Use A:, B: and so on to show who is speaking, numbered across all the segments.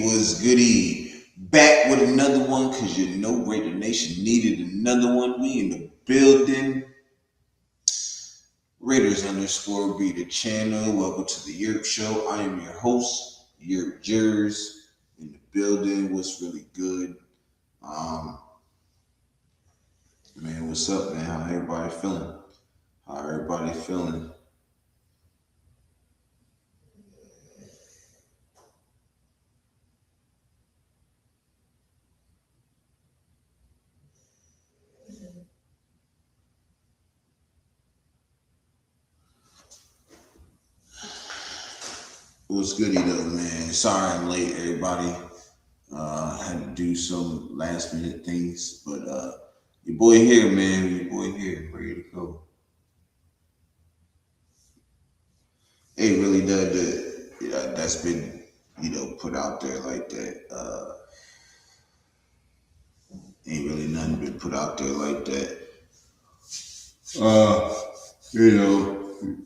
A: Was goody. Back with another one, because you know Raider Nation needed another one. We in the building. Raiders_B the channel. Welcome to the Yurp Show. I am your host, Yurp Jers, in the building. What's really good? Man, what's up, man? How everybody feeling? What's goody though, man? Sorry I'm late, everybody. I had to do some last minute things, but your boy here, man. Your boy here, ready to go. Ain't really done that. That's been, put out there like that. Ain't really nothing been put out there like that.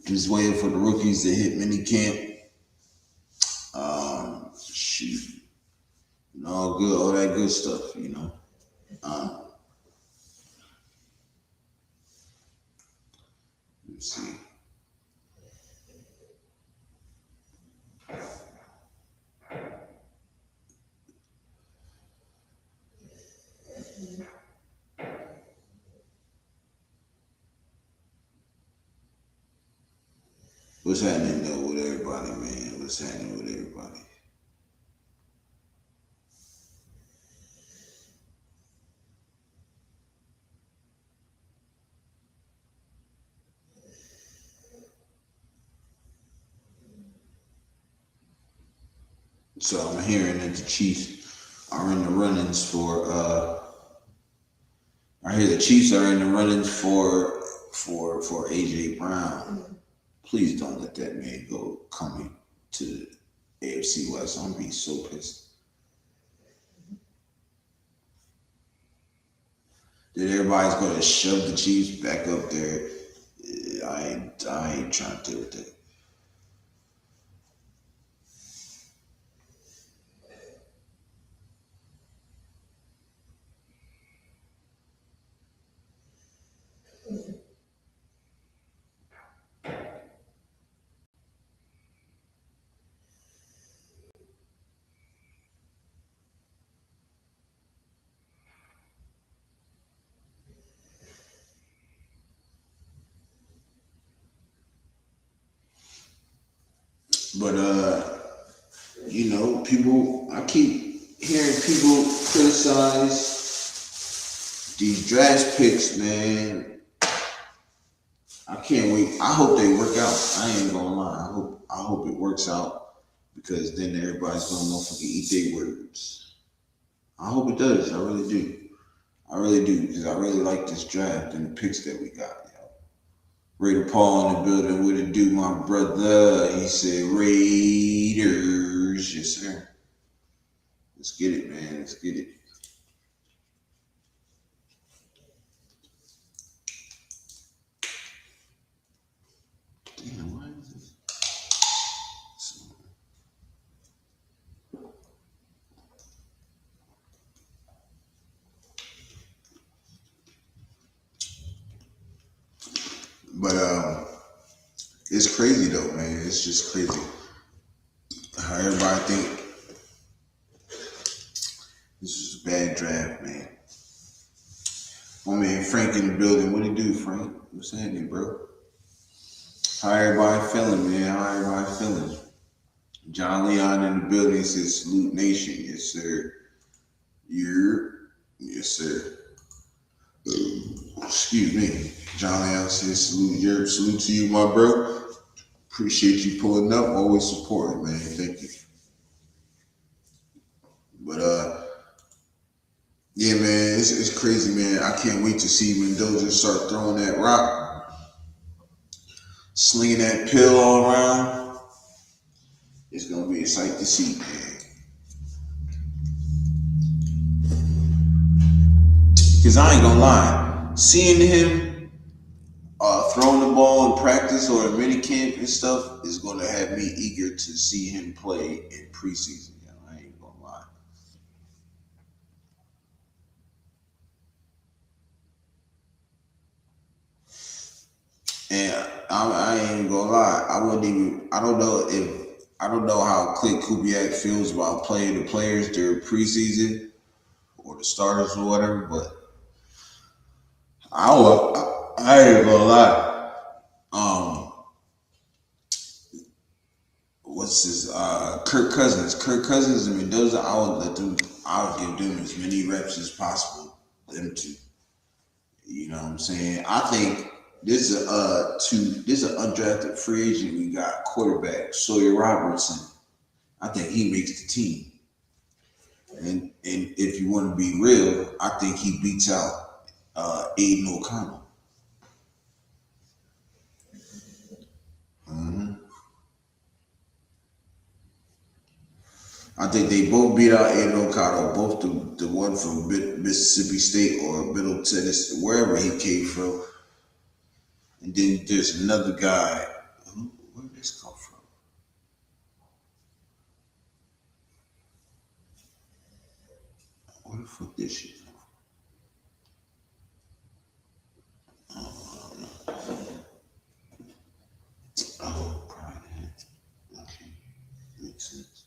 A: Just waiting for the rookies to hit minicamp. Shoot. All that good stuff, Let's see. What's happening though with everybody, man? What's happening with everybody? So I'm hearing that the Chiefs are in the runnings for I hear the Chiefs are in the runnings for AJ Brown. Please don't let that man go coming to the AFC West. I'm gonna be so pissed. That everybody's gonna shove the Chiefs back up there. I ain't trying to deal with that. But I keep hearing people criticize these draft picks, man. I can't wait. I hope they work out. I ain't gonna lie. I hope it works out, because then everybody's gonna motherfucking eat their words. I hope it does. I really do, because I really like this draft and the picks that we got. Raider Paul in the building. What it do, my brother? He said Raiders. Yes, sir. Let's get it, man. Let's get it. Damn, why is this? But it's crazy though, man. It's just crazy how everybody think this is a bad draft, man. My man Frank in the building. What it do, Frank? What's happening, bro? How everybody feeling, man? How everybody feeling? John Leon in the building says salute nation. Yes, sir. Yes, sir. Excuse me. John Leon says salute Yurp. Salute to you, my bro. Appreciate you pulling up. Always supporting, man. Thank you. But yeah, man, it's crazy, man. I can't wait to see Mendoza start throwing that rock, slinging that pill all around. It's gonna be a sight to see, man. Because I ain't gonna lie, seeing him throwing the ball in practice or in minicamp and stuff is going to have me eager to see him play in preseason. You know, I ain't gonna lie. And I ain't gonna lie. I wouldn't even. I don't know if. I don't know how Clint Kubiak feels about playing the players during preseason or the starters or whatever, but I ain't gonna lie. Um, what's his Kirk Cousins? Kirk Cousins and Mendoza. I would let them. I would give them as many reps as possible. Them two. You know what I'm saying? I think this is this is an undrafted free agent. We got quarterback Sawyer Robertson. I think he makes the team. And if you want to be real, I think he beats out Aiden O'Connell. Mm-hmm. I think they both beat out Aiden O'Connell, both the one from Mississippi State or Middle Tennessee, wherever he came from. And then there's another guy. Where did this come from? Where the fuck this shit from? Oh, probably. Okay, makes sense.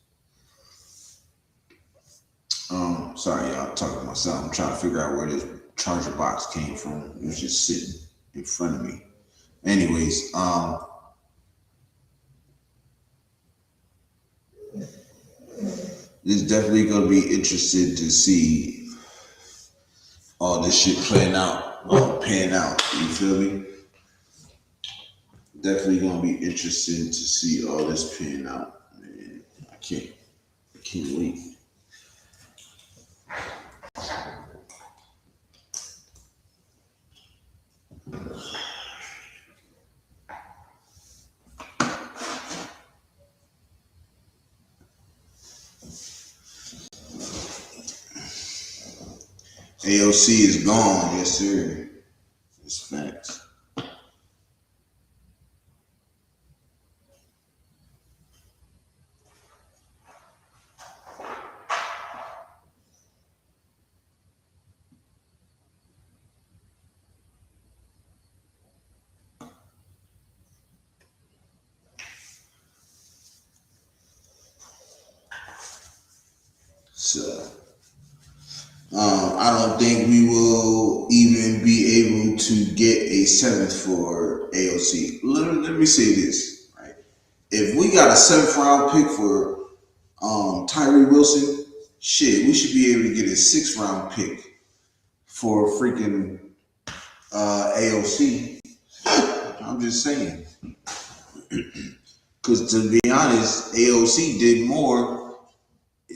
A: Sorry, y'all, talking to myself. I'm trying to figure out where this charger box came from. It was just sitting in front of me. Anyways, it's definitely gonna be interesting to see all this shit playing out, pan out. You feel me? Definitely gonna be interesting to see all this pan out. Man, I can't wait. AOC is gone, yes sir. It's facts. So I don't think we will even be able to get a seventh for AOC. Let me say this, right? If we got a seventh round pick for Tyree Wilson, shit, we should be able to get a sixth round pick for freaking AOC. I'm just saying. Because to be honest, AOC did more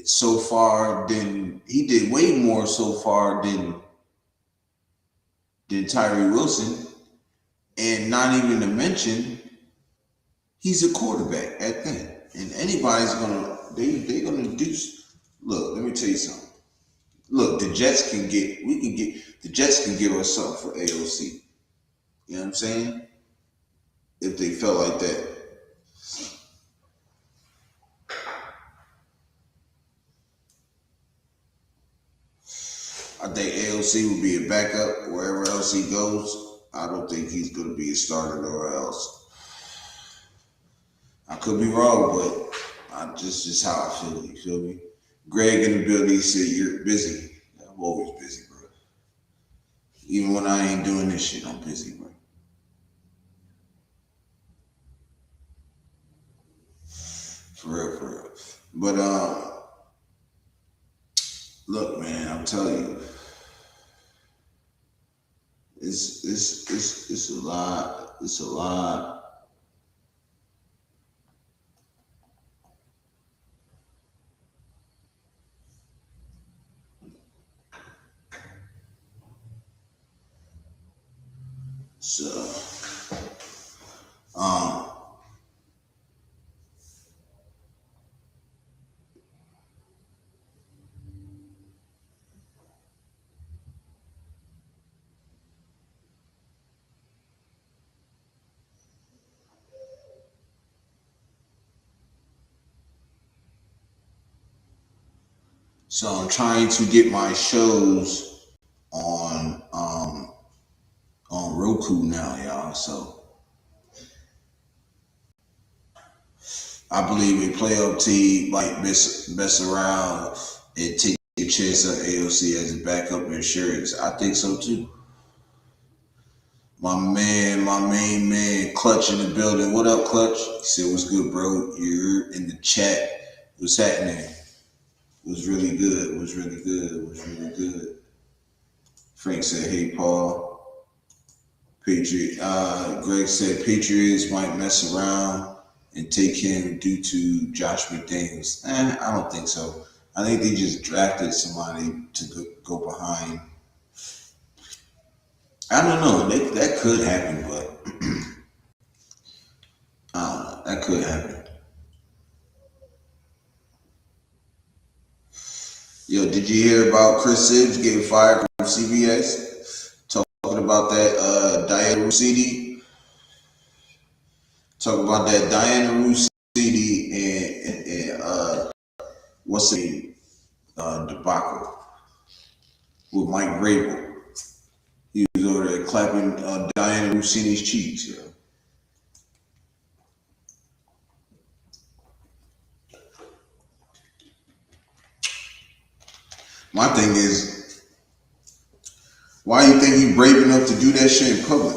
A: so far than he did way more so far than Tyree Wilson. And not even to mention, he's a quarterback at that. And anybody's gonna they gonna do. Look, let me tell you something. Look, the Jets can give us something for AOC. You know what I'm saying? If they felt like that. I think AOC will be a backup wherever else he goes. I don't think he's going to be a starter nowhere else. I could be wrong, but just how I feel. You feel me? Greg in the building said you're busy. I'm always busy, bro. Even when I ain't doing this shit, I'm busy, bro. For real, for real. But look, man, I'm telling you, it's a lot. It's a lot. So, um, So I'm trying to get my shows on Roku now, y'all. So I believe a playoff team like mess around and take a chance on AOC as a backup insurance. I think so too. My main man, Clutch in the building. What up, Clutch? He said, "What's good, bro? You're in the chat. What's happening? It was really good. It was really good. It was really good." Frank said, "Hey, Paul." Patriot. Greg said Patriots might mess around and take him due to Josh McDaniels. I don't think so. I think they just drafted somebody to go behind. I don't know. That could happen, but that could happen. Yo, did you hear about Chris Sims getting fired from CBS? Talking about that Diana Roussetti. Talking about that Diana Roussetti and what's the name? Debacle with Mike Vrabel. He was over there clapping Diana Roussetti's cheeks. Yeah. My thing is, why do you think he brave enough to do that shit in public?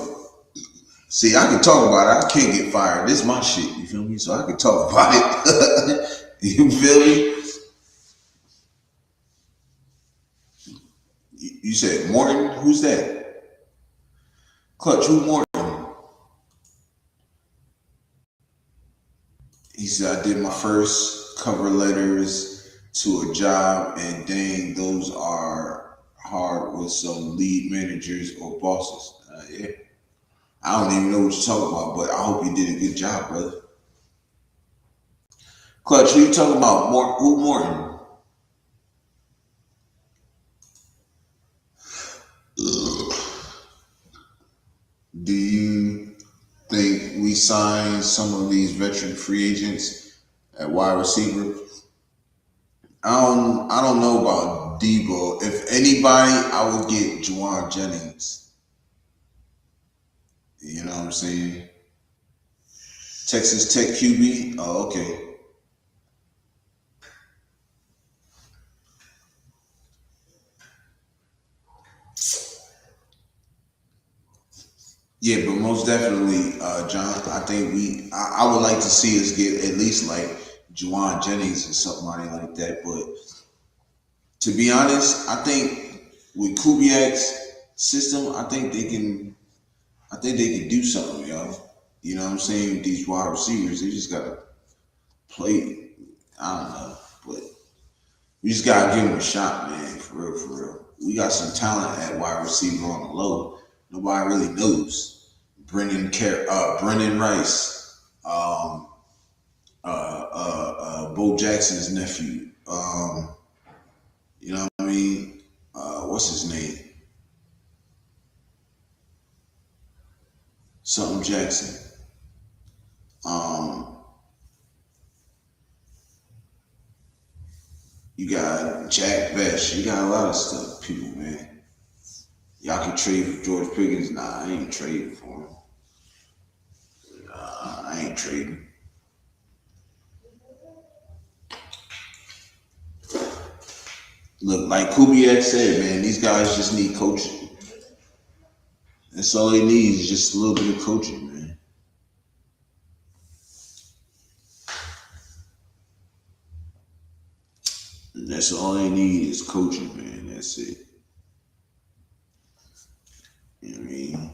A: See, I can talk about it. I can't get fired. This is my shit. You feel me? So I can talk about it. You feel me? You said Morton? Who's that? Clutch, who Morton? He said, I did my first cover letters to a job, and dang, those are hard with some lead managers or bosses. Yeah. I don't even know what you're talking about, but I hope you did a good job, brother. Clutch, who you talking about? Who Morton? Do you think we sign some of these veteran free agents at wide receiver? I don't know about Debo. If anybody, I would get Juwan Jennings. You know what I'm saying? Texas Tech QB. Oh, okay. Yeah, but most definitely, John. I think I would like to see us get at least like Juwan Jennings or somebody like that. But to be honest, I think with Kubiak's system, I think they can. I think they can do something, yo. You know what I'm saying? With these wide receivers, they just gotta play. I don't know, but we just gotta give them a shot, man. For real, for real. We got some talent at wide receiver on the low. Nobody really knows. Brendan Rice, Bo Jackson's nephew. You know what I mean? What's his name? Something Jackson. Um, you got Jack Best. You got a lot of stuff, people, man. Y'all can trade for George Pickens. Nah, I ain't trading for him. I ain't trading. Look, like Kubiak said, man, these guys just need coaching. That's all they need is just a little bit of coaching, man. And that's all they need is coaching, man. That's it. You know what I mean?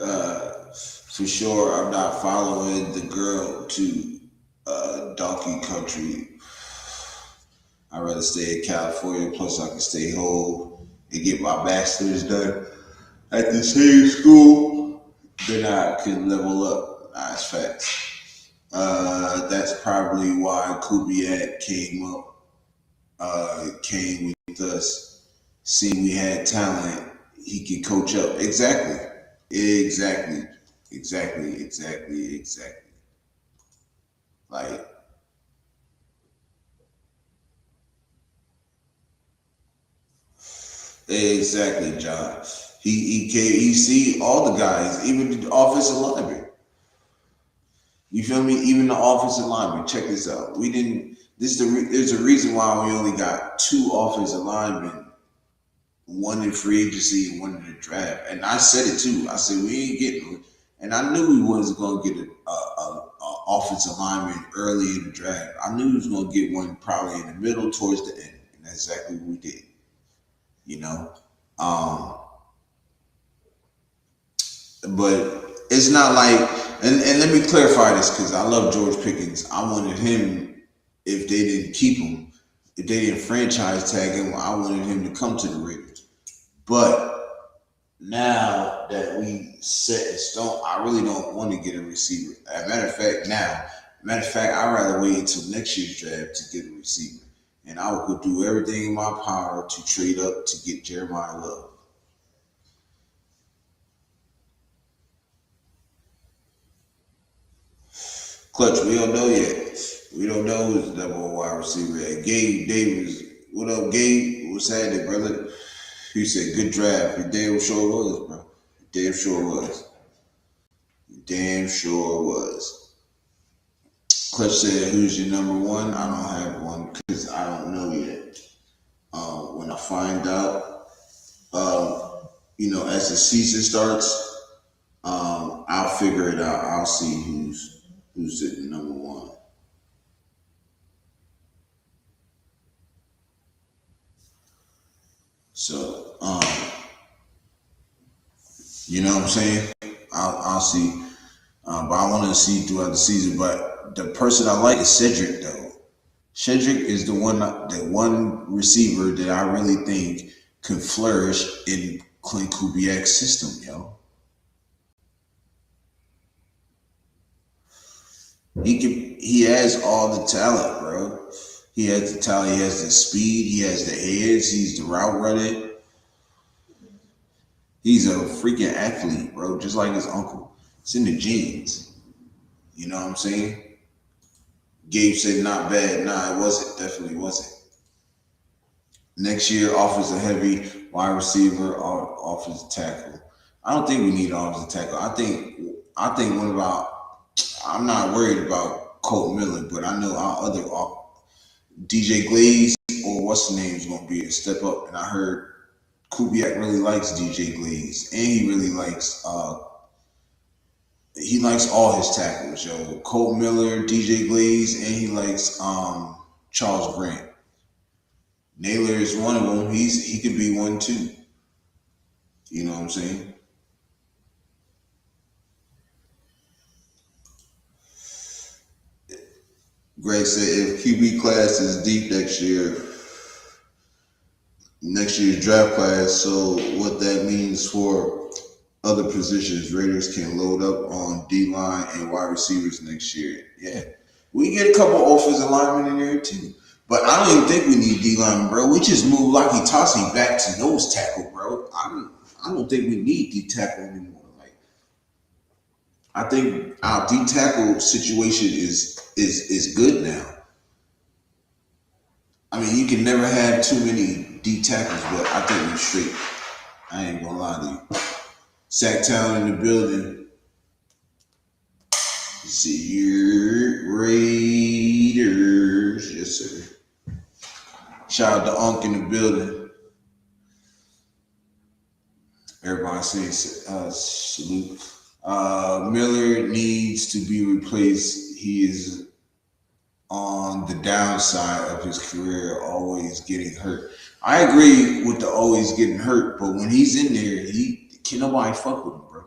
A: For sure, I'm not following the girl to Donkey Country. I'd rather stay in California. Plus, I can stay home and get my master's done at the same school. Then I can level up. That's facts. That's probably why Kubiak came with us. Seeing we had talent, he can coach up. Exactly. Exactly. Exactly. Like, exactly, John. He see all the guys, even the offensive lineman. You feel me? Even the offensive lineman. Check this out. We didn't. There's a reason why we only got two offensive linemen, one in free agency and one in the draft. And I said it too. I said we ain't getting. And I knew we wasn't gonna get a offensive lineman early in the draft. I knew we was gonna get one probably in the middle towards the end, and that's exactly what we did. You know. Um, but it's not like, and let me clarify this because I love George Pickens. I wanted him, if they didn't keep him, if they didn't franchise tag him, I wanted him to come to the Raiders. But now that we set in stone, I really don't want to get a receiver. As a matter of fact, I'd rather wait until next year's draft to get a receiver. And I would do everything in my power to trade up to get Jeremiah Love. Clutch, we don't know yet. We don't know who's the number one wide receiver at. Gabe Davis. What up, Gabe? What's happening, brother? He said, good draft. You damn sure was, bro. You damn sure was. You damn sure was. Clutch said, who's your number one? I don't have one because I don't know yet. When I find out, as the season starts, I'll figure it out. I'll see who's sitting number one. So, you know what I'm saying? I'll see. But I want to see throughout the season. But the person I like is Cedric, though. Cedric is the one receiver that I really think can flourish in Clint Kubiak's system, yo. He has all the talent, bro. He has the talent, he has the speed, he has the heads, he's the route running. He's a freaking athlete, bro, just like his uncle. It's in the genes. You know what I'm saying? Gabe said not bad. Nah, it wasn't. Definitely wasn't. Next year offers a heavy wide receiver or offensive tackle. I don't think we need offensive tackle. I think what about, I'm not worried about Colt Miller, but I know our other DJ Glaze or what's the name is going to be a step up. And I heard Kubiak really likes DJ Glaze, and he really likes all his tackles, yo. Colt Miller, DJ Glaze, and he likes Charles Grant. Naylor is one of them. He could be one too. You know what I'm saying? Greg said if QB class is deep next year's draft class, so what that means for other positions, Raiders can load up on D-line and wide receivers next year. Yeah. We get a couple offensive linemen in there too. But I don't even think we need D-line, bro. We just moved Lucky Tossie back to nose tackle, bro. I don't think we need D-tackle anymore. Like, I think our D-tackle situation is good now. I mean, you can never have too many D-tackles, but I think we're straight. I ain't gonna lie to you. Sacktown in the building. You see your Raiders. Yes, sir. Shout out to Unk in the building. Everybody saying salute. Miller needs to be replaced. He is on the downside of his career, always getting hurt. I agree with the always getting hurt, but when he's in there, can nobody fuck with him, bro.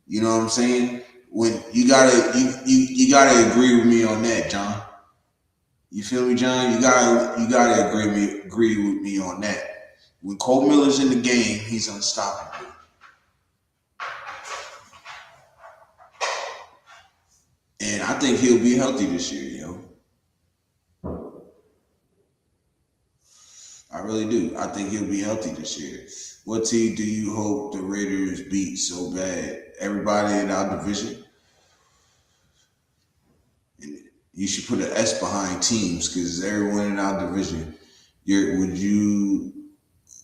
A: You know what I'm saying? When you gotta agree with me on that, John. You feel me, John? You gotta agree with me on that. When Cole Miller's in the game, he's unstoppable. And I think he'll be healthy this year, yo. I really do. I think he'll be healthy this year. What team do you hope the Raiders beat so bad? Everybody in our division? And you should put an S behind teams because everyone in our division. Would you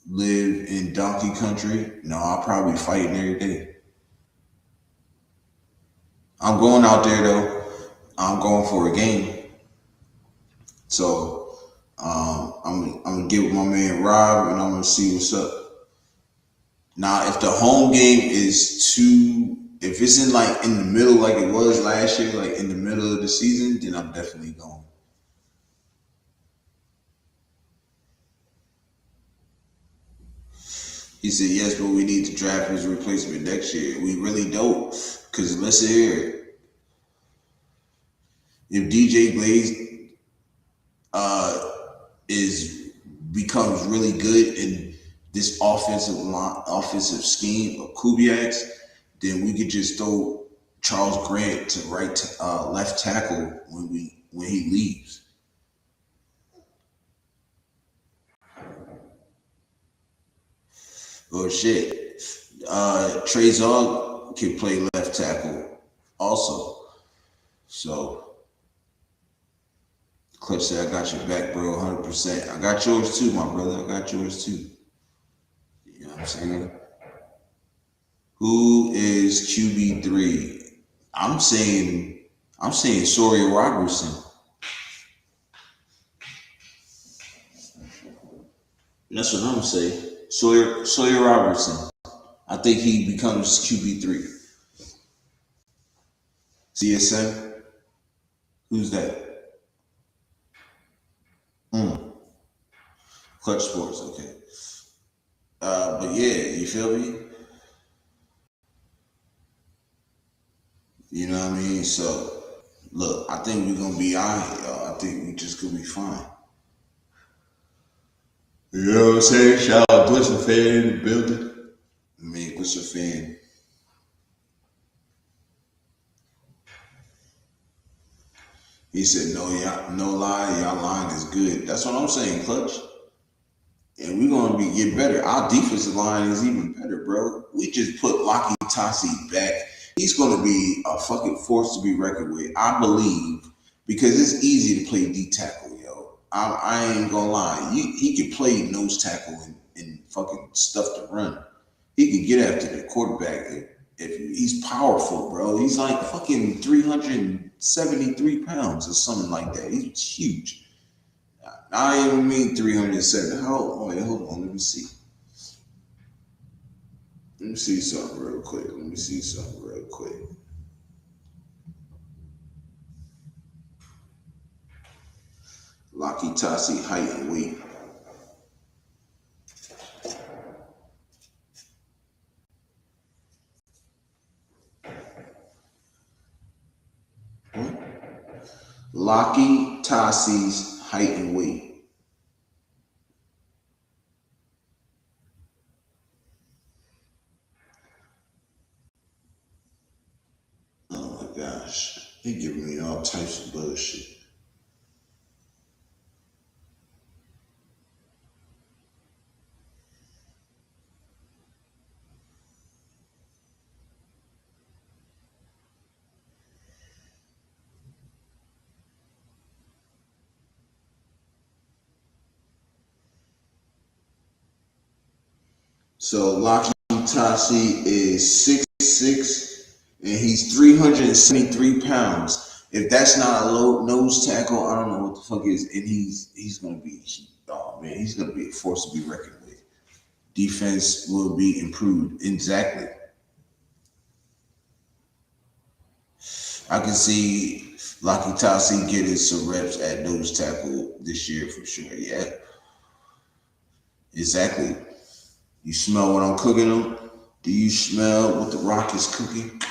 A: live in donkey country? No, I'll probably fighting every day. I'm going out there though. I'm going for a game. So I'm gonna get with my man Rob and I'm gonna see what's up. Now, if the home game is if it's in the middle like it was last year, like in the middle of the season, then I'm definitely going. He said yes, but we need to draft his replacement next year. We really don't, because listen here, if DJ Glaze is becomes really good in this offensive scheme of Kubiak's, then we could just throw Charles Grant to left tackle when he leaves. Oh shit. Trey Zog can play left tackle also. So Cliff said I got your back, bro, 100%. I got yours too, my brother. I got yours too. You know what I'm saying? Who is QB3? I'm saying Sawyer Robertson. That's what I'm saying. Sawyer Robertson. I think he becomes QB3. CSM? Who's that? Clutch Sports, okay. But yeah, you feel me? You know what I mean? So, look, I think we're going to be all right, y'all. I think we just going to be fine. You know what I'm saying? Shout out Glisten fan in the building. Man, Glisten fan. He said, no lie, y'all line is good. That's what I'm saying, Clutch. And we're going to get better. Our defensive line is even better, bro. We just put Laki Tasi back. He's going to be a fucking force to be reckoned with. I believe, because it's easy to play D tackle, yo. I ain't going to lie. He can play nose tackle and fucking stuff to run. He can get after the quarterback if he's powerful, bro. He's like fucking 373 pounds or something like that. He's huge. I even mean 307. Hold on. Let me see. Let me see something real quick. Laki Tasi height and weight. Laki Tasi's height and weight. Oh my gosh. They giving me all types of bullshit. So Laki Tasi is 6'6", and he's 373 pounds. If that's not a low nose tackle, I don't know what the fuck is. And he's gonna be, oh man, he's gonna be a force to be reckoned with. Defense will be improved. Exactly. I can see Laki Tasi getting some reps at nose tackle this year for sure. Yeah. Exactly. You smell what I'm cooking them? Do you smell what the Rock is cooking?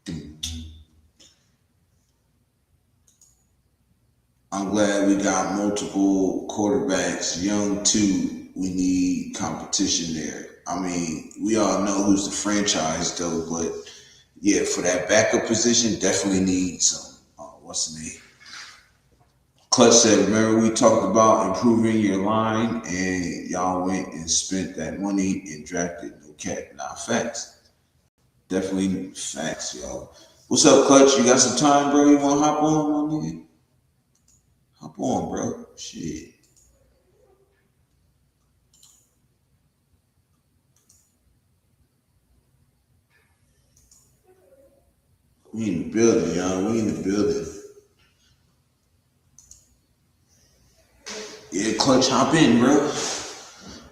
A: I'm glad we got multiple quarterbacks, young too. We need competition there. I mean, we all know who's the franchise though, but yeah, for that backup position, definitely need some. What's the name? Clutch said, remember we talked about improving your line, and y'all went and spent that money and drafted no cat. Nah, facts. Definitely facts, yo. What's up, Clutch? You got some time, bro? You want to hop on, my nigga? Hop on, bro. Shit. We in the building, y'all. We in the building. Yeah, Clutch, hop in, bro.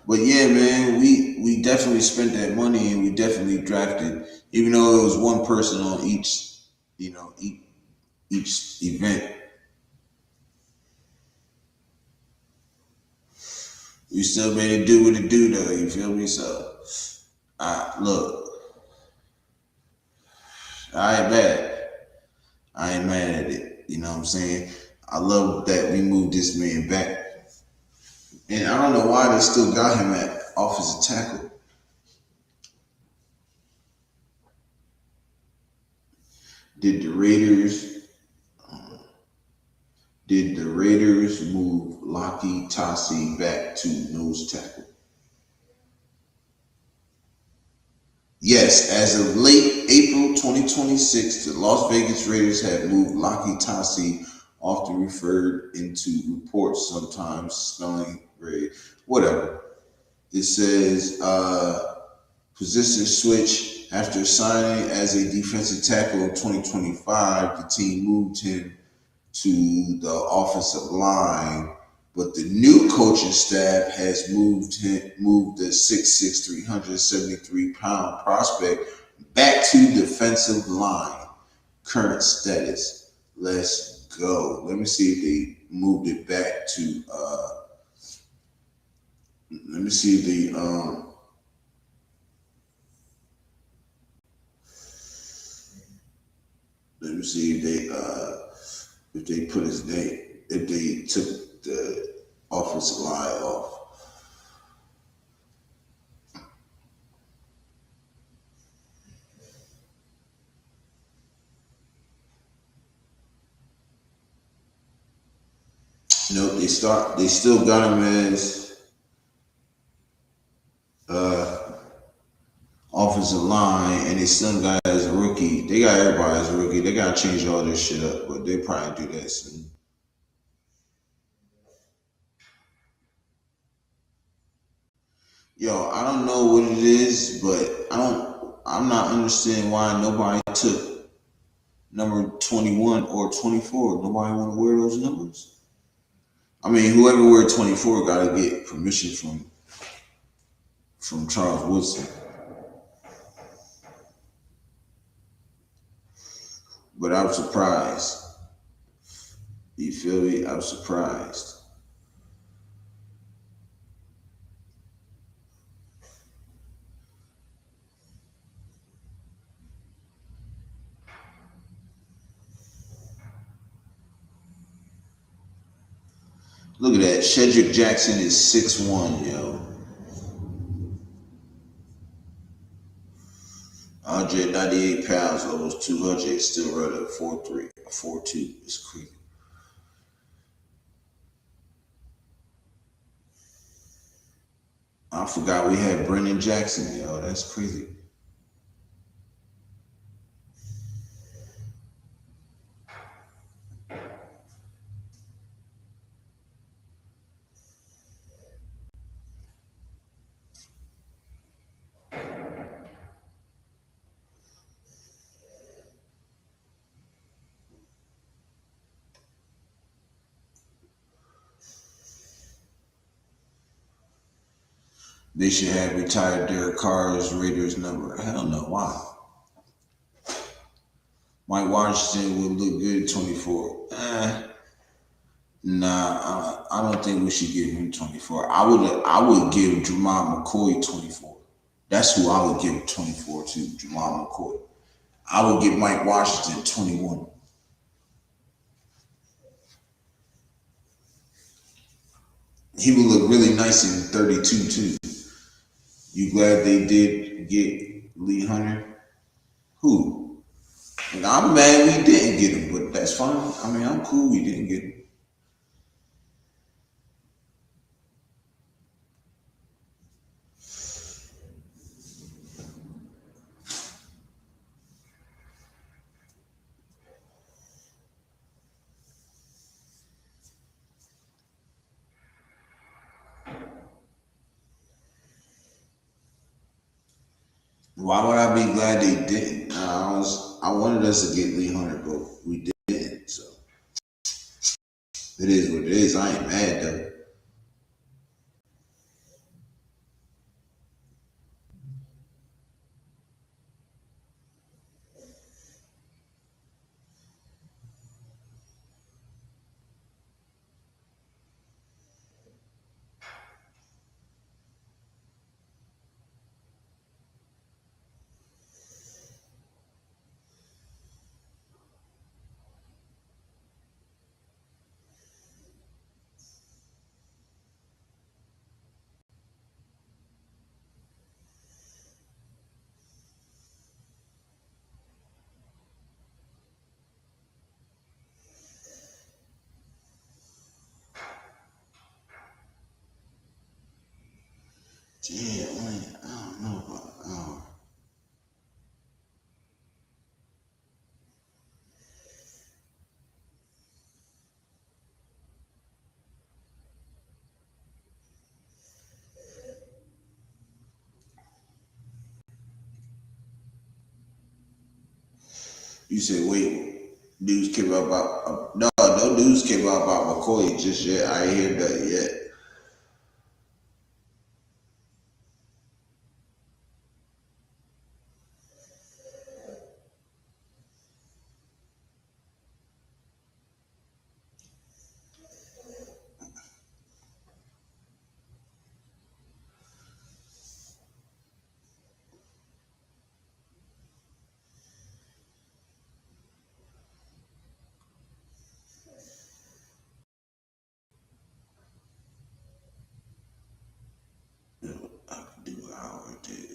A: But yeah, man, we definitely spent that money and we definitely drafted, even though it was one person on each, each event. We still made it do what it do, though. You feel me? So, look, I ain't mad. I ain't mad at it. You know what I'm saying? I love that we moved this man back. And I don't know why they still got him at offensive tackle. Did the Raiders move Laki Tasi back to nose tackle? Yes, as of late April 2026, the Las Vegas Raiders have moved Laki Tasi, often referred into reports, sometimes spelling grade, whatever. It says position switch. After signing as a defensive tackle in 2025, the team moved him to the offensive line, but the new coaching staff has moved the 6'6", 373-pound prospect back to defensive line. Current status. Let's go. Let me see if they moved it back to. Let me see if they. Let me see if they put his name, if they took the offensive line off. Nope, they still got him as offensive line, and they still got as a rookie. They got everybody as a rookie. They gotta change all this shit up, but they probably do that soon. Yo, I don't know what it is, but I'm not understanding why nobody took number 21 or 24. Nobody want to wear those numbers. I mean, whoever wear 24 got to get permission from Charles Woodson. But I'm surprised. You feel me? I'm surprised. Look at that. Shedrick Jackson is 6'1", yo. 198 pounds, almost 200, still running a 4'3", a 4'2". It's crazy. I forgot we had Brendan Jackson, yo. That's crazy. They should have retired Derek Carr's Raiders number. Hell no. Why? Mike Washington would look good at 24. Nah, I don't think we should give him 24. I would give Jamal McCoy 24. That's who I would give 24 to, Jamal McCoy. I would get Mike Washington 21. He would look really nice in 32 too. You glad they did get Lee Hunter? Who? And I'm mad we didn't get him, but that's fine. I mean, I'm cool we didn't get him. Why would I be glad they didn't? I wanted us to get Lee Hunter, but we didn't. So it is what it is. I ain't mad though. Damn, man, I don't know about an hour. You said, wait, news came out about, no news came out about McCoy just yet. I ain't hear that yet. I could do an hour or two.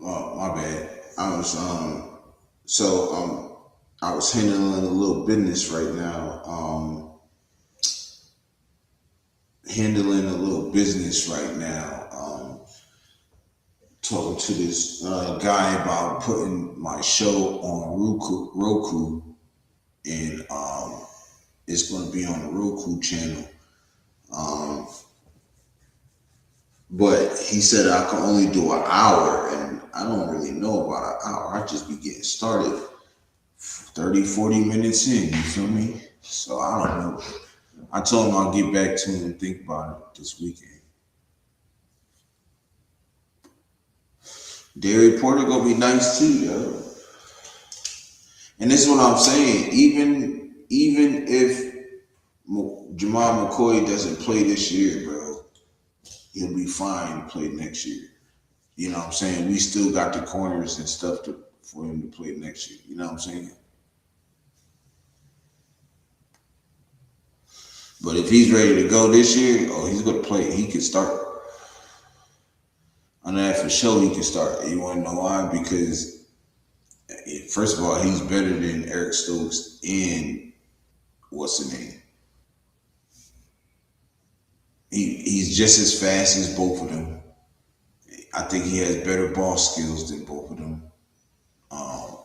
A: Oh, my bad. I was so I was handling a little business right now. Handling a little business right now. Talking to this guy about putting my show on Roku, and it's going to be on the Roku channel. Um, but he said I can only do an hour, and I don't really know about an hour. I just be getting started 30, 40 minutes in, you feel me? So I don't know. I told him I'll get back to him and think about it this weekend. Derry Porter gonna be nice too, yo. And this is what I'm saying. Even if Jamal McCoy doesn't play this year, bro, he'll be fine to play next year. You know what I'm saying? We still got the corners and stuff for him to play next year. You know what I'm saying? But if he's ready to go this year, oh, he's gonna play. He can start. I know that for sure he can start. You wanna know why? Because first of all, he's better than Eric Stokes and what's the name? He's just as fast as both of them. I think he has better ball skills than both of them. Um,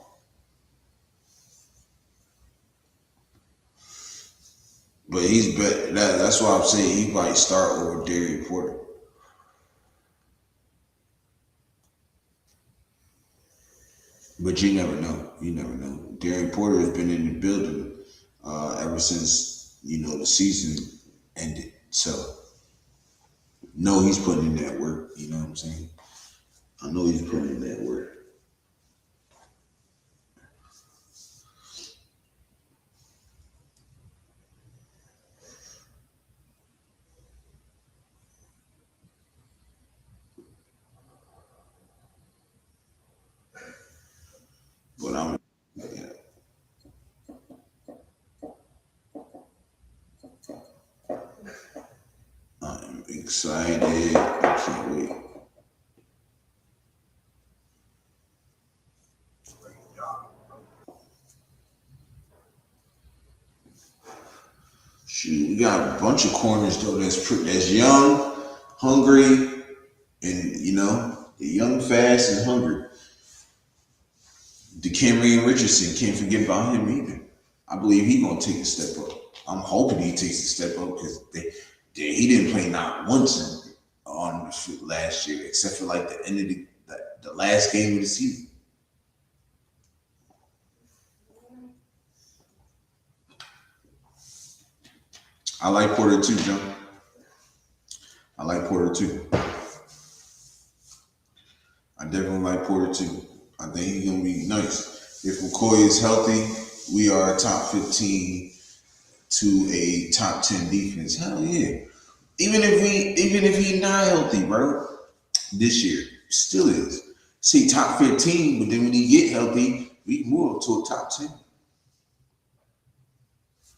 A: but he's better. That's why I'm saying he might start over Derek Porter. But you never know. You never know. Derek Porter has been in the building ever since the season ended. So no, he's putting in that work. You know what I'm saying? I know he's putting in that work. But I'm excited. I can't wait. Shoot, we got a bunch of corners though that's young, hungry, and they're young, fast, and hungry. DeCamerion Richardson, can't forget about him either. I believe he's gonna take a step up. I'm hoping he takes a step up because he didn't play not once on the last year, except for like the end of the last game of the season. I like Porter too, John. I like Porter too. I definitely like Porter too. I think he's gonna be nice. If McCoy is healthy, we are a top 15 to a top 10 defense. Hell yeah. Even if he's not healthy, bro, this year, still is. See top 15, but then when he get healthy, we can move up to a top 10.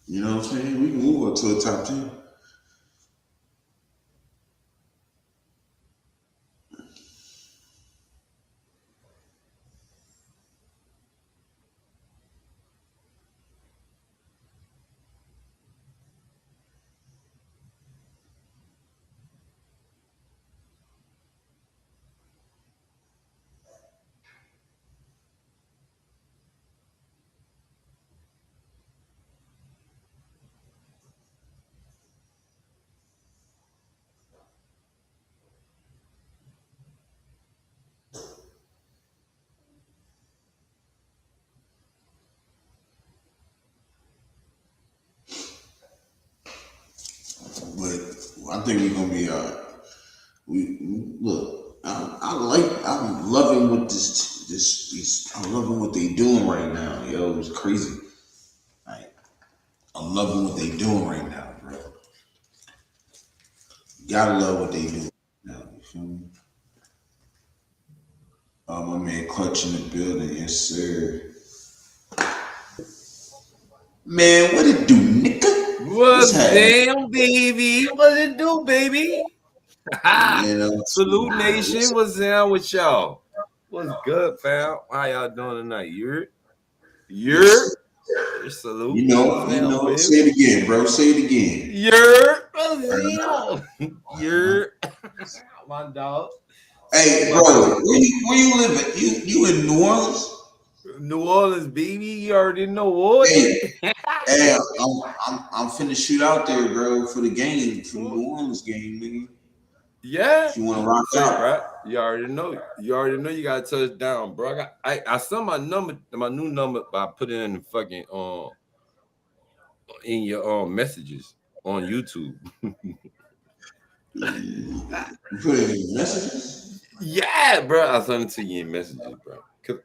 A: You know what I'm saying? We can move up to a top 10. But I think we're gonna be we look. I'm loving what I'm loving what they doing right now. Yo, it's crazy. Like, I'm loving what they doing right now, bro. Gotta love what they do now. You feel me? My man Clutch in the building, yes sir. Man, what it do, nigga? What's
B: What's
A: happening?
B: down, baby? What it do, baby? Salute Nation.
A: What's
B: What's down with y'all? What's good, fam? How y'all doing tonight?
A: yes,
B: Yurp. Salute.
A: you
B: What's
A: know, you
B: down,
A: know.
B: baby?
A: Say it again, bro. Say it again.
B: Yurp. What's down? Yurp. My dog.
A: Hey,
B: My
A: bro,
B: dog.
A: where you live at? You in New Orleans?
B: New Orleans, baby. You already know what
A: Hey,
B: it.
A: hey, I'm finna shoot out there, bro, for the game, for the New Orleans game, nigga.
B: Yeah.
A: If you wanna rock
B: Say,
A: out,
B: bro. You already know. You already know you got to touch down, bro. I saw my number, my new number, but I put it in the fucking in your messages on YouTube.
A: you put it in your messages.
B: Yeah, bro. I sent it to you in messages, bro. Cause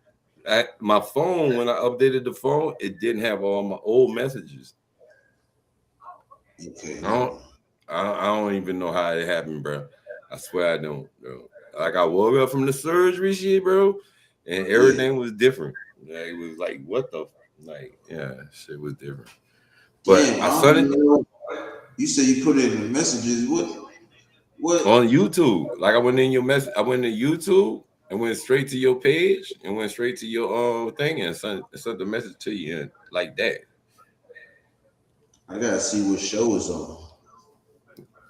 B: my phone, when I updated the phone, it didn't have all my old messages.
A: Okay,
B: I don't, I don't even know how it happened, bro. I swear I don't. Bro. Like I woke up from the surgery shit, bro, and
A: yeah.
B: everything was different. Like, it was like, what the, like, yeah, shit was different. But
A: Damn,
B: I
A: I don't
B: sent it
A: even know. You say you put it in the messages. What?
B: on YouTube. Like I went in your mess. I went to YouTube and went straight to your page and went straight to your thing and sent the message to you and like that.
A: I gotta see what show is on.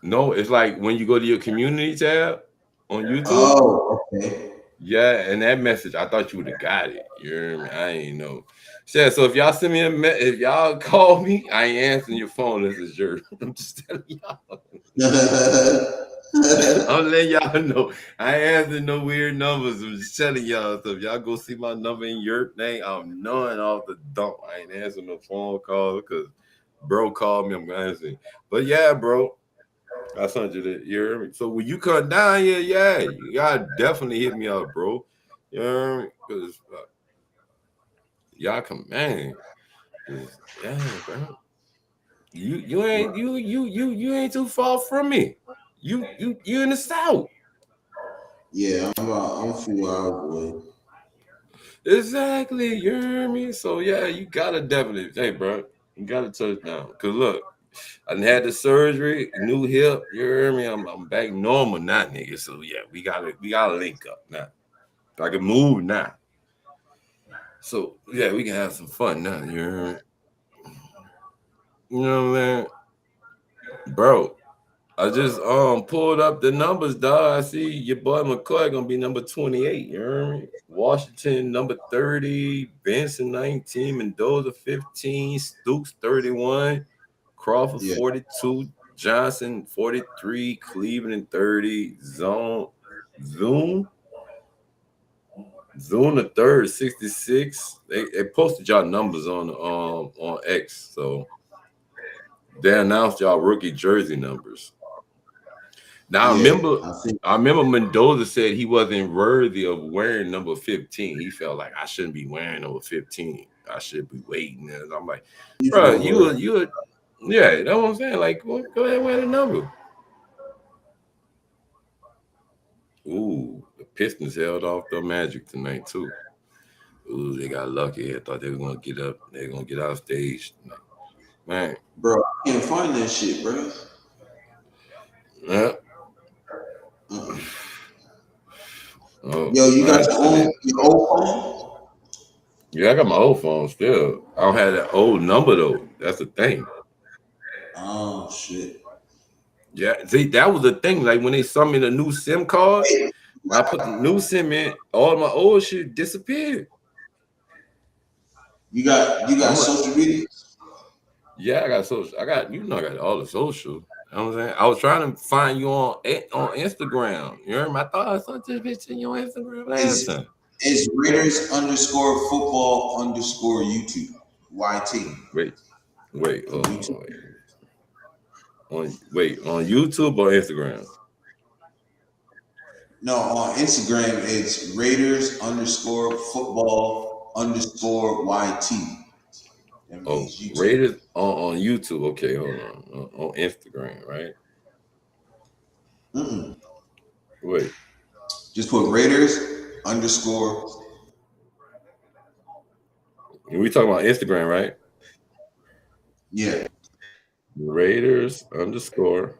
B: No, it's like when you go to your community tab on YouTube.
A: Oh, okay.
B: Yeah, and that message, I thought you would have got it. You hear me? I ain't know. Yeah, so if y'all send me if y'all call me, I ain't answering your phone. This is your. I'm just telling y'all. I'm letting y'all know. I ain't answering no weird numbers. I'm just telling y'all. So if y'all go see my number in your name, I'm knowing off the dump. I ain't answering no phone calls because bro called me. I'm gonna answer. But yeah, bro. I sent you that. You hear me? So when you come down here, yeah, you gotta definitely hit me up, bro. You hear me? Because y'all come, man. 'Cause, yeah, bro. You ain't too far from me. You in the south.
A: Yeah, I'm a few hours away.
B: Exactly. You hear me? So yeah, you gotta definitely, hey, bro, you gotta touch down. Cause look, I done had the surgery, new hip. You hear me? I'm back normal now, nigga. So yeah, we gotta link up now. I can move now. So yeah, we can have some fun now. You hear me? You know what I'm saying, bro? I just pulled up the numbers, dog. I see your boy McCoy gonna be number 28. You hear me? Washington number 30, Benson 19, Mendoza 15, Stooks 31, Crawford
A: Yeah.
B: 42, Johnson 43, Cleveland 30, Zoom the third 66. They posted y'all numbers on X, so they announced y'all rookie jersey numbers. Now
A: Yeah. I think
B: I remember Mendoza said he wasn't worthy of wearing number 15. He felt like I shouldn't be wearing number 15. I should be waiting. And I'm like,
A: he's
B: bro,
A: no word.
B: yeah, that's what I'm saying. Like, well, go ahead and wear the number. Ooh, the Pistons held off the Magic tonight too. Ooh, they got lucky. I thought they were gonna get up. They're gonna get out stage. Man,
A: Bro, I can't find that shit, bro.
B: yeah.
A: Uh-uh.
B: Oh,
A: Yo, you got
B: man,
A: your old phone?
B: yeah, I got my old phone still. I don't have that old number though. That's the thing.
A: Oh shit.
B: Yeah, see, that was the thing. Like when they sent me the new SIM card,
A: Hey,
B: and I put the new SIM in, all my old shit disappeared.
A: you got
B: I'm like,
A: social media?
B: yeah, I got social. I got all the social. You know what I'm saying? I was trying to find you on Instagram. You heard me? I thought I saw this bitch in your Instagram last
A: It's
B: time.
A: it's Raiders underscore football underscore YouTube. YT
B: Wait, wait,
A: on
B: hold
A: YouTube.
B: on, on YouTube or Instagram?
A: No, on Instagram it's Raiders underscore football underscore YT. That
B: Oh,
A: means YouTube.
B: Raiders on YouTube. Okay, hold on Instagram, right?
A: Mm-mm.
B: Wait,
A: Just put Raiders underscore.
B: we talking about Instagram, right?
A: Yeah.
B: Raiders underscore.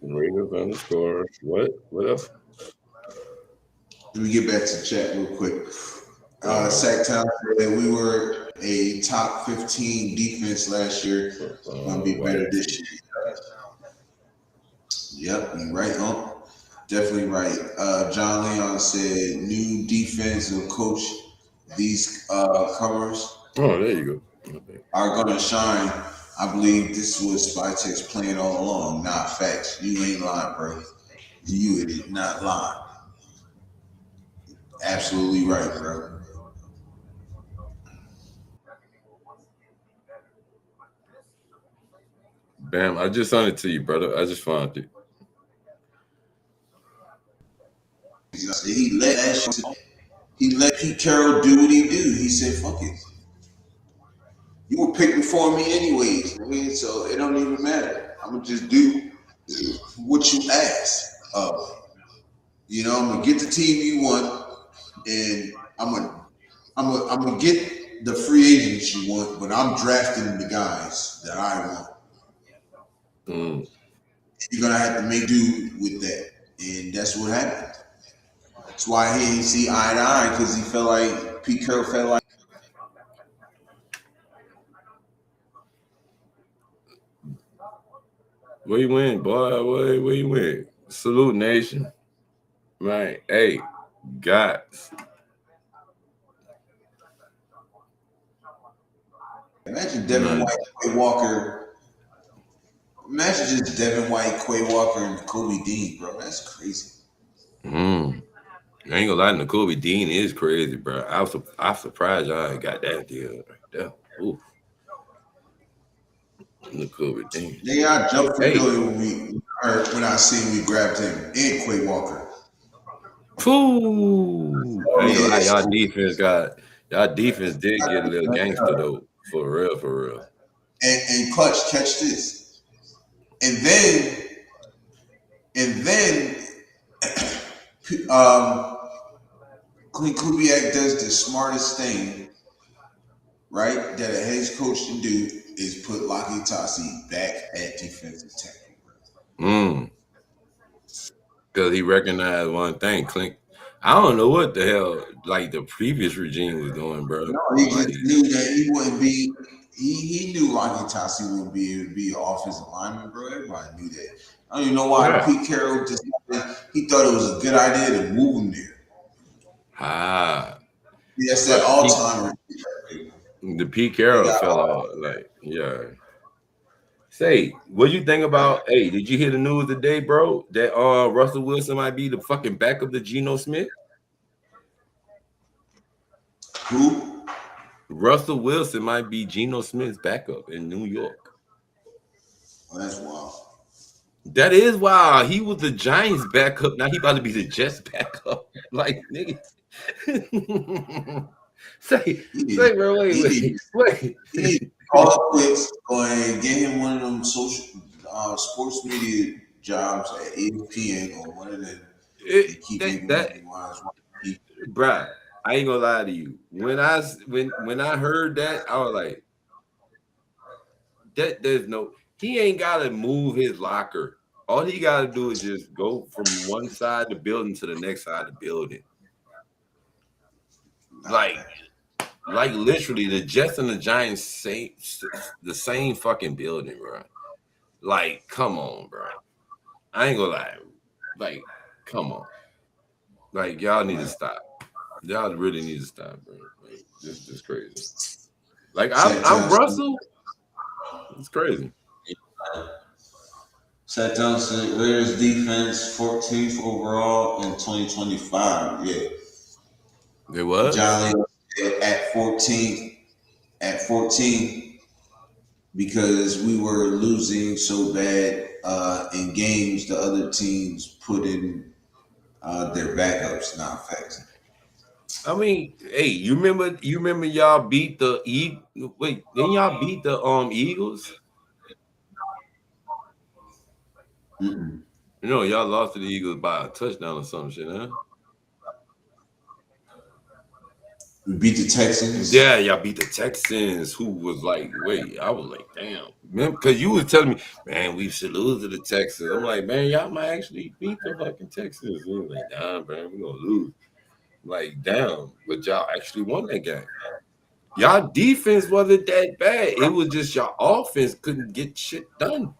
B: Raiders underscore. What else?
A: Let me get back to the chat real quick.
B: Uh,
A: Sacktown said we were a top 15 defense last year. Gonna be better
B: YT.
A: this year. Yep, you right on. Definitely right. John Leon said new defensive coach. These covers
B: Oh, there you go. Okay.
A: are gonna shine. I believe this was Spytek's plan all along, not facts. You ain't lying, bro. You did not lie. Absolutely right, bro.
B: Bam! I just sent it to you, brother. I just found it.
A: He let that shit, he let Pete Carroll do what he do. He said, "Fuck it, you were picked before me anyways. I mean, so it don't even matter. I'm gonna just do what you ask of. You know, I'm gonna get the team you want, and I'm gonna get the free agents you want, but I'm drafting the guys that I want.
B: Mm.
A: You're gonna have to make do with that, and that's what happened. That's why he didn't see eye to eye because he felt like Pete Carroll felt like
B: Where you went, boy? Where you went? Salute nation. Right. Hey, guys.
A: Imagine Devin
B: Man.
A: White, Quay Walker. Imagine just Devin White, Quay Walker, and Kobe Dean, bro. That's crazy.
B: Mm. I ain't gonna lie, Nicole Dean is crazy, bro. I'm surprised y'all ain't got that deal right there. Ooh, Nicole Dean.
A: They I jumped for
B: Hey,
A: joy when I seen we grabbed him and Quay Walker.
B: pooh. I
A: Oh
B: ain't gonna
A: yeah,
B: lie,
A: it's cool.
B: y'all defense did get a little gangster though. For real, for real.
A: And Clutch, catch this. And then and then Clint Kubiak does the smartest thing, right? That a head coach can do is put Laki Tasi back at defensive tackle.
B: Mm. Because he recognized one thing, Clint. I don't know what the hell like the previous regime was doing, bro.
A: No, he
B: Like,
A: just knew that he wouldn't be. He knew Laki Tasi wouldn't be able to be an offensive lineman, bro. Everybody knew that. I don't even know why
B: yeah.
A: Pete Carroll just he thought it was a good idea to move him there.
B: Ah,
A: That's that
B: but
A: all timer.
B: the Pete
A: They
B: Carroll
A: got
B: fell off. Like, yeah. Say, what you think about? Hey, did you hear the news today, bro? That Russell Wilson might be the fucking backup to Geno Smith.
A: who?
B: Russell Wilson might be Geno Smith's backup in New York.
A: Oh, that's wild.
B: That is why he was the Giants backup. Now he about to be the Jets backup. Like, nigga.
A: He need,
B: say, bro,
A: he need,
B: wait.
A: he need to call up quits. Go ahead and get him one of them social sports media jobs at ESPN or one of them and keep making
B: That
A: money while
B: bruh, I ain't gonna lie to you. When I heard that, I was like, that there's no he ain't gotta move his locker. All he gotta do is just go from one side of the building to the next side of the building.
A: nah,
B: Like, literally the Jets and the Giants the same fucking building, bro. Like, come on, bro. I ain't gonna lie. Like, come on. Like, y'all need to
A: right.
B: stop. Y'all really need to stop, bro. Like, this crazy. Like,
A: Zach
B: I'm
A: Johnson.
B: Russell. It's crazy.
A: Zach Johnson, Raiders defense 14th overall in 2025. Yeah.
B: It was.
A: John Lee at 14th, at 14 because we were losing so bad in games the other teams put in their backups, not facts.
B: I mean, hey, you remember y'all beat the wait, didn't y'all beat the Eagles?
A: Mm-mm.
B: You know, y'all lost to the Eagles by a touchdown or some shit, huh?
A: We beat the Texans.
B: Yeah, y'all beat the Texans, who was like, wait, I was like, damn, man, because you was telling me, man, we should lose to the Texans. I'm like, man, y'all might actually beat the fucking Texans. And like, nah, man, we're gonna lose. I'm like, damn, but y'all actually won that game. Y'all defense wasn't that bad. It was just y'all offense couldn't get shit done.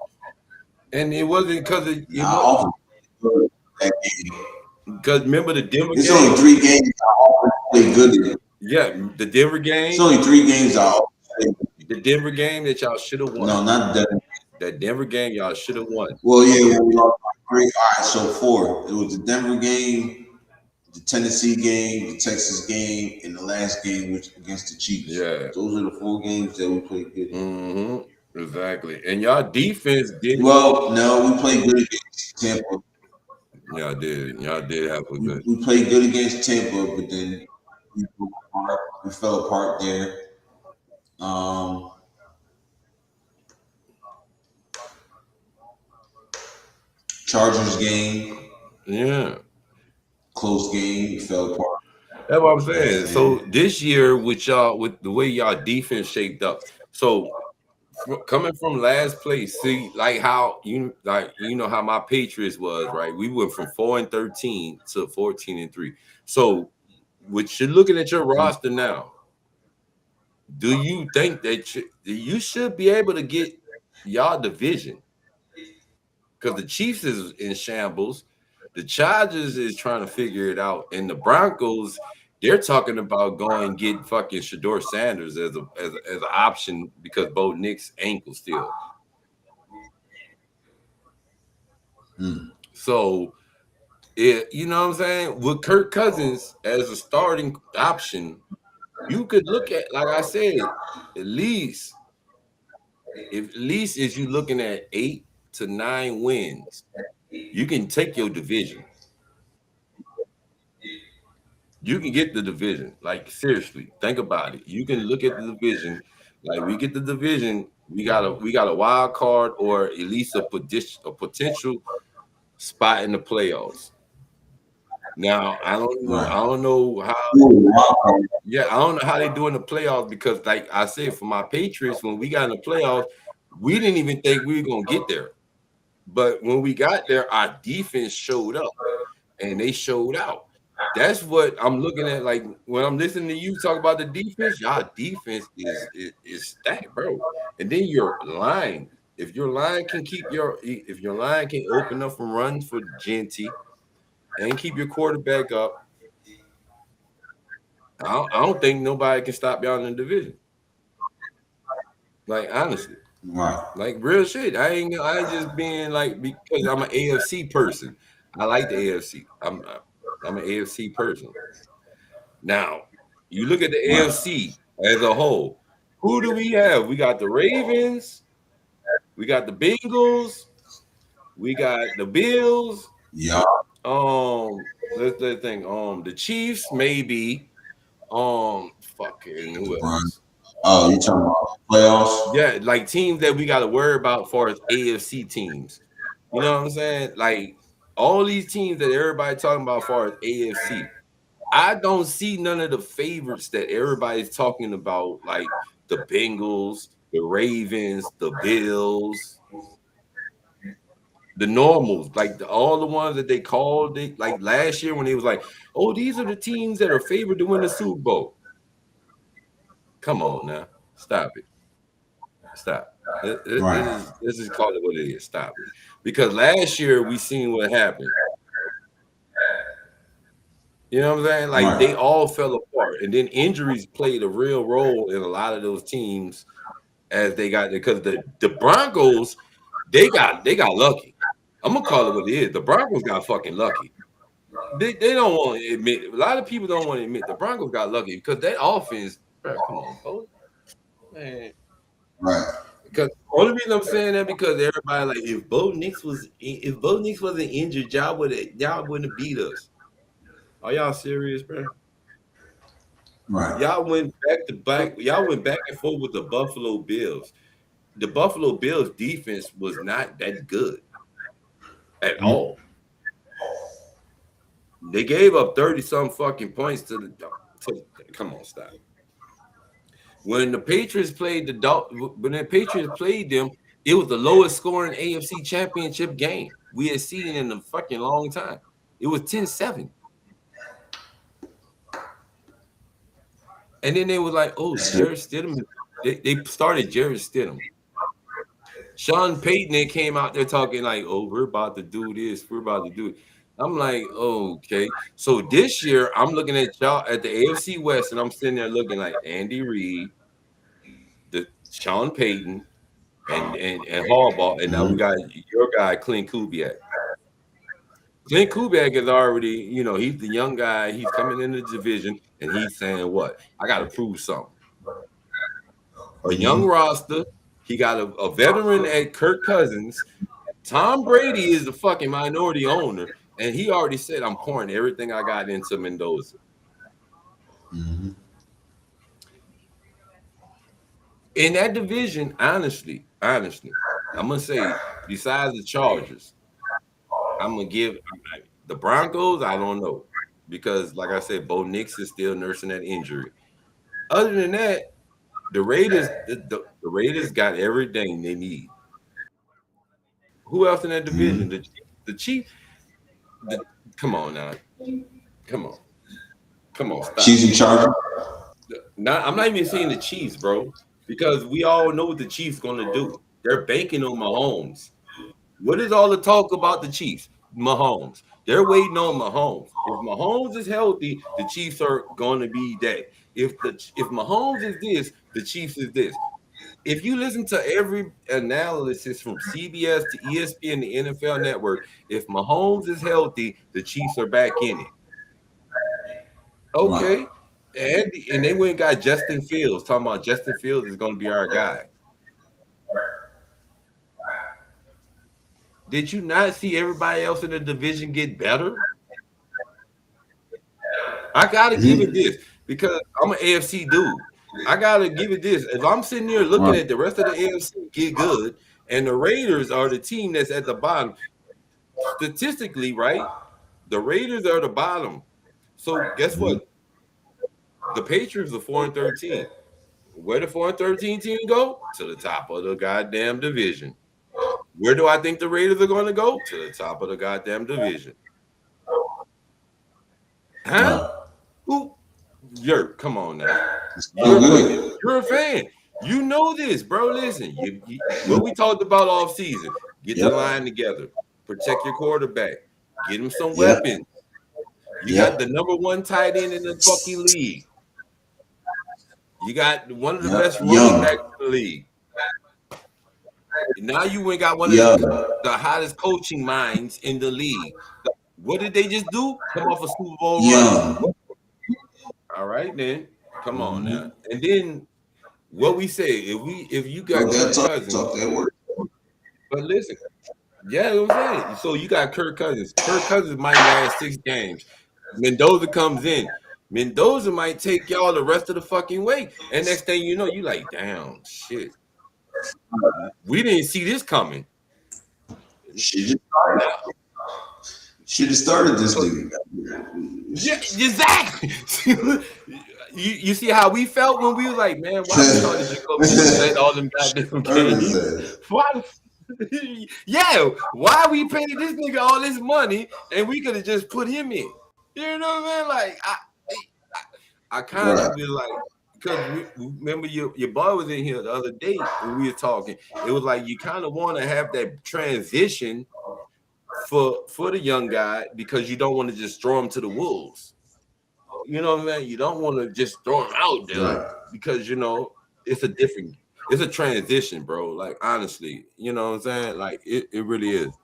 B: And it wasn't because it
A: Nah,
B: was
A: offense that game.
B: because remember the Denver
A: It's only
B: game?
A: 3 games our offense played good in.
B: Yeah, the Denver
A: It's
B: game,
A: only 3 games our offense played good.
B: the Denver game that y'all should have won.
A: No, not that.
B: That Denver game y'all should have won.
A: Well, yeah, when we lost by 3. All right, so 4. It was the Denver game, the Tennessee game, the Texas game, and the last game which against the Chiefs.
B: Yeah.
A: Those are the 4 games that we played good in.
B: Exactly. And y'all defense didn't.
A: Well, no, we played good against Tampa.
B: Y'all did. Y'all did have a good.
A: We played good against Tampa, but then we broke apart. We fell apart there. Um, Chargers game,
B: Yeah.
A: close game, we fell apart.
B: That's what I'm saying.
A: Last
B: So
A: game.
B: this year, with y'all, with the way y'all defense shaped up, so coming from last place, see, like you know how my Patriots was, right? We went from 4-13 to 14-3. So, with you looking at your roster now, do you think that you should be able to get y'all division? because the Chiefs is in shambles. The Chargers is trying to figure it out, and the Broncos, they're talking about going and get fucking Shador Sanders as an option because Bo Nick's ankle still. So you know what I'm saying? With Kirk Cousins as a starting option, you could look at, like I said, at least is you looking at 8 to 9 wins, you can take your division. You can get the division. Like seriously, think about it. You can look at the division. Like we get the division, we got a wild card or at least a potential spot in the playoffs. Now I don't know how. Yeah, I don't know how they do in the playoffs because, like I said, for my Patriots, when we got in the playoffs, we didn't even think we were gonna get there. But when we got there, our defense showed up and they showed out. That's what I'm looking at. Like when I'm listening to you talk about the defense, y'all defense is stacked, bro. And then your line, if your line can open up and run for Genty and keep your quarterback up, I don't think nobody can stop y'all in the division. Like honestly, like real shit. I ain't just being like because I'm an AFC person. I like the AFC. I'm an AFC person. Now, you look at the AFC as a whole. Who do we have? We got the Ravens. We got the Bengals. We got the Bills.
A: Yeah.
B: Let's think. The Chiefs maybe. Fucking who else?
A: Oh, you talking about playoffs?
B: Yeah, like teams that we got to worry about as far as AFC teams. You know what I'm saying? Like all these teams that everybody talking about as far as AFC. I don't see none of the favorites that everybody's talking about, like the Bengals, the Ravens, the Bills, the normals, like all the ones that they called it, like last year when they was like, oh, these are the teams that are favored to win the Super Bowl. Come on now. Stop it. Stop. Let's just call it what it is. Stop it. Because last year we seen what happened. You know what I'm saying? Like they all fell apart, and then injuries played a real role in a lot of those teams as they got there. Because the Broncos, they got lucky. I'm gonna call it what it is. The Broncos got fucking lucky. They don't want to admit. A lot of people don't want to admit the Broncos got lucky because that offense. Bro, come on, bro. Man. Because only reason I'm saying that because everybody like if Bo Nix wasn't injured, y'all wouldn't have beat us. Are y'all serious, bro? Y'all went back to back. Y'all went back and forth with the Buffalo Bills. The Buffalo Bills defense was not that good at all. They gave up 30-some fucking points to the. Come on, stop. When the Patriots played when the Patriots played them, it was the lowest scoring AFC Championship game we had seen in a fucking long time. It was 10-7. And then they were like, oh, Jarrett Stidham. They started Jarrett Stidham. Sean Payton came out there talking like, oh, we're about to do this. We're about to do it. I'm like, okay. So this year, I'm looking at y'all at the AFC West, and I'm sitting there looking like Andy Reid, the Sean Payton, and Harbaugh, and now we got your guy, Clint Kubiak. Clint Kubiak is already, he's the young guy. He's coming in the division, and he's saying, what? I got to prove something. A young roster. He got a veteran at Kirk Cousins. Tom Brady is the fucking minority owner, and he already said, I'm pouring everything I got into Mendoza. In that division, honestly, I'm going to say, besides the Chargers, I'm going to give the Broncos, I don't know. Because, like I said, Bo Nix is still nursing that injury. Other than that, the Raiders, the Raiders got everything they need. Who else in that division? The Chiefs. Come on now. Come on. Stop.
A: Chiefs and Chargers.
B: I'm not even saying the Chiefs, bro, because we all know what the Chiefs going to do. They're banking on Mahomes. What is all the talk about the Chiefs? Mahomes. They're waiting on Mahomes. If Mahomes is healthy, the Chiefs are going to be that. If Mahomes is this, the Chiefs is this. If you listen to every analysis from CBS to ESPN, the NFL Network, if Mahomes is healthy, the Chiefs are back in it.
A: Right.
B: Okay. And they went and got Justin Fields, talking about Justin Fields is going to be our guy. Did you not see everybody else in the division get better? I gotta give it this because I'm an AFC dude. I gotta give it this. If I'm sitting here looking
A: Right.
B: at the rest of the AFC get good, and the Raiders are the team that's at the bottom, statistically, right? The Raiders are the bottom. So guess
A: Mhm.
B: what? The Patriots are 4-13. Where the 4-13 team go? To the top of the goddamn division. Where do I think the Raiders are going to go? To the top of the goddamn division. Huh?
A: Right.
B: Who? Yurp, come on now.
A: Oh,
B: You're
A: good.
B: you're a fan. You know this, bro. Listen, what we talked about off season. Get the
A: Yep.
B: line together. Protect your quarterback. Get him some
A: Yep.
B: weapons. You got the
A: Yep.
B: number one tight end in the fucking league. You got one of the
A: Yep.
B: best running backs
A: Young.
B: in the league. Now you went got one of
A: Young.
B: the hottest coaching minds in the league. What did they just do? Come off a Super Bowl run.
A: Young.
B: All right, then. Come on
A: Mm-hmm.
B: now. And then what we say, if you got
A: Talk that
B: Kirk
A: talk.
B: Cousins,
A: Talk that word.
B: but listen, yeah, you know what I'm saying. So you got Kirk Cousins. Kirk Cousins might last 6 games. Mendoza comes in. Mendoza might take y'all the rest of the fucking way. And next thing you know, you like, damn, shit. We didn't see this coming.
A: Should
B: Now,
A: have started this
B: so
A: nigga.
B: yeah, exactly. You see how we felt when we was like, man, why we started Jacoby Brissett all them goddamn games? Why? Yeah, why we paid this nigga all this money and we could have just put him in? You know what I mean? Like I kind
A: Right.
B: of be like, because remember your boy was in here the other day when we were talking. It was like you kind of want to have that transition for the young guy because you don't want to just throw him to the wolves. You know what I mean? You don't want to just throw him out there
A: Right.
B: because it's it's a transition, bro. Like honestly, you know what I'm saying? Like it really is.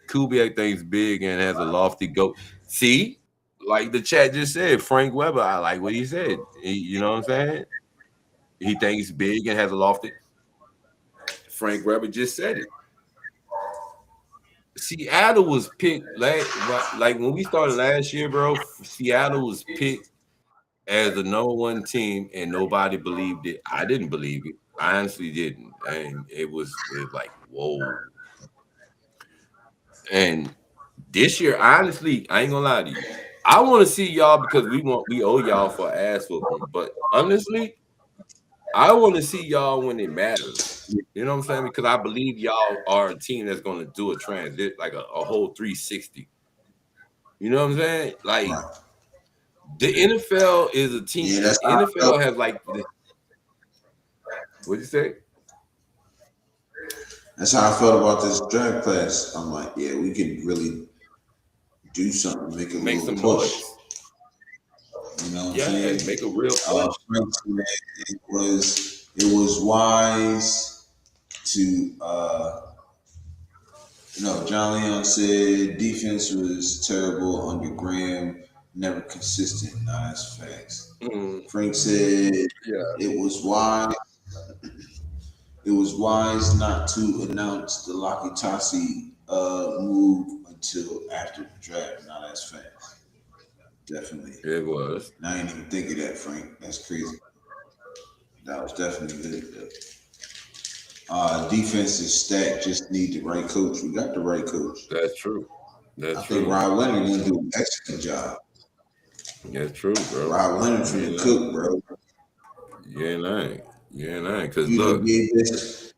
B: Kubiak thinks big and has a lofty goal. See, like the chat just said, Frank Weber. I like what he said. You know what I'm saying? He thinks big and has a lofty. Frank Weber just said it. Seattle was picked like when we started last year, bro. Seattle was picked as the number one team, and nobody believed it. I didn't believe it. I honestly didn't, and it was like whoa. And this year, honestly, I ain't gonna lie to you. I want to see y'all because we owe y'all for ass whooping. But honestly, I want to see y'all when it matters. You know what I'm saying? Because I believe y'all are a team that's going to do a transit, like a whole 360. You know what I'm saying? Like
A: Right.
B: the NFL is a team.
A: Yeah,
B: The
A: that's how I
B: NFL
A: felt.
B: has like, what'd you say?
A: That's how I felt about this draft class. I'm like, yeah, we could really do something, make a
B: Make
A: little
B: some
A: push.
B: noise.
A: You know what I'm
B: Yeah,
A: saying?
B: make a real push.
A: Frank said it was wise to John Leon said defense was terrible under Graham, never consistent. Nah, that's facts.
B: Mm,
A: Frank said
B: yeah,
A: it was wise. It was wise not to announce the Lakitasi move until after the draft. Nah, that's facts. Definitely.
B: it was.
A: And I didn't even think of that, Frank. That's crazy. That was definitely good. Though. Defense is stacked. Just need the right coach. We got the right coach.
B: That's true.
A: I
B: That's
A: think
B: true.
A: Rob Leonard gonna do an excellent job.
B: That's true, bro.
A: Rob Leonard
B: You
A: finna
B: know,
A: cook, bro.
B: you ain't lying. You ain't lying. Cause
A: You done
B: look,
A: gave this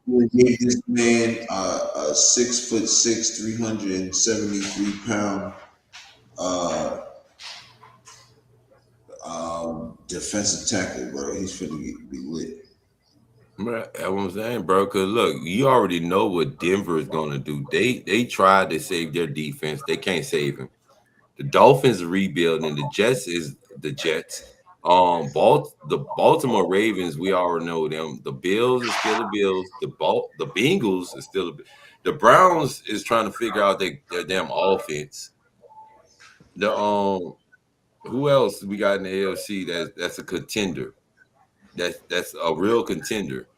A: man a 6'6", 373 pound uh, defensive tackle, bro. He's finna be lit.
B: That's what I'm saying, bro. Cause look, you already know what Denver is gonna do. They tried to save their defense. They can't save him. The Dolphins are rebuilding. The Jets is the Jets. The Baltimore Ravens, we already know them. The Bills is still the Bills. The Bengals is still the Browns is trying to figure out their damn offense. The who else we got in the AFC that's a contender? That's a real contender.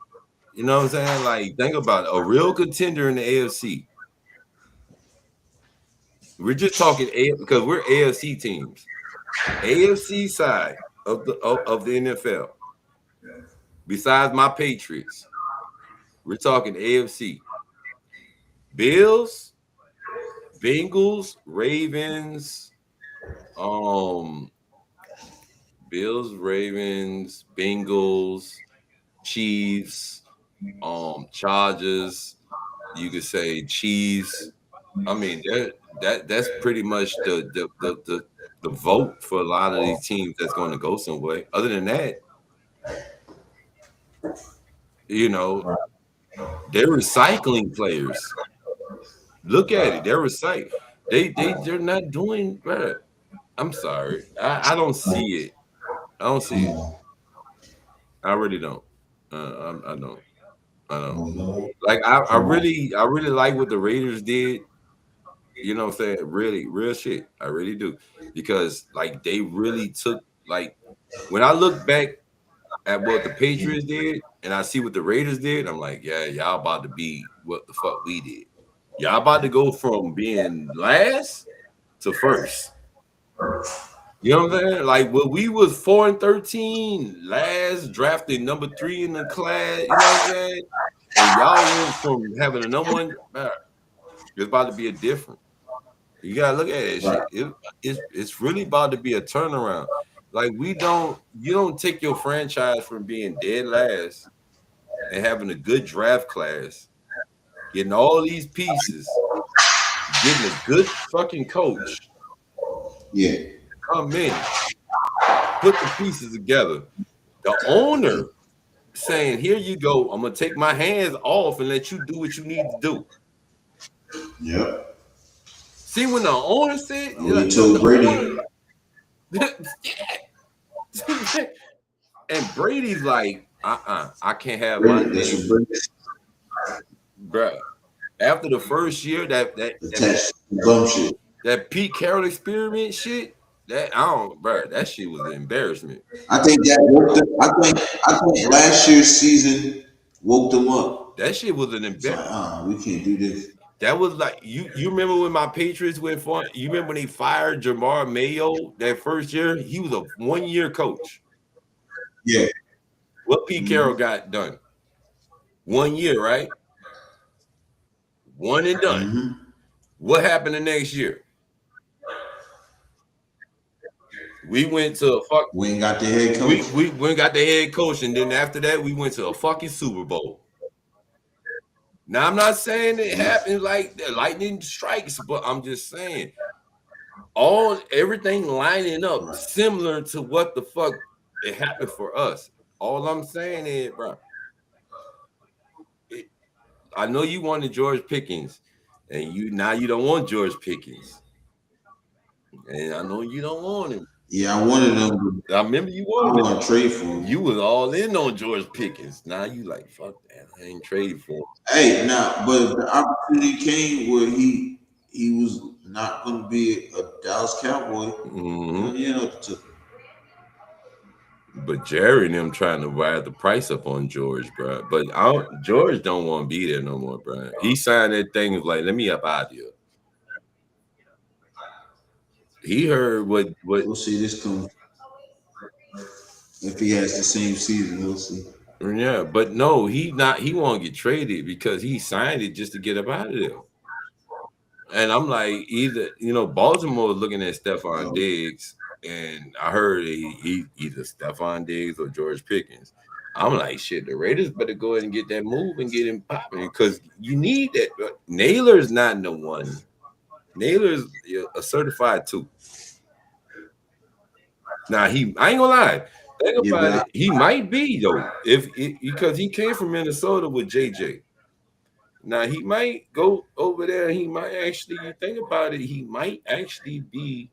B: You know what I'm saying? Like, think about it. A real contender in the AFC. We're just talking because we're AFC teams. AFC side of the NFL. Besides my Patriots, we're talking AFC. Bills, Bengals, Ravens, um, Bills, Ravens, Bengals, Chiefs, Chargers. You could say Chiefs. I mean, that's pretty much the vote for a lot of these teams that's going to go somewhere. Other than that, you know, they're recycling players. Look at it, they're recycling. They're not doing better. I'm sorry, I don't see it. I don't see it. I really don't. I don't. I don't. Like I really like what the Raiders did. You know what I'm saying? Really, real shit. I really do. Because like they really took like when I look back at what the Patriots did and I see what the Raiders did, I'm like, yeah, y'all about to be what the fuck we did. Y'all about to go from being last to first. You know what I'm saying? Like when we was 4-13, last drafted number 3 in the class, you know what I'm saying? And y'all went from having a number one, it's about to be a different. You gotta look at that shit. It's really about to be a turnaround. Like you don't take your franchise from being dead last and having a good draft class, getting all these pieces, getting a good fucking coach.
A: Yeah.
B: Come in, put the pieces together. The owner saying, "Here you go. I'm gonna take my hands off and let you do what you need to do."
A: Yep.
B: See, when the owner said,
A: We told Brady.
B: And Brady's like, I can't have my
A: Brady, that's
B: name,
A: what Brady
B: bro. After the first year,
A: attached bum shit.
B: that Pete Carroll experiment shit, that I don't, bro, that shit was an embarrassment.
A: I think that woke them. I think last year's season woke them up.
B: That shit was an
A: It's like,
B: embarrassment.
A: we can't do this.
B: That was like you remember when my Patriots went for you remember when they fired Jamar Mayo that first year? He was a 1-year coach.
A: Yeah.
B: What Pete Carroll got done? 1 year, right? One and done.
A: Mm-hmm.
B: What happened the next year? We went to a fuck.
A: We ain't got the head coach.
B: We went and got the head coach, and then after that, we went to a fucking Super Bowl. Now I'm not saying it happened like the lightning strikes, but I'm just saying everything lining up similar to what the fuck it happened for us. All I'm saying is, bro, I know you wanted George Pickens, and you don't want George Pickens, and I know you don't want him.
A: Yeah, I wanted them.
B: I remember you
A: I
B: wanted
A: want to trade for him.
B: You was all in on George Pickens. Now you like, fuck that. I ain't trading for him.
A: Hey, now, but the opportunity came where he was not going to be a Dallas Cowboy.
B: Mm-hmm.
A: You know,
B: But Jerry and them trying to ride the price up on George, bro. But George don't want to be there no more, bro. He signed that thing of like, let me up out of here. He heard what
A: we'll see this come. If he has the same season, we'll see.
B: Yeah, but no, he won't get traded because he signed it just to get up out of there. And I'm like, either Baltimore was looking at Stephon Diggs, and I heard he either Stephon Diggs or George Pickens. I'm like, shit, the Raiders better go ahead and get that move and get him popping because you need that. Naylor's not no one. Naylor's a certified 2. Now I ain't gonna lie. think
A: Yeah,
B: about
A: but
B: it, he might be though, because he came from Minnesota with JJ. Now he might go over there. He might actually, you think about it, he might actually be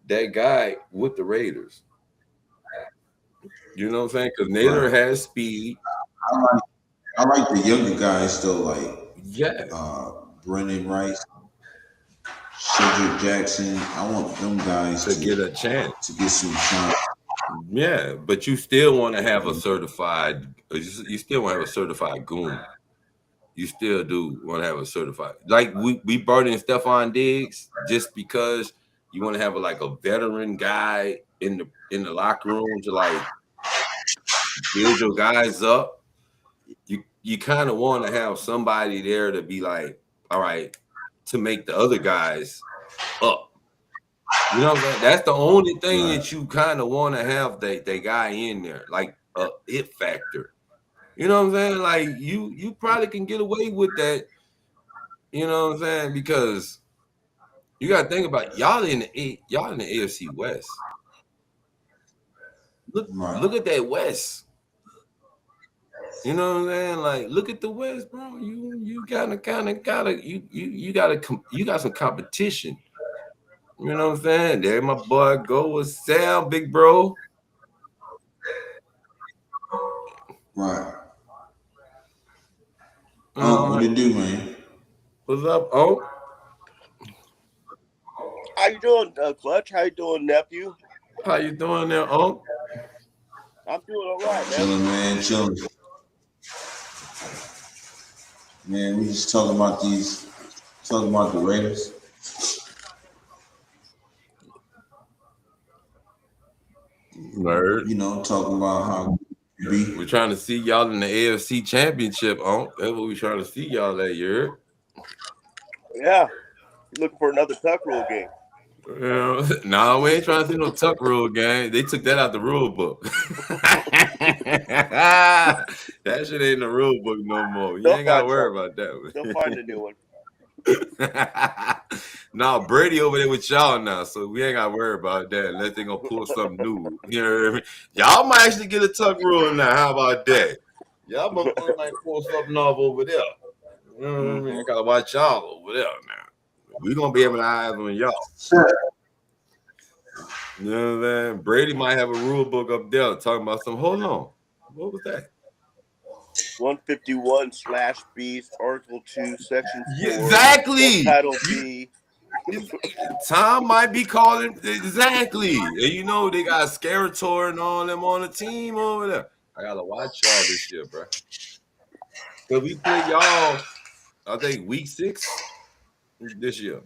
B: that guy with the Raiders. You know what I'm saying? Because Naylor
A: right.
B: has speed.
A: I like I like the younger guys though, like
B: Yeah,
A: uh Brennan Rice, Cedric Jackson. I want them guys
B: to get a chance.
A: to get some shine.
B: Yeah, but you still want to have a certified. You still want to have a certified goon. You still do want to have a certified. Like we brought in Stephon Diggs just because you want to have like a veteran guy in the locker room to like build your guys up. You kind of want to have somebody there to be like, all right, to make the other guys up. You know what I'm saying? That's the only thing
A: Right,
B: that you kind of want to have the guy in there, like a it factor. You know what I'm saying? Like you probably can get away with that. You know what I'm saying? Because you got to think about it. Y'all in the AFC West. Look
A: right,
B: at that West. You know what I'm saying? Like look at the West, bro. You gotta kind of gotta you got some competition. You know what I'm saying? There my boy go with Sam, big bro.
A: right. What
B: Uh,
A: it do, man?
B: what's up? Oh,
C: How you doing, Clutch? How you doing, nephew?
B: how you doing there? Oh,
C: I'm doing all right, man.
A: Chilling, man, chilling. Man, we just talking about the Raiders.
B: nerd.
A: You know, talking about how it be.
B: We're trying to see y'all in the AFC Championship. Oh, that's what we're trying to see y'all that year.
C: Yeah, you looking for another Tuck Rule game?
B: No, we ain't trying to see no tuck rule game. They took that out the rule book. That shit ain't in the rule book no more. You
C: They'll
B: ain't got to
C: find
B: worry
C: something.
B: about that.
C: They'll find a new one.
B: No, Brady over there with y'all now, so we ain't got to worry about that unless they gonna pull something new. You know what I mean? Y'all might actually get a tuck rule now. How about that? Y'all motherfuckers might pull something off over there. You know what I mean? I gotta watch y'all over there now. We gonna be able to eyes on y'all. You know what I'm saying? Brady might have a rule book up there talking about some. Hold on, what was that?
C: 151/B, Article 2, Section 4,
B: Exactly.
C: Subtitle B.
B: Tom might be calling exactly, and you know they got Scarator and all them on the team over there. I gotta watch y'all this year, bro. Cause we play y'all, I think week 6 this year.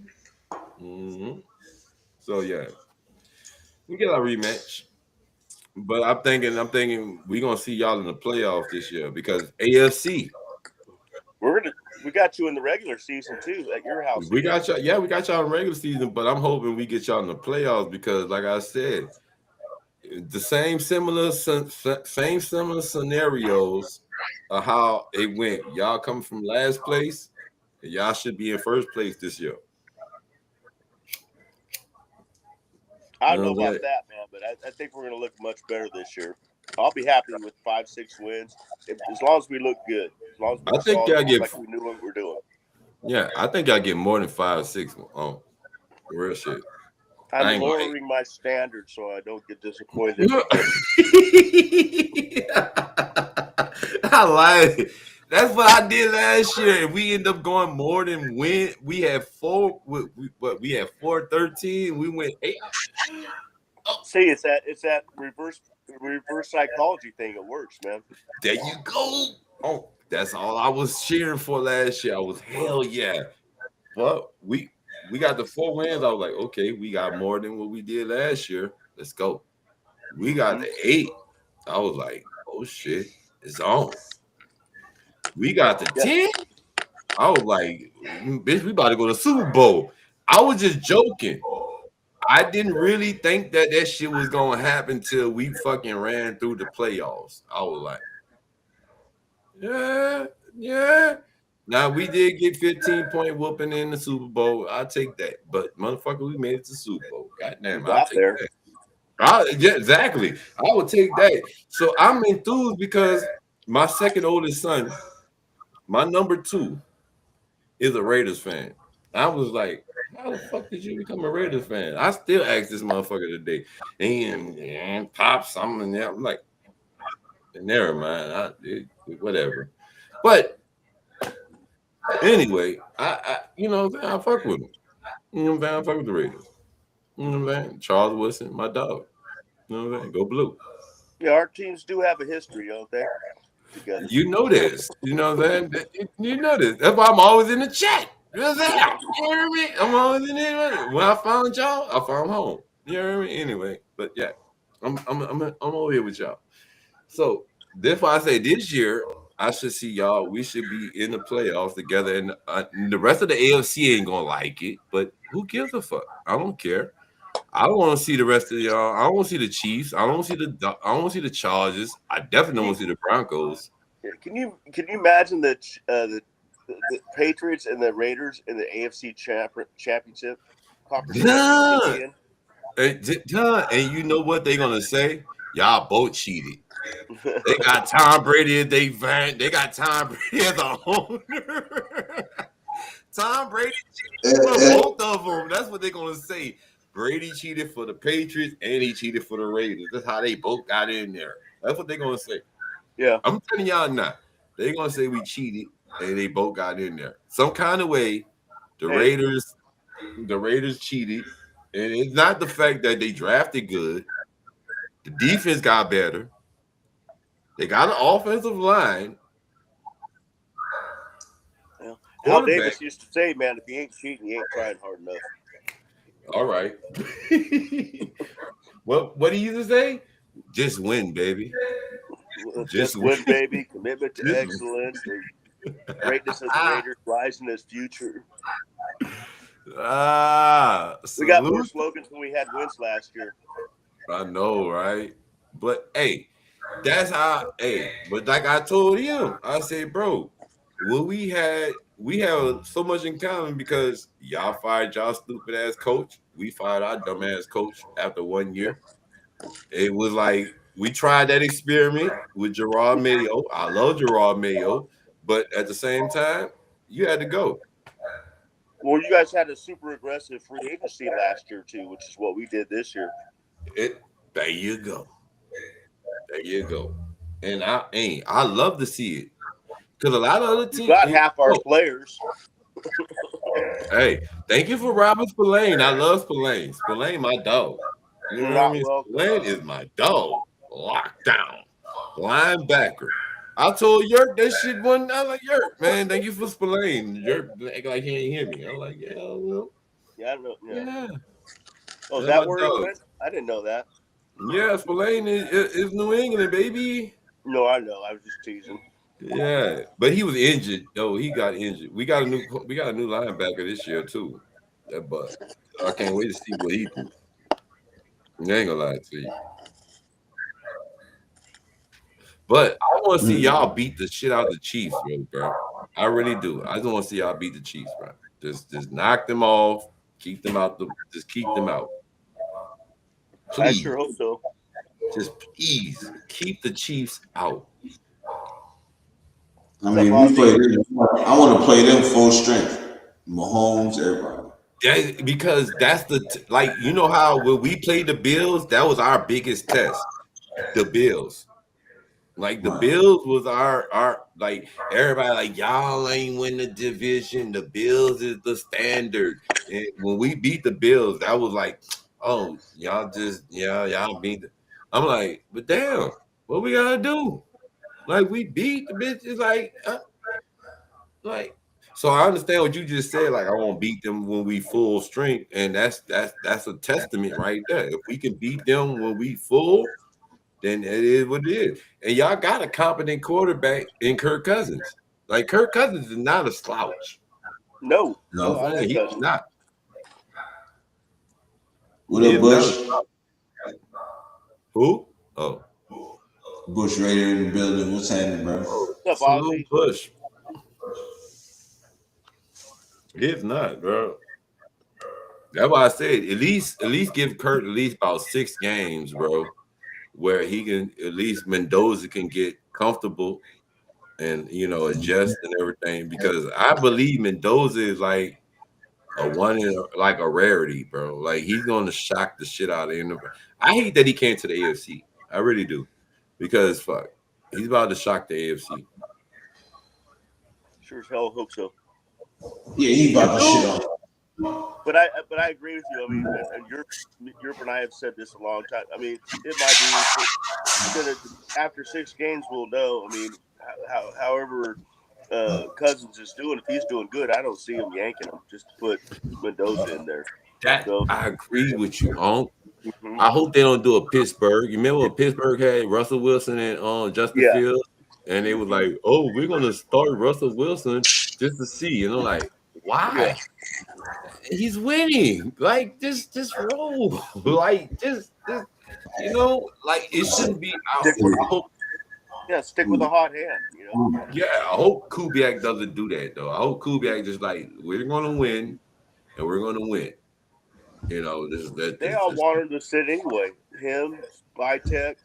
B: So yeah, we get our rematch. But I'm thinking we gonna see y'all in the playoffs this year because AFC.
C: We got you in the regular season too at your house.
B: We got y'all. Yeah, we got y'all in regular season, but I'm hoping we get y'all in the playoffs because, like I said, the same similar scenarios of how it went. Y'all come from last place, and y'all should be in first place this year.
C: I
B: You
C: don't
B: know
C: know
B: what I'm
C: about that, man, but I think we're going to look much better this year. I'll be happy with 5-6 wins as long as we look good. As long as we
B: I think
C: saw
B: y'all get.
C: like we knew what we were doing.
B: Yeah, I think y'all get more than 5 or 6 on real shit. I
C: I'm
B: ain't gonna hate.
C: lowering my standards so I don't get disappointed.
B: I like it. That's what I did last year. And we end up going more than win. We had 4. We had 4-13. We went 8. Oh,
C: See, it's that reverse psychology thing. It works, man.
B: there you go. Oh, that's all I was cheering for last year. I was hell yeah. But we got the 4 wins. I was like, okay, we got more than what we did last year. Let's go. We got the 8. I was like, oh shit, it's on. We got the 10. I was like, bitch, we about to go to Super Bowl. I was just joking. I didn't really think that shit was gonna happen till we fucking ran through the playoffs. I was like, yeah, yeah. Now we did get 15-point whooping in the Super Bowl. I'll take that. But motherfucker, we made it to Super Bowl.
C: We
B: Goddamn, I'll
C: got
B: take
C: there.
B: that. Yeah, exactly. I would take that. So I'm enthused because my second oldest son, my number two, is a Raiders fan. I was like, how the fuck did you become a Raiders fan? I still ask this motherfucker today. And pops, I'm like, never mind. Whatever. But anyway, you know what I'm saying? I fuck with him. You know what I'm saying? I fuck with the Raiders. You know what I'm saying? Charles Woodson, my dog. You know what I'm saying? Go blue.
C: Yeah, our teams do have a history, don't they? Together.
B: You know this. You know what I'm saying? You know this. That's why I'm always in the chat. You know what I'm saying? You hear me? I'm always in there. When I found y'all, I found home. You hear me? Anyway, but yeah, I'm over here with y'all. So that's why I say this year I should see y'all. We should be in the playoffs together, and the rest of the AFC ain't gonna like it. But who gives a fuck? I don't care. I don't want to see the rest of y'all. I don't want to see the Chiefs. I don't want to see I don't want to see the Chargers. I definitely don't want to see the Broncos.
C: Can you imagine the Patriots and the Raiders in the AFC championship conference?
B: Done. And you know what they're gonna say? Y'all both cheated. They got Tom Brady as they got Tom Brady as a owner. Tom Brady cheated for both of them. That's what they're gonna say. Brady cheated for the Patriots and he cheated for the Raiders. That's how they both got in there. That's what they're gonna say.
C: Yeah,
B: I'm telling y'all now. They're gonna say we cheated and they both got in there. Some kind of way, the Raiders cheated. And it's not the fact that they drafted good. The defense got better. They got an offensive line.
C: Yeah. Al Davis used to say, man, if you ain't cheating, you ain't trying hard enough.
B: All right. What do you used to say? Just win, baby.
C: Just win, baby. Commitment to excellence. Greatness as a Raider, rise in his future. We got more slogans than we had wins last year.
B: I know, right? But hey, that's how. Hey, but like I told him, I said, bro, when we have so much in common because y'all fired y'all stupid ass coach. We fired our dumb ass coach after 1 year. It was like we tried that experiment with Gerard Mayo. I love Gerard Mayo, but at the same time, you had to go.
C: Well, you guys had a super aggressive free agency last year too, which is what we did this year.
B: There you go. There you go. And I love to see it because a lot of other teams
C: got half our players.
B: Hey, thank you for Robert Spillane. I love Spillane. Spillane, my dog. You know what I mean? Spillane is my dog. Lockdown. Linebacker. I told Yurp that shit one night. Like, Yurp, man, thank you for Spillane. Yurp act like he ain't hear me. I'm like, yeah, well.
C: Yeah, I know.
B: Yeah.
C: Oh, is that where he went? I didn't know that.
B: Yeah, Spillane is New England, baby.
C: No, I know. I was just teasing.
B: Yeah, but he was injured. Oh, he got injured. We got a new linebacker this year too. But I can't wait to see what he do. I ain't gonna lie to you. But I want to see y'all beat the shit out of the Chiefs, bro. I really do. I just want to see y'all beat the Chiefs, bro. Just knock them off, keep them out. Just keep them out. Please.
C: I sure hope so.
B: Just please keep the Chiefs out.
A: I mean, we play them. I want to play them full strength. Mahomes, everybody.
B: Yeah, because that's like you know how when we played the Bills, that was our biggest test. The Bills. Like the Bills was our like everybody like y'all ain't win the division. The Bills is the standard. And when we beat the Bills, that was like, oh, y'all beat the. I'm like, but damn, what we gotta do? Like we beat the bitches, like. So I understand what you just said. Like I won't beat them when we full strength, and that's a testament right there. If we can beat them when we full, then it is what it is. And y'all got a competent quarterback in Kirk Cousins. Like Kirk Cousins is not a slouch.
C: No,
B: he's not.
A: What up, Bush?
B: Who? Oh,
A: Bush Raider in the building. What's happening, bro?
C: What's up,
B: Salute Bush. It's not, bro. That's why I said at least give Kurt at least about 6 games, bro, where he can at least Mendoza can get comfortable and adjust and everything. Because I believe Mendoza is like a one in like a rarity, bro. Like he's gonna shock the shit out of him. I hate that he came to the AFC. I really do, because fuck, he's about to shock the AFC.
C: Sure as hell hope so.
A: Yeah, he about to shit on.
C: But I agree with you. I mean, and Yurp and I have said this a long time. I mean, it might be after 6 games we'll know. I mean, however Cousins is doing, if he's doing good, I don't see him yanking him just to put Mendoza in there.
B: I agree with you, Unc. Mm-hmm. I hope they don't do a Pittsburgh. You remember when Pittsburgh had Russell Wilson and Justin Fields, and they was like, "Oh, we're gonna start Russell Wilson just to see," like, why? Yeah. He's winning. Like just roll. Like just like it shouldn't be. I hope.
C: Yeah, stick with a hot hand.
B: Yeah, I hope Kubiak doesn't do that though. I hope Kubiak just like, we're gonna win, and we're gonna win. They
C: all want him to sit anyway. Him, Vitek,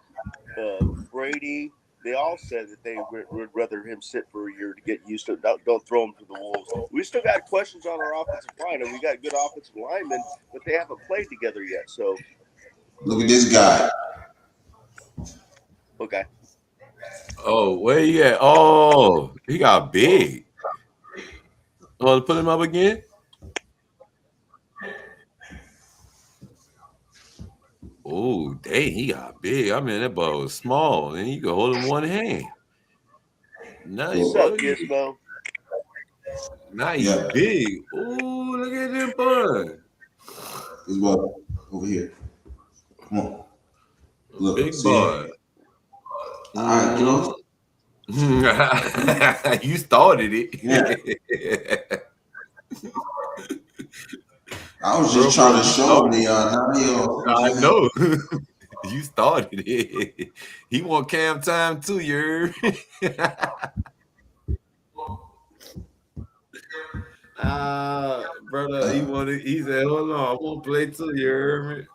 C: Brady. They all said that they would rather him sit for a year to get used to it. Don't throw him to the wolves. We still got questions on our offensive line, and we got good offensive linemen, but they haven't played together yet. So
A: look at this guy.
C: Okay.
B: Oh, where he at? Oh, he got big. Oh, put him up again. Oh, dang, he got big. I mean, that ball was small, and you could hold him one hand. Nice.
C: What's up, Gizmo?
B: Nice, big. Oh, look at him fun.
A: He's well over here. Come on. Look,
B: big boy.
A: All right,
B: you started it.
A: Yeah. I was just trying to show Leon.
B: I know. You started it. He want cam time too, Yurp. Brother, he said, hold on, I won't play too, Yurp.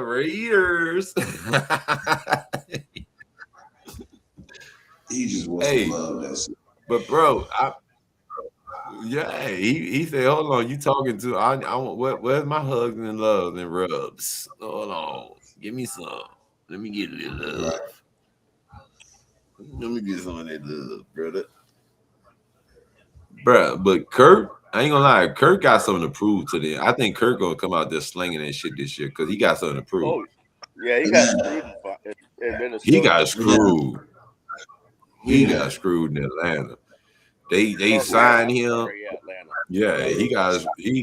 B: Raiders.
A: He just wants to love that.
B: But bro, he said, hold on, you talking to I want where's my hugs and loves and rubs? Hold on, give me some. Let me get a little love. Let me get some of that love, brother. Bruh, but Kirk, I ain't gonna lie, Kirk got something to prove to them. I think Kirk gonna come out there slinging that shit this year because he got something to prove.
C: Oh, yeah, he got screwed in Minnesota.
B: He got screwed. He got screwed in Atlanta. They signed him. Yeah, he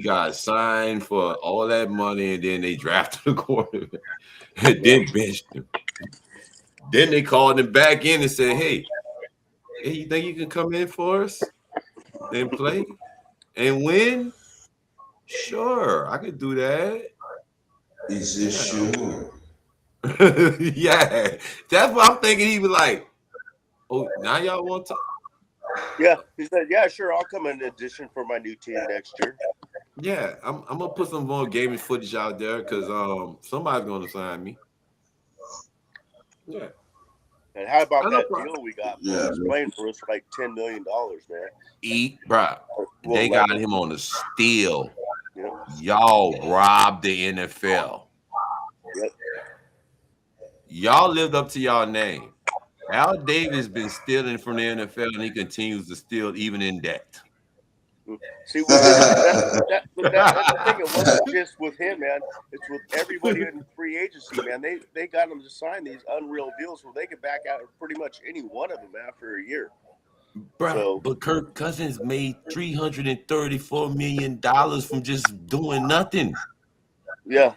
B: got signed for all that money, and then they drafted a quarterback and then benched him. Then they called him back in and said, hey, you think you can come in for us and play and win? Sure, I could do that.
A: Is this sure?
B: Yeah, that's what I'm thinking. He was like, oh, now y'all want to?
C: Yeah, he said, yeah, sure, I'll come in addition for my new team next year.
B: Yeah, I'm gonna put some more gaming footage out there because somebody's gonna sign me. Yeah.
C: And how about that deal we got? Yeah, he's playing for us for like $10 million, man.
B: Bro, they got him on the steal. Yep. Y'all robbed the NFL.
C: Yep.
B: Y'all lived up to y'all name. Al Davis been stealing from the NFL, and he continues to steal even in debt.
C: See, that's the thing. It wasn't just with him, man. It's with everybody in free agency, man. They got them to sign these unreal deals where they could back out of pretty much any one of them after a year.
B: Bro, but Kirk Cousins made $334 million from just doing nothing.
C: Yeah.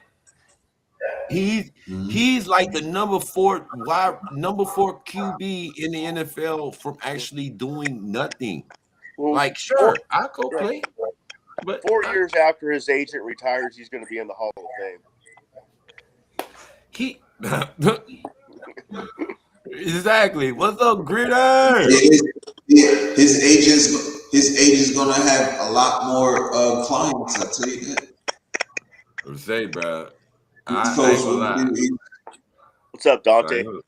B: He's like the number 4 QB in the NFL from actually doing nothing.
C: Well,
B: like, sure, I'll go play. But
C: 4 years after his agent retires, he's going to be in the Hall of
B: Fame. Exactly. What's up, Gritter?
A: His agent's going to have a lot more clients. I tell you that.
B: I say, bro.
A: East
B: I ain't
A: Coast,
B: gonna lie.
C: What's up,
B: I
C: Dante?
B: ain't gonna,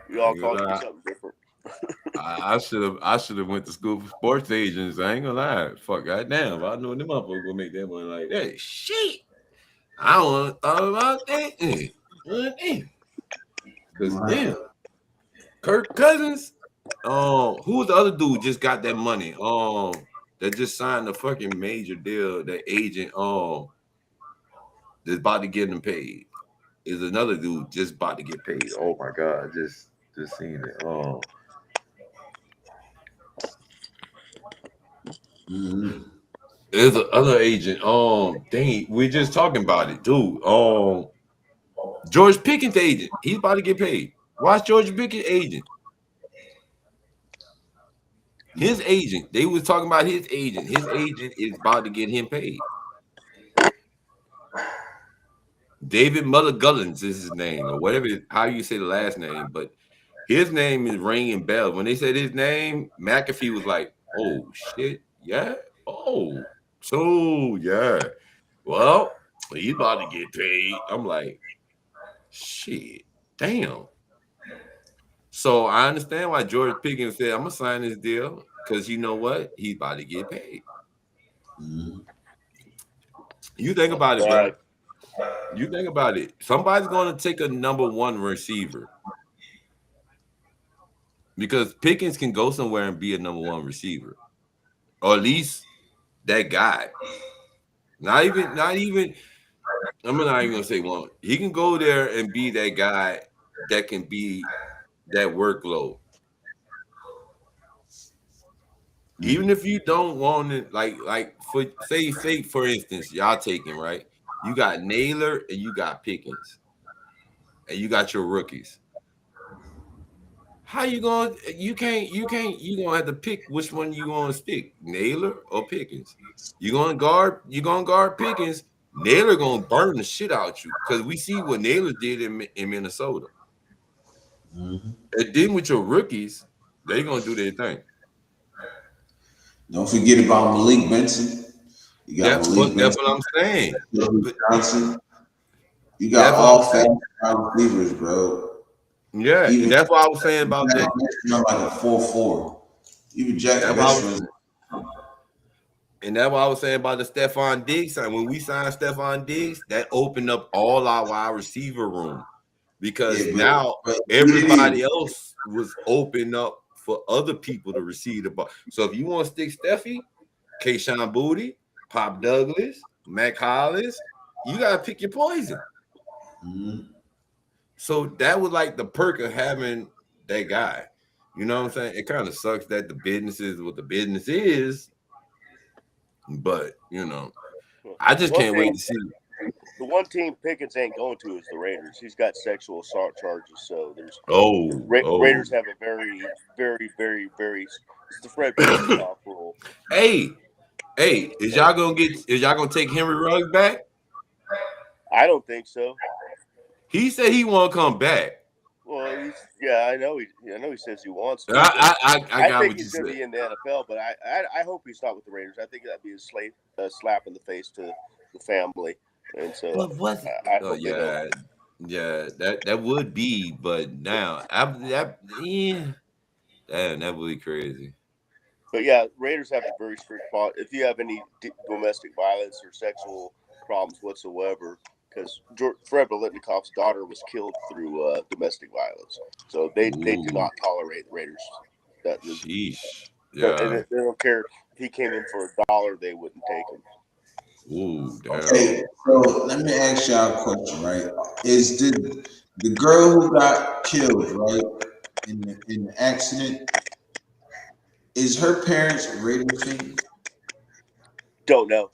C: We
B: I
C: all
B: ain't gonna
C: calling you
B: lie.
C: something different.
B: I should have went to school for sports agents. I ain't gonna lie. Fuck, goddamn. If I knew them motherfuckers gonna make that money like that, shit. I don't want to thought about that. Cause damn, Kirk Cousins. Who was the other dude just got that money? That just signed a fucking major deal. That agent, that's about to get him paid. Is another dude just about to get paid. Oh my god, just seen it. There's another agent. Dang, we're just talking about it, dude. George Pickens' agent. He's about to get paid. Watch George Pickens' agent. His agent. They was talking about his agent. His agent is about to get him paid. David Mulligullins is his name, or whatever, how you say the last name, but his name is ringing bells. When they said his name, McAfee was like, "Oh shit, yeah, oh, so yeah, well, he's about to get paid." I'm like, "Shit, damn." So I understand why George Pickens said, "I'm gonna sign this deal," because you know what, he's about to get paid. You think about it, bro. You think about it. Somebody's gonna take a number one receiver. Because Pickens can go somewhere and be a number one receiver, or at least that guy. Not even. I'm not even gonna say one. He can go there and be that guy that can be that workload. Even if you don't want it, like for say for instance, y'all taking right. You got Naylor and you got Pickens, and you got your rookies. How you going? You can't. You gonna have to pick which one you gonna stick, Naylor or Pickens. You gonna guard. You gonna guard Pickens. Naylor gonna burn the shit out you because we see what Naylor did in Minnesota. And then with your rookies, they gonna do their thing.
A: Don't forget about Malik Benson. You got Malik
B: That's
A: Benson,
B: what I'm saying.
A: Johnson. You got
B: That's what
A: all
B: I'm saying.
A: fast receivers, bro.
B: Yeah,
A: Even
B: that's what I was saying about
A: Jack
B: that.
A: Best like a 4-4. Even Jack
B: That's
A: Best
B: what I
A: runs.
B: was, and that's what I was saying about the Stephon Diggs sign. When we signed Stephon Diggs, that opened up all our wide receiver room. Because
A: Yeah,
B: now
A: but
B: everybody else was open up for other people to receive the ball. So if you want to stick Steffi, Kayshawn Booty, Pop Douglas, Mac Hollins, you gotta pick your poison. So that was like the perk of having that guy. You know what I'm saying? It kind of sucks that the business is what the business is, but you know, I just can't wait to see.
C: The one team Pickens ain't going to is the Raiders. He's got sexual assault charges, so there's Raiders have a very, very, very, very. It's the Fred Biletnikoff rule.
B: Hey, is y'all gonna take Henry Ruggs back?
C: I don't think so.
B: He said he won't come back.
C: Well, I know he says he wants to.
B: I got
C: think
B: what
C: he's
B: you
C: going to
B: said.
C: be in the NFL, but I hope he's not with the Raiders. I think that'd be a slap in the face to the family, and so I hope they don't.
B: Yeah, that would be, but now damn, that would be crazy.
C: But yeah, Raiders have a very strict policy. If you have any domestic violence or sexual problems whatsoever, because Fred Biletnikoff's daughter was killed through domestic violence, so they do not tolerate the Raiders.
B: Sheesh.
C: And
B: Yeah.
C: they don't care if he came in for $1, they wouldn't take him.
B: Ooh, damn.
A: Okay, so let me ask y'all a question, right? Is the girl who got killed, right, in the accident, is her parents Raiders fans?
C: Don't know.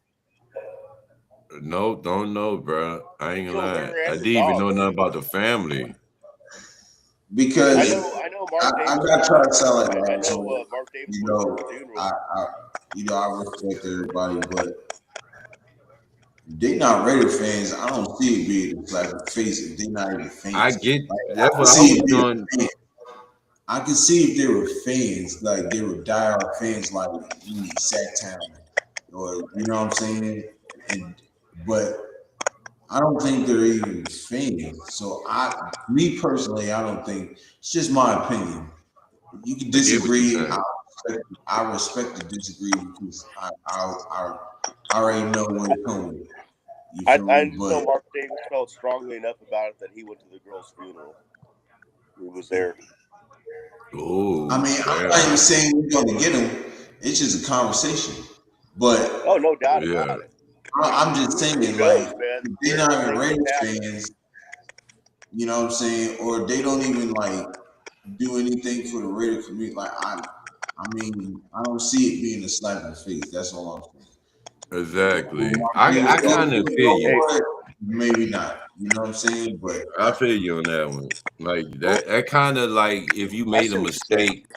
B: No, don't know, bro. I ain't gonna lie.
C: Her
B: I
C: and
B: didn't even know nothing about the family.
A: Because
C: I know Mark Davis.
A: I got trying to sound like
C: I
A: that.
C: know Mark Davis went to the funeral.
A: I respect everybody, but they not Raider fans. I don't see it being like a face if they not even fans.
B: I get
A: like,
B: that's what I was doing.
A: I can see if they were fans, like they were diehard fans, like we need Sack Town, or you know what I'm saying. But I don't think they're even fans. So me personally, I don't think. It's just my opinion. You can disagree. I respect the disagree because I already know what it's coming.
C: I know Mark Davis felt strongly enough about it that he went to the girl's funeral. He was there.
B: Oh,
A: I mean, I'm not even saying we're going to get him. It's just a conversation. But
C: no doubt about it.
A: I'm just saying, like, they're not even Raiders fans. You know what I'm saying? Or they don't even like do anything for the Raider community. Like I mean, I don't see it being a slap in the face. That's all I'm saying.
B: Exactly. I kind of feel you.
A: Maybe not. You know what I'm saying? But
B: I feel you on that one. Like that kind of like if you made a mistake,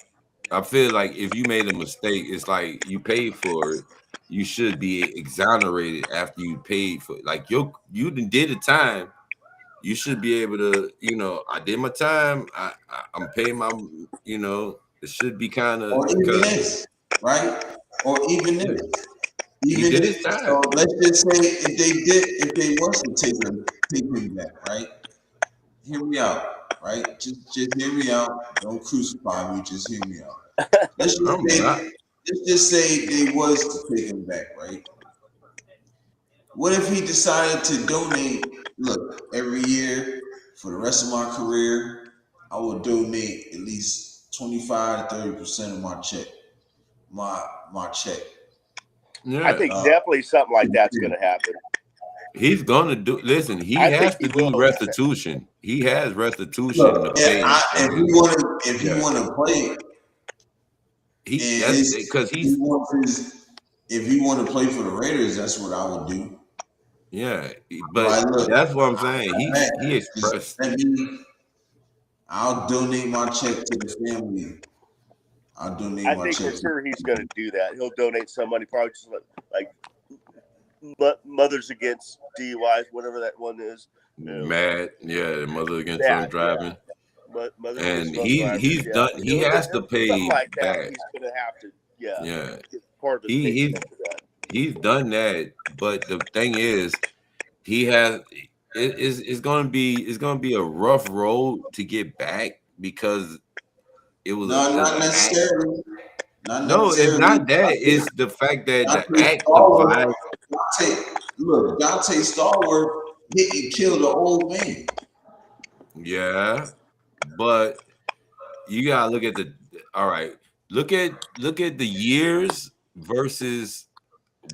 B: I feel like if you made a mistake, it's like you paid for it. You should be exonerated after you paid for it. Like you did the time. You should be able to, I did my time. I'm paying my, it should be kind of.
A: Or even this, right? Or even this.
B: Even this time.
A: So let's just say if they was to take him back, right? Hear me out, right? Just hear me out. Don't crucify me. Just hear me out. Let's just say they was to take him back, right? What if he decided to donate? Look, every year for the rest of my career, I will donate at least 25 to 30% of my check. My check.
B: Yeah,
C: I think definitely something like that's going to happen.
B: He's gonna do. Listen, he has to do restitution. He has restitution to pay.
A: If he want to play, if he want to play for the Raiders, that's what I would do.
B: Yeah, but that's what I'm saying. He expressed.
A: I'll donate my check to the family. I think
C: for sure he's going to do that. He'll donate some money, probably just like Mothers Against DUIs, whatever that one is.
B: Mad, Mother Against Drunk Driving. And he's done. He has to pay
C: like that.
B: back.
C: He's going to have to,
B: yeah.
C: Part of his
B: he's done that, but the thing is, he has. It's going to be a rough road to get back because it was
A: not necessarily.
B: It's not that. It's the fact that the act
A: of Dante Stallworth hit and killed the old man.
B: Yeah, but you gotta look at the. All right, look at the years versus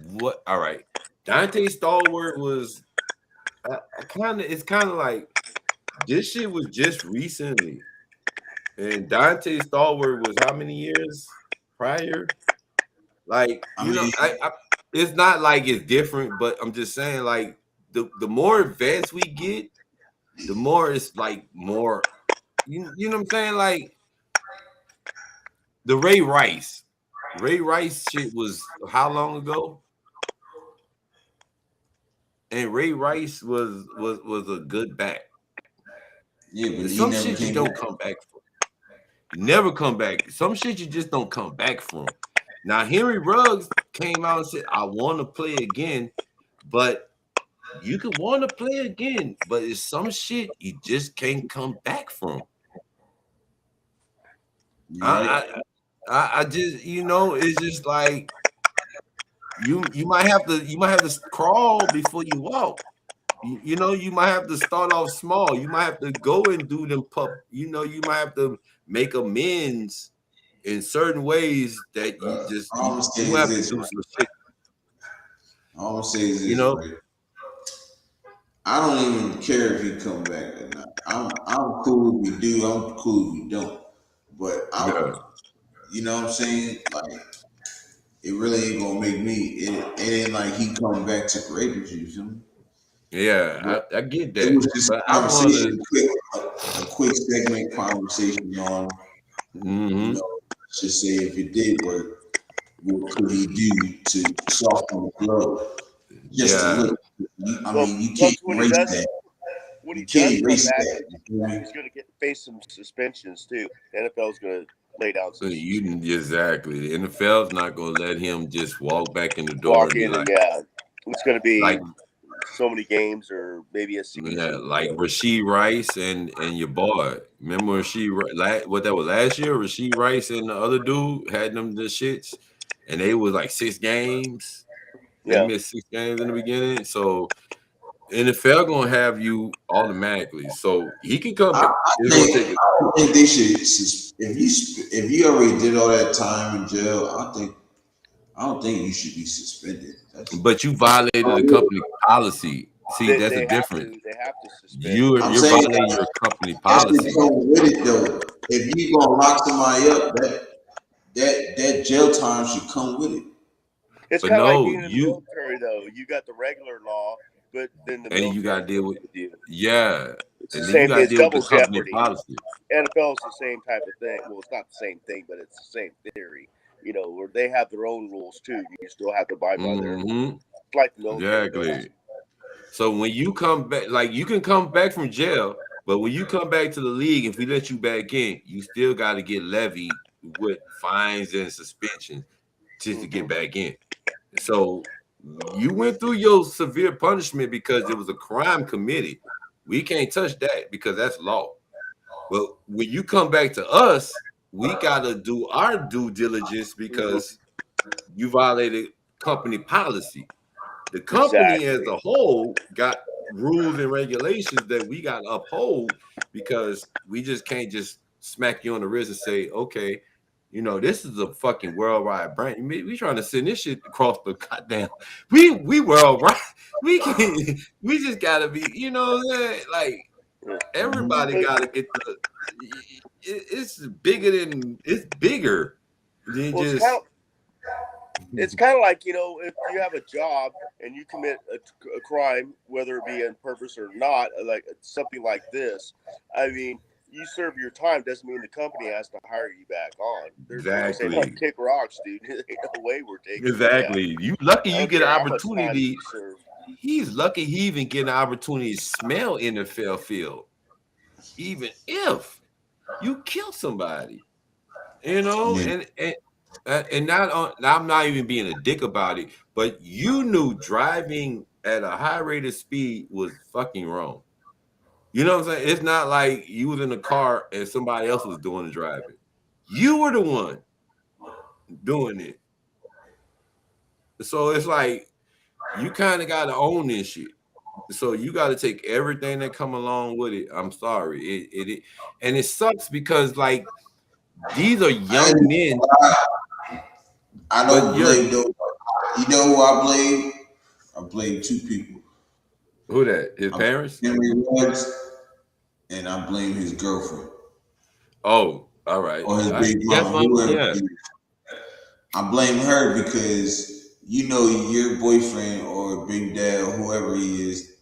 B: what. All right, Dante Stallworth was It's kind of like this shit was just recently, and Dante Stallworth was how many years prior? Like it's not like it's different, but I'm just saying like the more advanced we get, the more it's like more. You know what I'm saying? Like the Ray Rice shit was how long ago? And Ray Rice was a good back.
A: Yeah, but
B: some shit you don't come back from. You never come back. Some shit you just don't come back from. Now Henry Ruggs came out and said, "I want to play again," but you could want to play again, but it's some shit you just can't come back from. Right. I just it's just like you might have to crawl before you walk. You might have to start off small. You might have to go and do them you might have to make amends in certain ways that you just you have to do some shit.
A: All I'm saying is right? I don't even care if he come back or not. I'm cool if you do. I'm cool if you don't. But you know what I'm saying? Like it really ain't gonna make me. It ain't like he coming back to the Raiders. You feel me?
B: Yeah, I get that.
A: It was just a conversation, a quick segment conversation on. Let's just say if it did work, what could he do to soften the blow? Just to look. You can't erase that.
C: When he does come back, he's going to face some suspensions too. The NFL's going to lay down.
B: Exactly. The NFL's not going to let him just walk back in the door.
C: Walk in, it's going to be so many games or maybe a season.
B: Yeah, like Rasheed Rice and your boy. Remember what that was last year? Rasheed Rice and the other dude had them the shits, and they was like 6 games. They missed 6 games in the beginning. So NFL gonna have you automatically. So he can come back.
A: I think they should. If you already did all that time in jail, I don't think you should be suspended.
B: But you violated the company policy. See, that's the difference.
C: They have to suspend.
B: You're violating your company policy.
A: That should come with it, though. If you gonna lock somebody up, that jail time should come with it.
C: It's kind of like being in the military, though. You got the regular law, but then the military,
B: you got to deal with
C: It's the same thing. It's double jeopardy. NFL is the same type of thing. Well, it's not the same thing, but it's the same theory. You know, where they have their own rules too. You still have to abide by their rules. It's like the military.
B: Exactly. So when you come back, like you can come back from jail, but when you come back to the league, if we let you back in, you still got to get levied with fines and suspensions just to get back in. So you went through your severe punishment because it was a crime committed. We can't touch that because that's law. But when you come back to us, we got to do our due diligence because you violated company policy. The company as a whole got rules and regulations that we got to uphold because we just can't just smack you on the wrist and say, okay, you know, this is a fucking worldwide brand. We trying to send this shit across the goddamn. We worldwide. We just gotta be, you know what I'm saying? Like everybody gotta get the. It's bigger than just.
C: It's kind of like, you know, if you have a job and you commit a crime, whether it be on purpose or not, like something like this. I mean, you serve your time doesn't mean the company has to hire you back on.
B: Exactly.
C: They like, kick rocks, dude. Ain't no way we're taking.
B: Exactly. You lucky you get an opportunity. He's lucky he even get an opportunity to smell NFL field, even if you kill somebody. You know, and I'm not even being a dick about it, but you knew driving at a high rate of speed was fucking wrong. You know what I'm saying? It's not like you was in a car and somebody else was doing the driving. You were the one doing it. So it's like you kind of got to own this shit. So you got to take everything that come along with it. I'm sorry. It and it sucks because like these are young men.
A: I don't blame nobody. You know who I blame? I blame 2 people.
B: Who that? His parents?
A: Henry Woods, and I blame his girlfriend.
B: Oh, all right.
A: Or his big mama. I blame her because you know your boyfriend or big dad or whoever he is,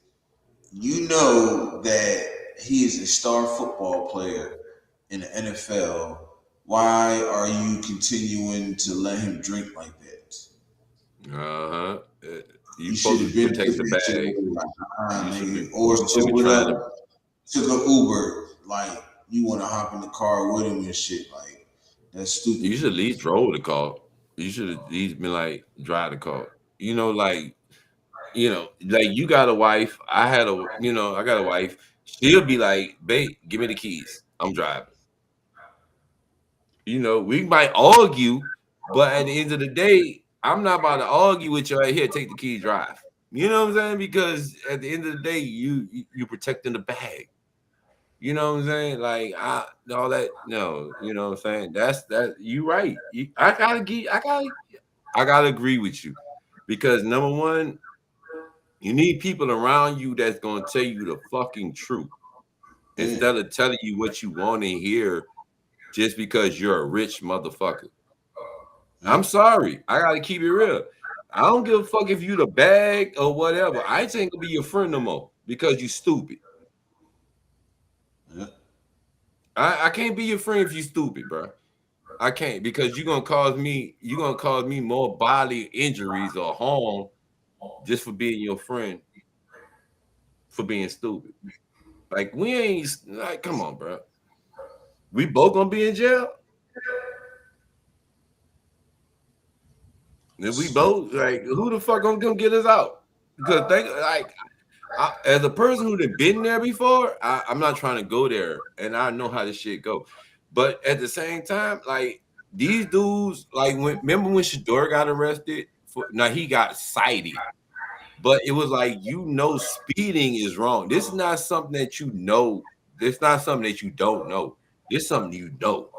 A: you know that he is a star football player in the NFL. Why are you continuing to let him drink like that?
B: You supposed to protect the bag.
A: Or took an Uber, like you want to hop in the car with him and shit. Like that's stupid.
B: You should at least drove the car. You should at least been like drive the car. You know, like you got a wife. I got a wife. She'll be like, babe, give me the keys. I'm driving. You know, we might argue, but at the end of the day, I'm not about to argue with you right here. Take the keys, drive. You know what I'm saying? Because at the end of the day, you protecting the bag. You know what I'm saying? Like all that. No, you know what I'm saying? That's you right. I gotta agree with you because number one, you need people around you that's gonna tell you the fucking truth instead of telling you what you want to hear. Just because you're a rich motherfucker. I'm sorry. I gotta keep it real. I don't give a fuck if you the bag or whatever. I ain't gonna be your friend no more because you stupid.
A: Yeah.
B: I can't be your friend if you stupid, bro. I can't because you're gonna cause me more bodily injuries or harm just for being your friend for being stupid. Like we ain't like, come on, bro. We both gonna be in jail. If we both like, who the fuck gonna come get us out? because think like as a person who's been there before, I'm not trying to go there, and I know how this shit go. But at the same time, like these dudes, like remember when Shador got arrested? Now he got cited, but it was like speeding is wrong. This is not something that you know. This is not something that you don't know. This is something you know.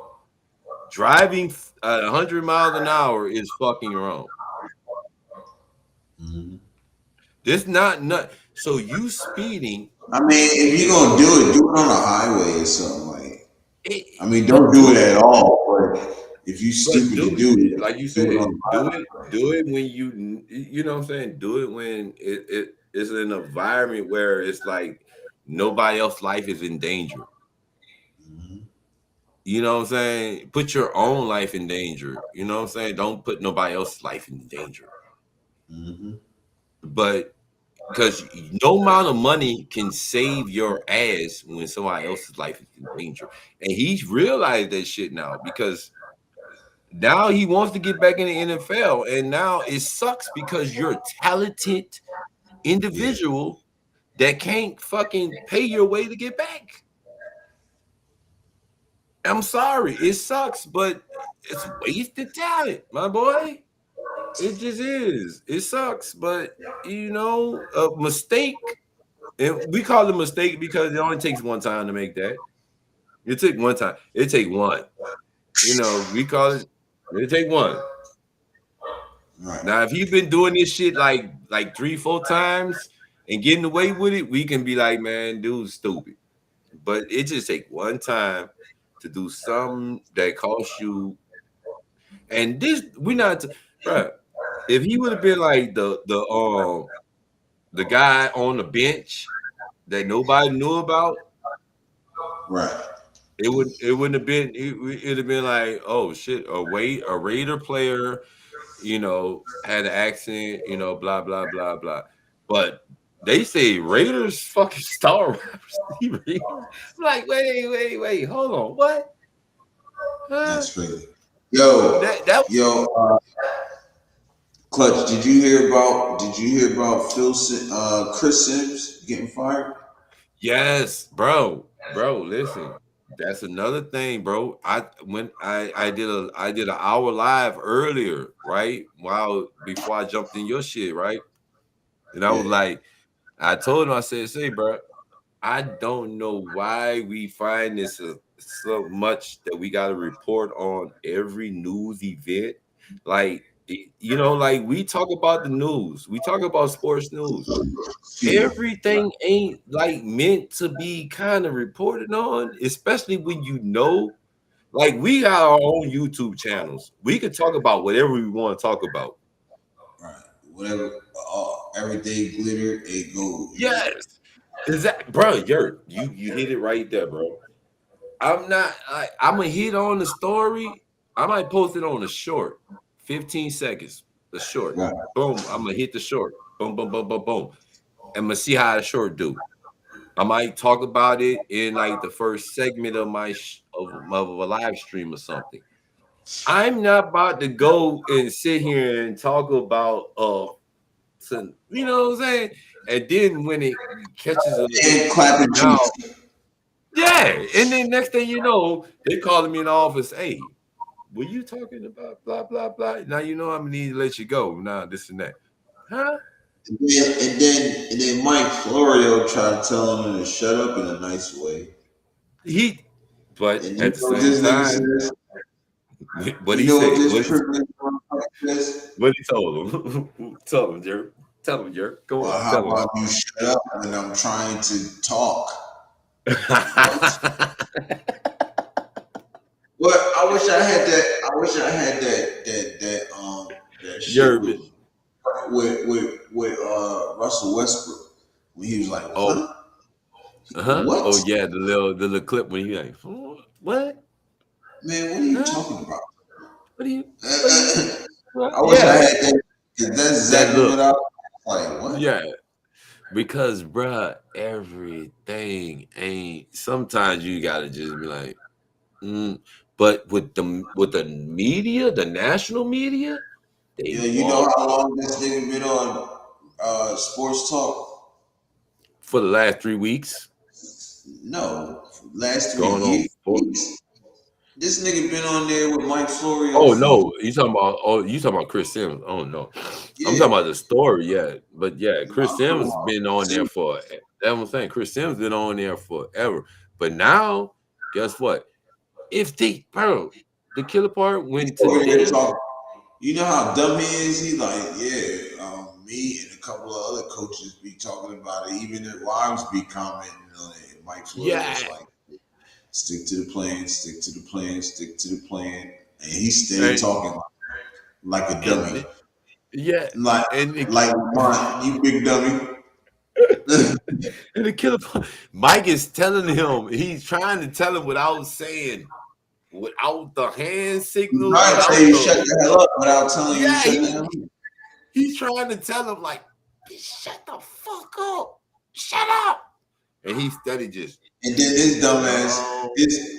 B: Driving at 100 miles an hour is fucking wrong.
A: Mm-hmm.
B: This not. So you speeding.
A: I mean, if you're gonna do it on a highway or something like. I mean, don't do it at all. But if you stupid to do it,
B: like you
A: do
B: said,
A: it on
B: do it when you know what I'm saying. Do it when it is an environment where it's like nobody else's life is in danger.
A: Mm-hmm.
B: You know what I'm saying? Put your own life in danger. You know what I'm saying? Don't put nobody else's life in danger.
A: Mm-hmm.
B: But because no amount of money can save your ass when somebody else's life is in danger. And he's realized that shit now because now he wants to get back in the NFL. And now it sucks because you're a talented individual that can't fucking pay your way to get back. I'm sorry, it sucks, but it's wasted talent, my boy. It just is. It sucks, but a mistake, and we call it a mistake because it only takes one time to make that. It took one time. It take one. We call it take one.
A: Right.
B: Now, if he's been doing this shit like 3-4 times and getting away with it, we can be like, man, dude's stupid. But it just take one time to do something that costs you. And this, we're not, bro. If he would have been like the guy on the bench that nobody knew about,
A: right?
B: It wouldn't have been. It'd have been like, oh shit, a Raider player, had an accident, blah blah blah blah. But they say Raiders fucking star receiver. I'm like, wait, hold on, what?
A: That's crazy. Yo, Clutch, did you hear about Chris Sims getting fired?
B: Yes, bro, listen. That's another thing, bro. I did an hour live earlier, right? Before I jumped in your shit, right? And I was like, I told him, I said, say, bro, I don't know why we find this so much that we got to report on every news event. Like, like we talk about the news, we talk about sports news. Everything ain't like meant to be kind of reported on, especially when like we got our own YouTube channels. We could talk about whatever we want to talk about.
A: Right. Whatever, everything glitter, it gold.
B: Yes. Exactly, bro. You hit it right there, bro. I'm gonna hit on the story. I might post it on a short, 15 seconds, the short.
A: Right.
B: Boom. I'm gonna hit the short. Boom, boom, boom, boom, boom. I'm gonna see how the short do. I might talk about it in like the first segment of my of a live stream or something. I'm not about to go and sit here and talk about you know what I'm saying? And then when it catches a
A: clapping
B: now, yeah, and then next thing you know, they calling me in the office, hey, were you talking about blah blah blah? Now you know I'm gonna need to let you go. Now this and that. Huh?
A: And then Mike Florio tried telling him to shut up in a nice way.
B: But at the same time, what he said, what he told him. Tell him, Yurp. Tell him, Yurp. Go on.
A: How about you shut up when I'm trying to talk? Well, I wish I had that shit with Russell Westbrook when he was like, what? What?
B: Oh yeah, the little clip when he like, what?
A: Man, what are you talking about?
B: What are you?
A: I wish I had that. That's exactly what I was like. What?
B: Yeah, because bruh, everything ain't. Sometimes you gotta just be like, But with the media, the national media,
A: you know how long this nigga been on Sports talk
B: for the last 3 weeks.
A: No, last 3
B: Going on
A: years.
B: 4.
A: This nigga been on there with Mike Florio.
B: Oh no, you talking about Chris Sims? Oh no,
A: Yeah.
B: I'm talking about the story. Yeah, but yeah, Chris Sims been on there for. That's what I'm saying. Chris Sims been on there forever. But now, guess what? If the killer part went today.
A: You know how dumb he is? He like, me and a couple of other coaches be talking about it. Even their wives be commenting on it. And Mike Florio's like, stick to the plan, stick to the plan, stick to the plan. And he stayed talking like a dummy.
B: Yeah.
A: Like you big dummy.
B: And the killer part, Mike is telling him, he's trying to tell him without saying, without the hand signal.
A: He's trying to say you shut the hell up without telling you shut the hell up.
B: He's trying to tell him, like, shut the fuck up. Shut up. And he steady just.
A: And then his dumbass,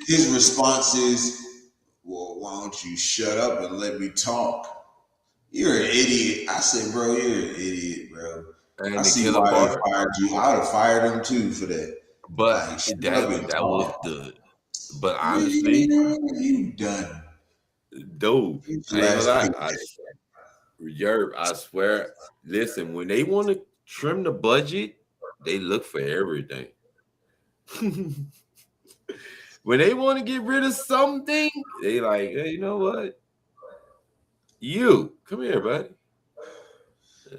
A: his response is, well, why don't you shut up and let me talk? You're an idiot. I said, bro, you're an idiot, bro.
B: And
A: I see why they fired you. I would have fired him too for that.
B: But that was the. But honestly,
A: you done.
B: Dude, I swear. Listen, when they want to trim the budget, they look for everything. When they want to get rid of something, they like, hey, you know what? You come here, buddy.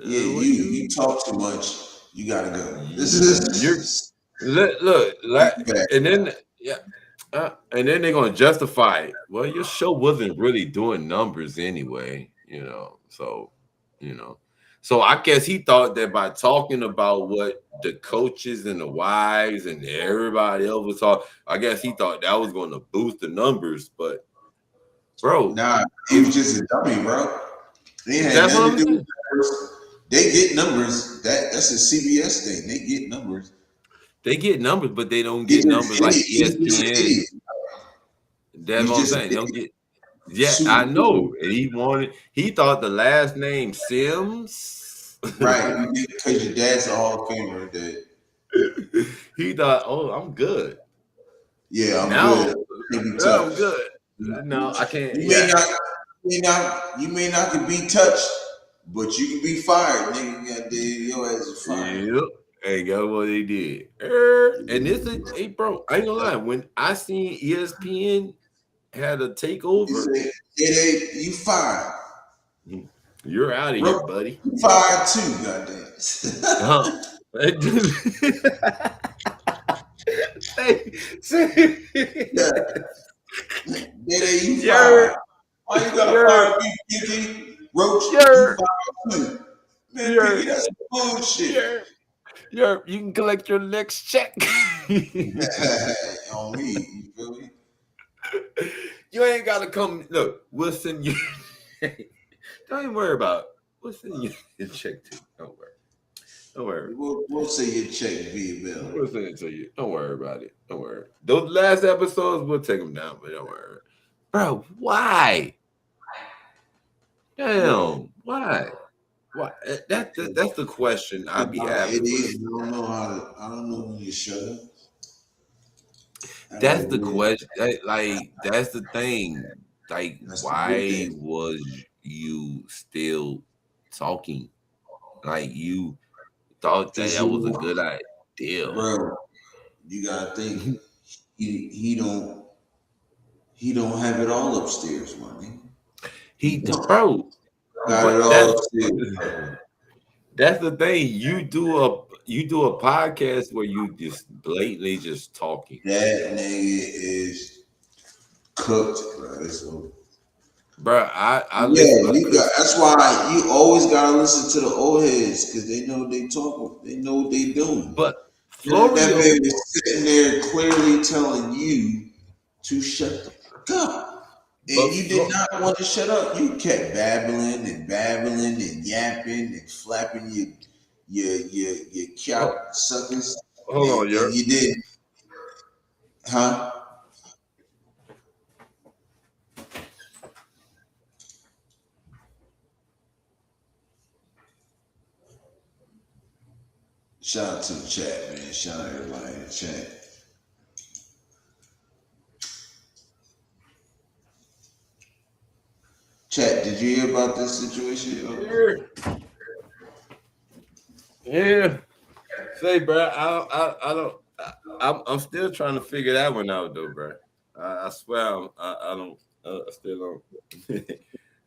A: You talk too much. You gotta go. This is
B: look, and then and then they're gonna justify it. Well, your show wasn't really doing numbers anyway, So I guess he thought that by talking about what the coaches and the wives and everybody else was talking, I guess he thought that was going to boost the numbers. But, bro,
A: he was just a dummy, bro. They had nothing to do with numbers. They get numbers. That's a CBS thing. They get numbers.
B: They get numbers, but they don't get numbers like ESPN. That's what I'm saying. They don't get. Yeah, I know. And he thought the last name Sims.
A: Right, because your dad's a Hall of Famer.
B: He thought, oh, I'm good.
A: Yeah, I'm good.
B: I'm good. No, I can't.
A: You may not can be touched, but you can be fired, nigga. Your ass is fired.
B: Yep. Hey, guess what they did? And this is, hey, bro, I ain't gonna lie. When I seen ESPN had a takeover,
A: you fired.
B: You're out of here, buddy.
A: You fired too, goddamn. You fired. Why you gotta fire me, Kiki? Roach, you fired too. Man, that's bullshit.
B: You can collect your next check.
A: On me, you feel me?
B: You ain't gotta come. Look, we'll send you. Don't even worry about it. We'll send you your check too. Don't worry.
A: We'll send you a check via bill.
B: We'll send it to you. Don't worry about it. Don't worry. Those last episodes, we'll take them down, but don't worry. Bro, why? Damn, why? Why? That's the question I'd be having.
A: I don't know when you shut up.
B: That's the question. That's the thing. Like, why was you still talking? Like, you thought that was a good idea,
A: bro. You gotta think he don't have it all upstairs, money.
B: He don't, bro.
A: Got it all upstairs.
B: That's the thing. You do a podcast where you just blatantly just talking.
A: That nigga is cooked, bro.
B: Bro, I listen.
A: That's why you always gotta listen to the old heads because they know they talking. They know what they doing.
B: But
A: that man is sitting there clearly telling you to shut the fuck up. And you did not want to shut up. You kept babbling and yapping and flapping your cow suckers.
B: Hold on,
A: you did, huh? Shout out to the chat, man. Shout out everybody in the chat. Chat, did you hear about this situation?
B: Yeah. Say, bro, I'm still trying to figure that one out, though, bro. I swear, I still don't.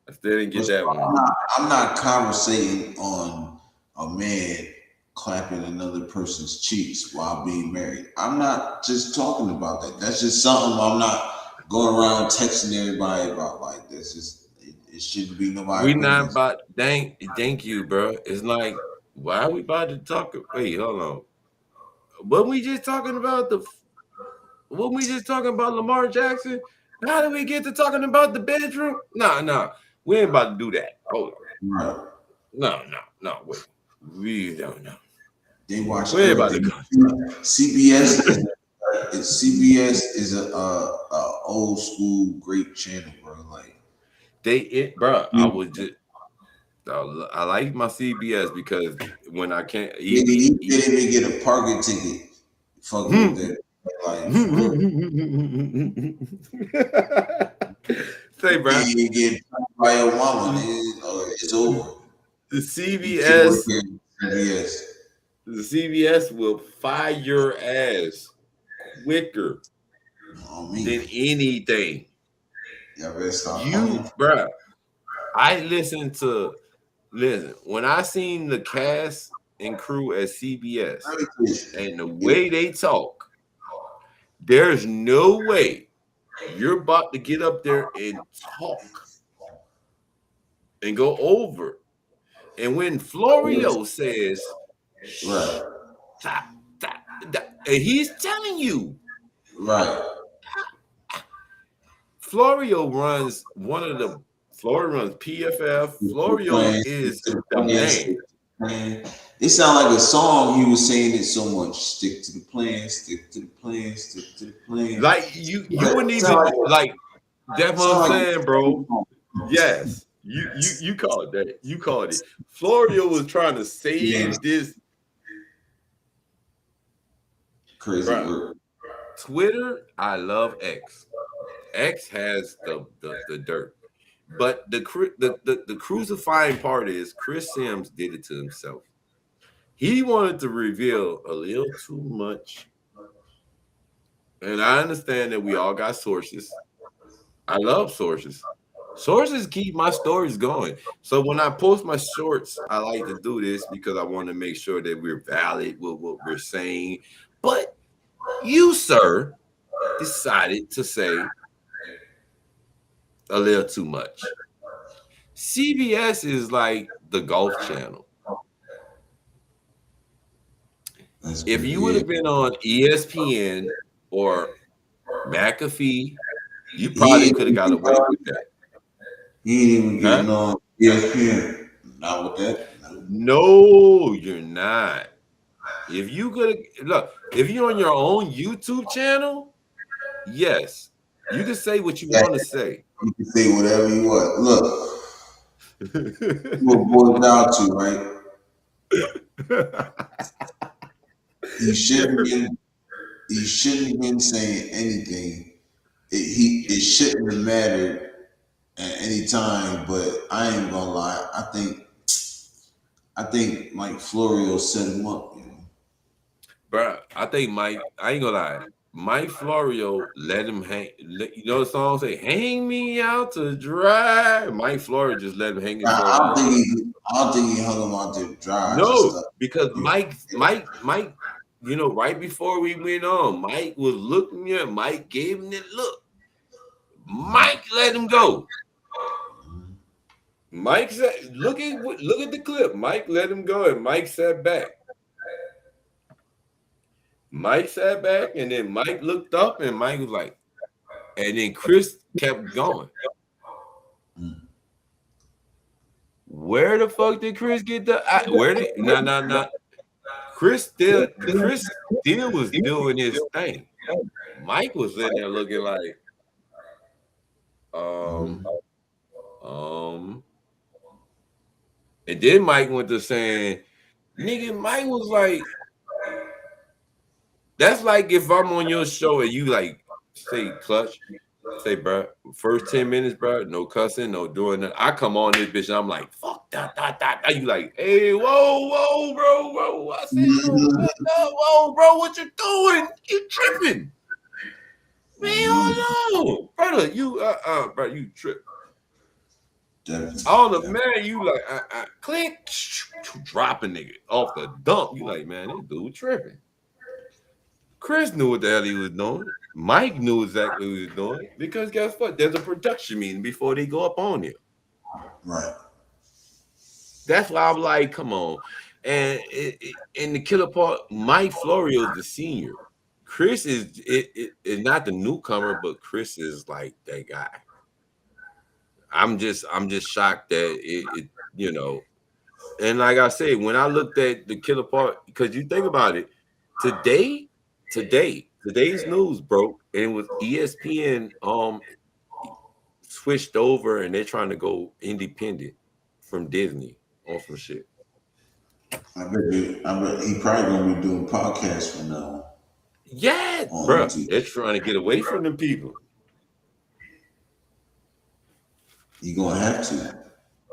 B: I still didn't get that one.
A: I'm not conversating on a man clapping another person's cheeks while being married. I'm not just talking about that. That's just something I'm not going around texting everybody about. Like this is it shouldn't be nobody.
B: We not about thank you, bro. It's like, why are we about to talk? Wait, hold on. What we just talking about Lamar Jackson? How did we get to talking about the bedroom? Nah. We ain't about to do that. Hold on.
A: Right.
B: No, wait. We don't know.
A: They watch
B: We're about to go.
A: CBS is a old school great channel, bro. Like
B: I like my CBS because when I can't
A: he didn't even get a parking ticket. Fuck with that. Like,
B: say, bro.
A: You get by your mama, it's over.
B: The CBS will fire your ass quicker than anything. Bro. Listen, when I seen the cast and crew at CBS and the way they talk, there's no way you're about to get up there and talk and go over. And when Florio says,
A: right,
B: and he's telling you,
A: right.
B: Florio runs PFF. Florio is the man.
A: It sounded like a song. He was saying it so much. Stick to the plan. Stick to the plan. Stick to the plan.
B: Like you wouldn't even like. That's what I'm saying, bro. Yes, you called that. You called it. Florio was trying to save this
A: crazy word.
B: Twitter. I love X. X has the dirt. But the crucifying part is Chris Sims did it to himself. He wanted to reveal a little too much. And I understand that we all got sources. I love sources. Sources keep my stories going. So when I post my shorts, I like to do this because I want to make sure that we're valid with what we're saying. But you, sir, decided to say a little too much. CBS is like the Golf Channel. If you would have been on ESPN or McAfee, you probably could have got away with that.
A: He ain't even getting on ESPN. Not with that.
B: No, you're not. If you could look, if you're on your own YouTube channel, yes, you can say what you want to say.
A: You can say whatever you want. Look, what it boils down to, right? He shouldn't have been saying anything. It shouldn't have mattered at any time. But I ain't gonna lie. I think Mike Florio set him up. You know,
B: bro. I think Mike. I ain't gonna lie. Mike Florio let him hang. You know the song say "Hang me out to dry." Mike Florio just let him hang himself.
A: I don't think he hung him out to dry.
B: No, because Mike. You know, right before we went on, Mike was looking at Mike, gave him that look. Mike let him go. Mike said, "Look at the clip." Mike let him go, and Mike sat back. Mike sat back, and then Mike looked up, and Mike was like, and then Chris kept going. Where the fuck did Chris get the? Where did? No. Chris still was doing his thing. Mike was in there looking like, and then Mike went to saying, nigga, Mike was like, That's like if I'm on your show and you like say clutch, say, bro, first 10 minutes, bro, no cussing, no doing that. I come on this bitch and I'm like, fuck that. You like, hey, whoa, bro, whoa. I said, no, whoa, bro, what you doing? You tripping. Man, hold on. Brother, bro, you trip.
A: Definitely.
B: All the man, you like, click, drop a nigga off the dump. You like, man, this dude tripping. Chris knew what the hell he was doing. Mike knew exactly what he was doing because guess what? There's a production meeting before they go up on you.
A: Right.
B: That's why I'm like, come on. And in the killer part, Mike Florio is the senior. Chris is not the newcomer, but Chris is like that guy. I'm just shocked that it you know. And like I said, when I looked at the killer part, because you think about it, today's news broke, and it was ESPN switched over, and they're trying to go independent from Disney on some shit.
A: I bet he probably gonna be doing podcasts from now
B: Yeah,
A: on
B: bro,
A: YouTube.
B: they're trying to get away from them people.
A: You gonna have to.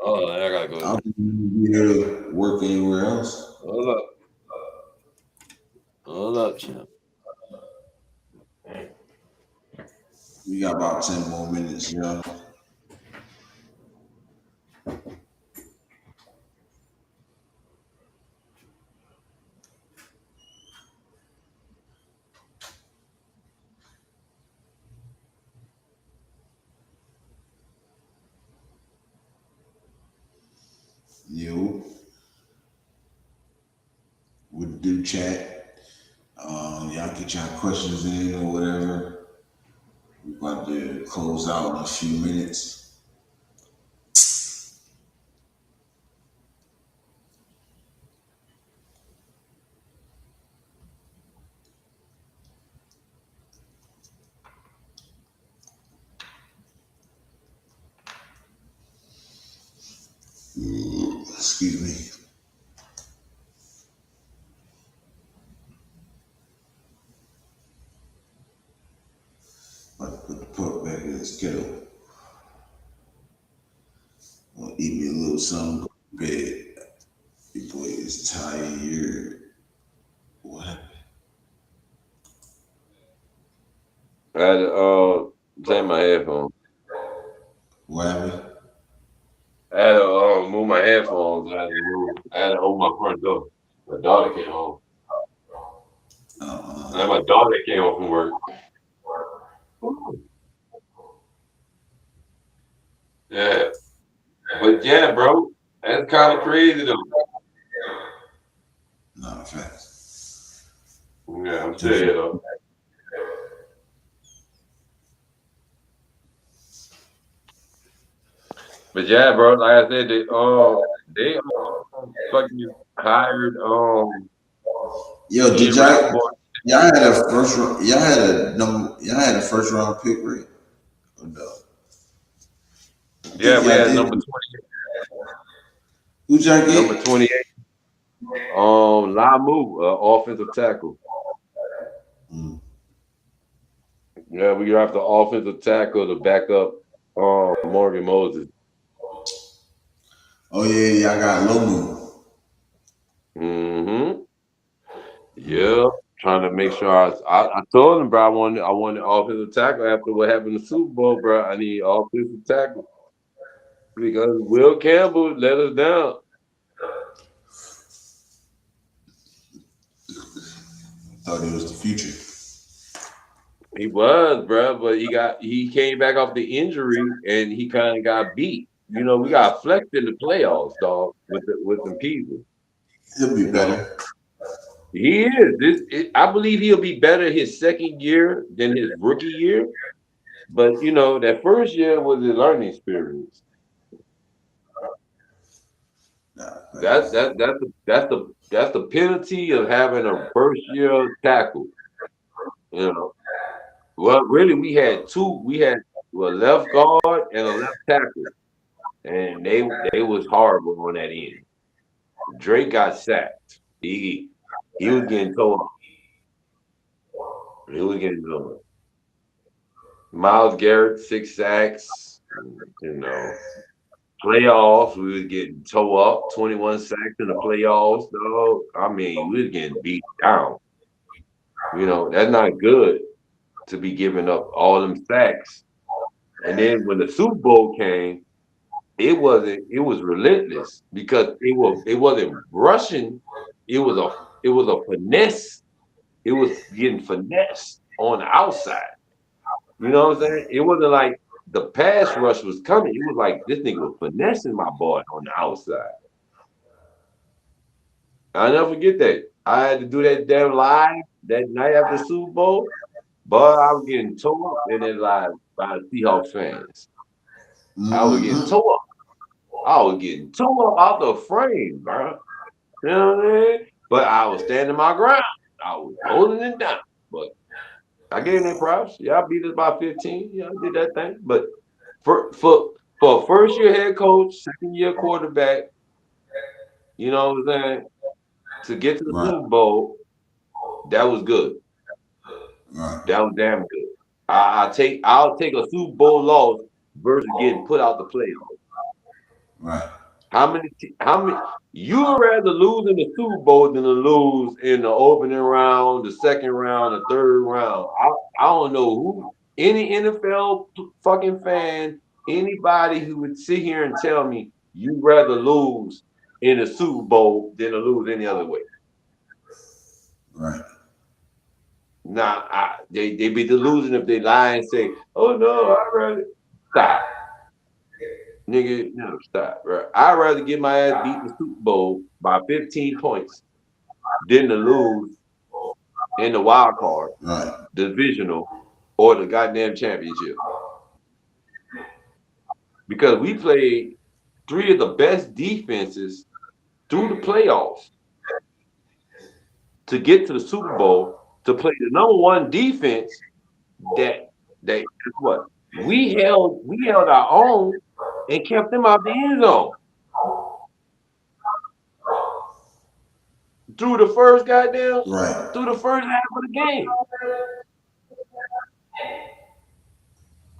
B: Oh, I gotta go.
A: I don't think you be able to work anywhere else.
B: Hold up, champ.
A: We got about 10 more minutes, you know. You would do chat. Y'all get y'all questions in or whatever. We're about to close out in a few minutes. Excuse me. About to put the pork back in this kettle. I'll eat me a little something, go to bed. Your boy is tired. What happened?
B: I had to take my headphones.
A: What happened?
B: I had to move my headphones. I had to open my front door. My daughter came home. And my daughter came home from work. Yeah. But yeah, bro, that's kind of crazy though.
A: No, facts.
B: Yeah, I'm still here though. But yeah, bro, like I said, they fucking hired
A: Yo, did
B: rap boy.
A: y'all had a first round? Y'all had a first round pick, right? Or no? I
B: Yeah,
A: think
B: we
A: y'all
B: had
A: did.
B: number 28.
A: Who'd y'all get?
B: Number 28. Lamu, offensive tackle.
A: Mm.
B: Yeah, we got the offensive tackle to back up Morgan Moses.
A: Oh yeah, y'all got Lomu.
B: Mm-hmm. Yeah, trying to make sure I told him, bro, I wanted offensive tackle after what happened in the Super Bowl, bro. I need offensive tackle because Will Campbell let us down.
A: Thought it was the future.
B: He was, bro, but he came back off the injury and he kind of got beat. You know, we got flexed in the playoffs, dog, with them people.
A: He'll be
B: You know,
A: better.
B: he is. I believe he'll be better his second year than his rookie year. But you know, that first year was a learning experience.
A: Nah,
B: That's
A: facts.
B: that that's the that's the penalty of having a first year tackle. You know, well, really, we had two. We had a left guard and a left tackle, and they was horrible on that end. Drake got sacked. He was getting told. He was getting going. Miles Garrett, 6 sacks. You know, playoffs, we was getting toe up, 21 sacks in the playoffs, dog. I mean, we was getting beat down. You know, that's not good to be giving up all them sacks. And then when the Super Bowl came, it was relentless because it wasn't rushing. It was a finesse. It was getting finesse on the outside. You know what I'm saying? It wasn't like the pass rush was coming. It was like this nigga was finessing my boy on the outside. I'll never forget that. I had to do that damn live that night after the Super Bowl, but I was getting tore up in that live by the Seahawks fans. I was getting
A: Mm-hmm.
B: tore up. I was getting tore up out the frame, bro. You know what I mean? But I was standing my ground. I was holding it down. But I gave them props. Yeah, I beat us by 15. Yeah, I did that thing. But for a first year head coach, second year quarterback, you know what I'm saying? To get to the
A: Right.
B: Super Bowl, that was good.
A: Right.
B: That was damn good. I'll take a Super Bowl loss versus getting put out the playoffs.
A: Right.
B: How many you would rather lose in the Super Bowl than to lose in the opening round, the second round, the third round. I don't know who any NFL fucking fan, anybody who would sit here and tell me you'd rather lose in the Super Bowl than to lose any other way.
A: Right.
B: Nah, they be delusional if they lie and say, "Oh no, I rather stop, nigga." No, stop, bro. I'd rather get my ass beat in the Super Bowl by 15 points than to lose in the wild card,
A: Right.
B: divisional, or the goddamn championship. Because we played three of the best defenses through the playoffs to get to the Super Bowl to play the number one defense that guess what? We held our own and kept them out the end zone through the first goddamn
A: Right.
B: through the first half of the game.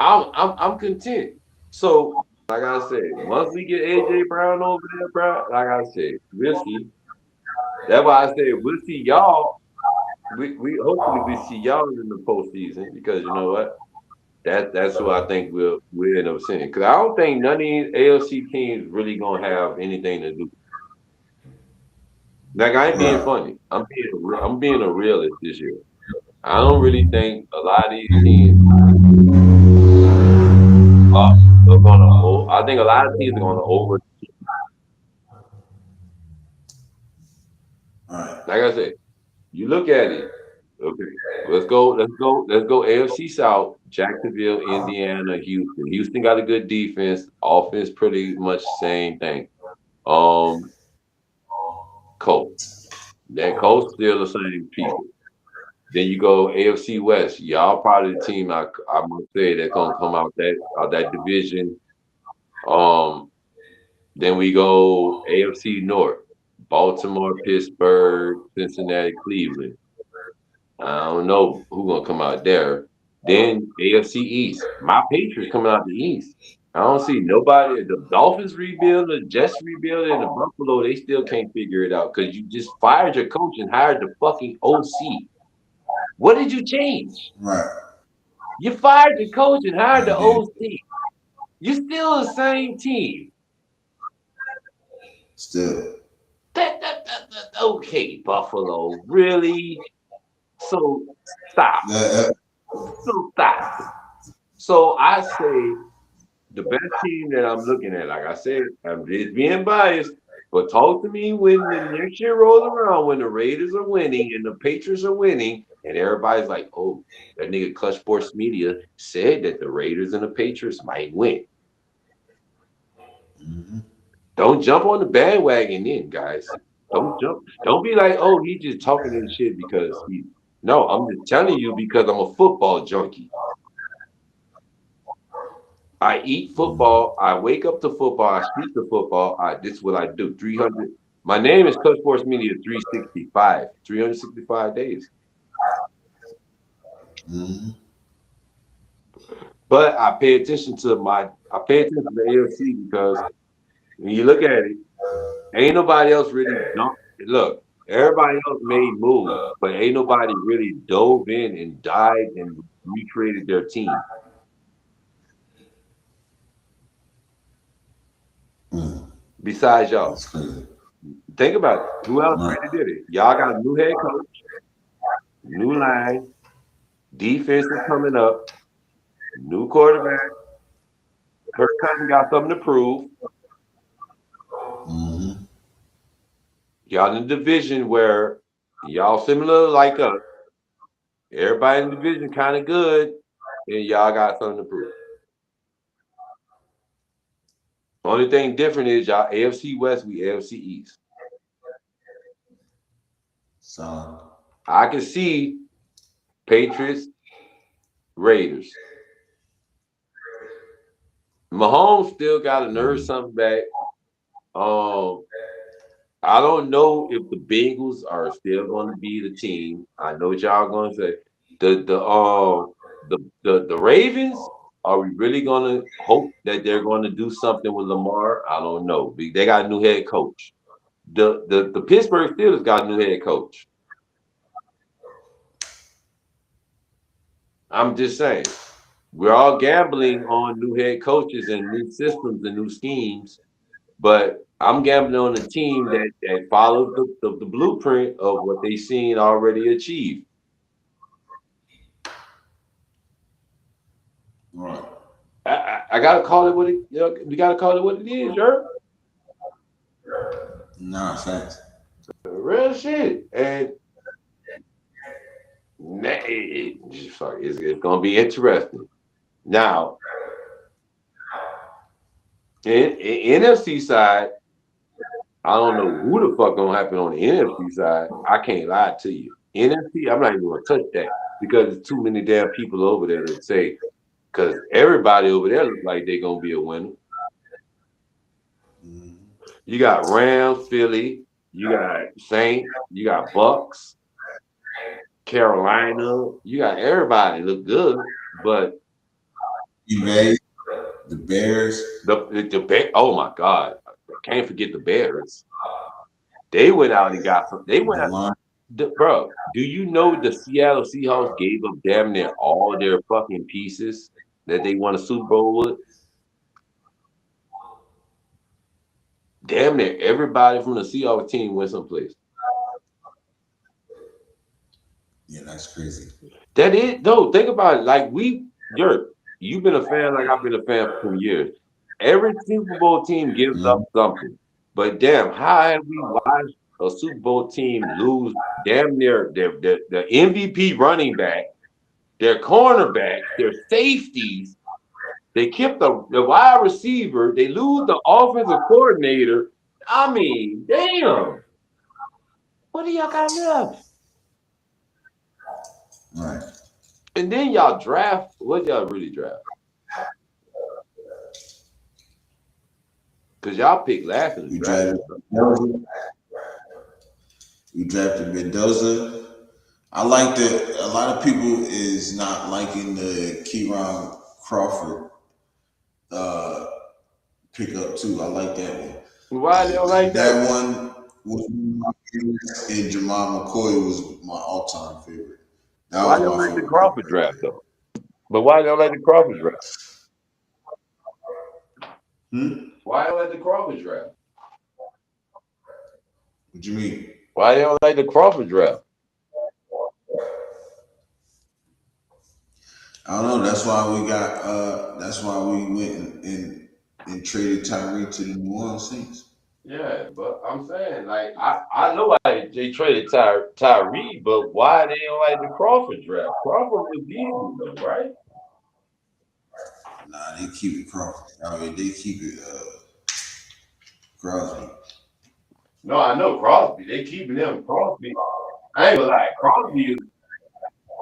B: I'm content. So like I said, once we get AJ Brown over there, bro, like I said, we'll see. That's why I said we'll see y'all. We hopefully we see y'all in the postseason because you know what? That's who I think we'll end up seeing. Because I don't think none of these AFC teams really gonna have anything to do. Like I ain't being
A: Right.
B: funny. I'm being a realist this year. I don't really think a lot of these teams are gonna. I think a lot of teams are gonna over.
A: Right.
B: Like I said, you look at it. Okay, let's go. AFC South: Jacksonville, Indiana, Houston. Houston got a good defense. Offense, pretty much same thing. Um, Colts. That Colts still the same people. Then you go AFC West. Y'all probably the team I'm gonna say that's gonna come out that division. Um, then we go AFC North. Baltimore, Pittsburgh, Cincinnati, Cleveland. I don't know who gonna come out there. Then AFC East. My Patriots coming out the East. I don't see nobody. The Dolphins rebuild, the Jets rebuild, and the Buffalo, they still can't figure it out because you just fired your coach and hired the fucking OC. What did you change?
A: Right.
B: You fired the coach and hired the
A: You did.
B: OC. You're still the same team.
A: Still.
B: Okay, Buffalo, really? So stop.
A: That,
B: So stop. So I say the best team that I'm looking at, like I said, I'm just being biased, but talk to me when the next year rolls around, when the Raiders are winning and the Patriots are winning, and everybody's like, oh, that nigga Clutch Sports Media said that the Raiders and the Patriots might win.
A: mm-hmm.
B: Don't jump on the bandwagon then, guys. Don't jump. Don't be like, oh, he just talking this shit because he. No, I'm just telling you because I'm a football junkie. I eat football. I wake up to football. I sleep to football. This is what I do. 300. My name is Coach Sports Media 365. 365 days.
A: Mm-hmm.
D: But I pay attention to the AFC because when you look at it, ain't nobody else really jumped. Look, everybody else made moves, but ain't nobody really dove in and died and recreated their team. Besides y'all.
A: That's crazy.
D: Think about it. Who else
A: Right.
D: really did it? Y'all got a new head coach, new line, defense is coming up, new quarterback. Kirk Cousins got something to prove.
A: Mm-hmm.
D: Y'all in the division where y'all similar like us. Everybody in the division kind of good, and y'all got something to prove. Only thing different is y'all AFC West, we AFC East.
A: So
D: I can see Patriots, Raiders. Mahomes still got to nurse something back. I don't know if the Bengals are still going to be the team. I know what y'all going to say. The Ravens, are we really going to hope that they're going to do something with Lamar? I don't know. They got a new head coach. The Pittsburgh Steelers got a new head coach. I'm just saying. We're all gambling on new head coaches and new systems and new schemes, but I'm gambling on a team that follows the blueprint of what they've seen already achieved.
A: right.
D: I gotta call it what it. We gotta call it what it is, Yurp.
A: Nah, facts.
D: Real shit, and it's gonna be interesting. Now, in NFC side, I don't know who the fuck gonna happen on the NFC side. I can't lie to you. NFC, I'm not even gonna touch that because there's too many damn people over there to say. Because everybody over there looks like they're gonna be a winner.
A: Mm-hmm.
D: You got Rams, Philly, you got Saints, you got Bucks, Carolina. You got everybody look good, but
A: The Bears.
D: the oh my God, can't forget the Bears. They went out and got some. They went
A: The
D: out,
A: line.
D: bro. Do you know the Seattle Seahawks gave up damn near all their fucking pieces that they won a Super Bowl with? Damn near everybody from the Seahawks team went someplace.
A: Yeah, that's crazy.
D: That is no. Think about it. Like you've been a fan like I've been a fan for some years. Every Super Bowl team gives up
A: Mm-hmm.
D: something, but damn, how have we watched a Super Bowl team lose damn near their MVP running back, their cornerbacks, their safeties? They kept the wide receiver. They lose the offensive coordinator. I mean, damn. What do y'all got left?
A: Right.
D: And then y'all draft. What y'all really draft? Because y'all picked last in the
A: We
D: draft.
A: drafted Mendoza. We drafted Mendoza. I like that. A lot of people is not liking the Kieron Crawford pickup too. I like that one.
D: Why they don't like that?
A: That one was my favorite, and Jamal McCoy was my all-time favorite. That
D: Why
A: was
D: they don't
A: my
D: like the
A: favorite
D: Crawford
A: pick right
D: draft
A: there.
D: though? But why they don't like the Crawford draft? Why don't like the Crawford draft?
A: What you mean?
D: Why they don't like the Crawford draft?
A: I don't know. That's why we got. That's why we went and traded Tyree to the New Orleans Saints.
D: Yeah, but I'm saying like I know why they traded Tyree, but why they don't like the Crawford draft? Crawford was decent though, right?
A: Nah, they keep it Crawford. I mean, they keep it Crosby.
D: No, I know Crosby. They keeping him Crosby. I ain't gonna lie, Crosby is.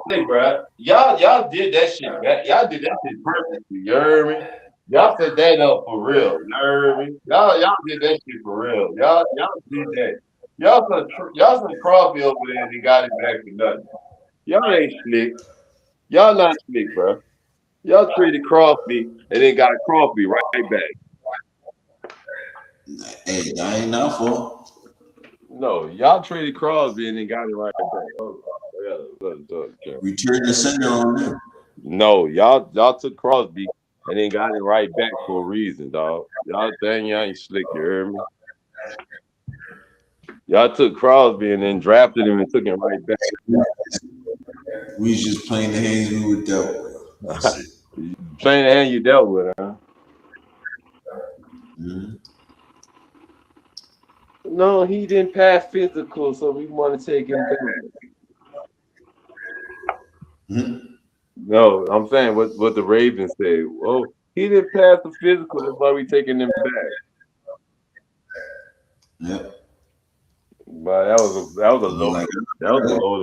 D: Hey, bro, y'all did that shit. Y'all did that shit perfectly. You heard me? Y'all set that up for real. You heard me? Y'all did that shit for real. Y'all did that. Y'all sent Crosby over there and he got it back for nothing. Y'all ain't slick. Y'all not slick, bro. Y'all traded Crosby and then got Crosby right back.
A: Hey, that ain't our fault.
D: No, y'all traded Crosby and then got it right back. Oh, yeah.
A: Return the sender on them.
D: No, y'all took Crosby and then got it right back for a reason, dog. Y'all ain't slick, you heard me? Y'all took Crosby and then drafted him and took him right back.
A: We was just playing the hands we were dealt with. That's it.
D: Playing the hand you dealt with, huh?
A: Mm-hmm.
D: No, he didn't pass physical, so we want to take him back.
A: Mm-hmm.
D: No, I'm saying what the Ravens say. Oh, he didn't pass the physical, that's why we taking him back.
A: Yep.
D: But that was a load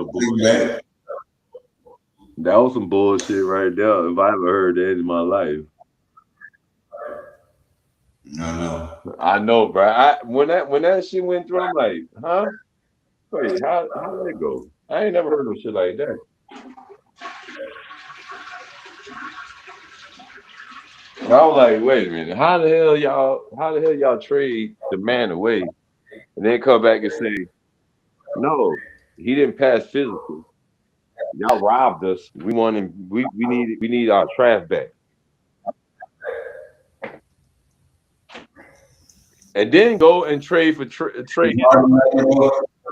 D: of bullshit. That was some bullshit right there. If I ever heard that in my life. I know, bro. When that shit went through, I'm like, huh? Wait, how did it go? I ain't never heard of shit like that. I was like, wait a minute, how the hell y'all trade the man away and then come back and say, no, he didn't pass physical. Y'all robbed us. We want him. We need our trash back. And then go and trade for trade.
A: It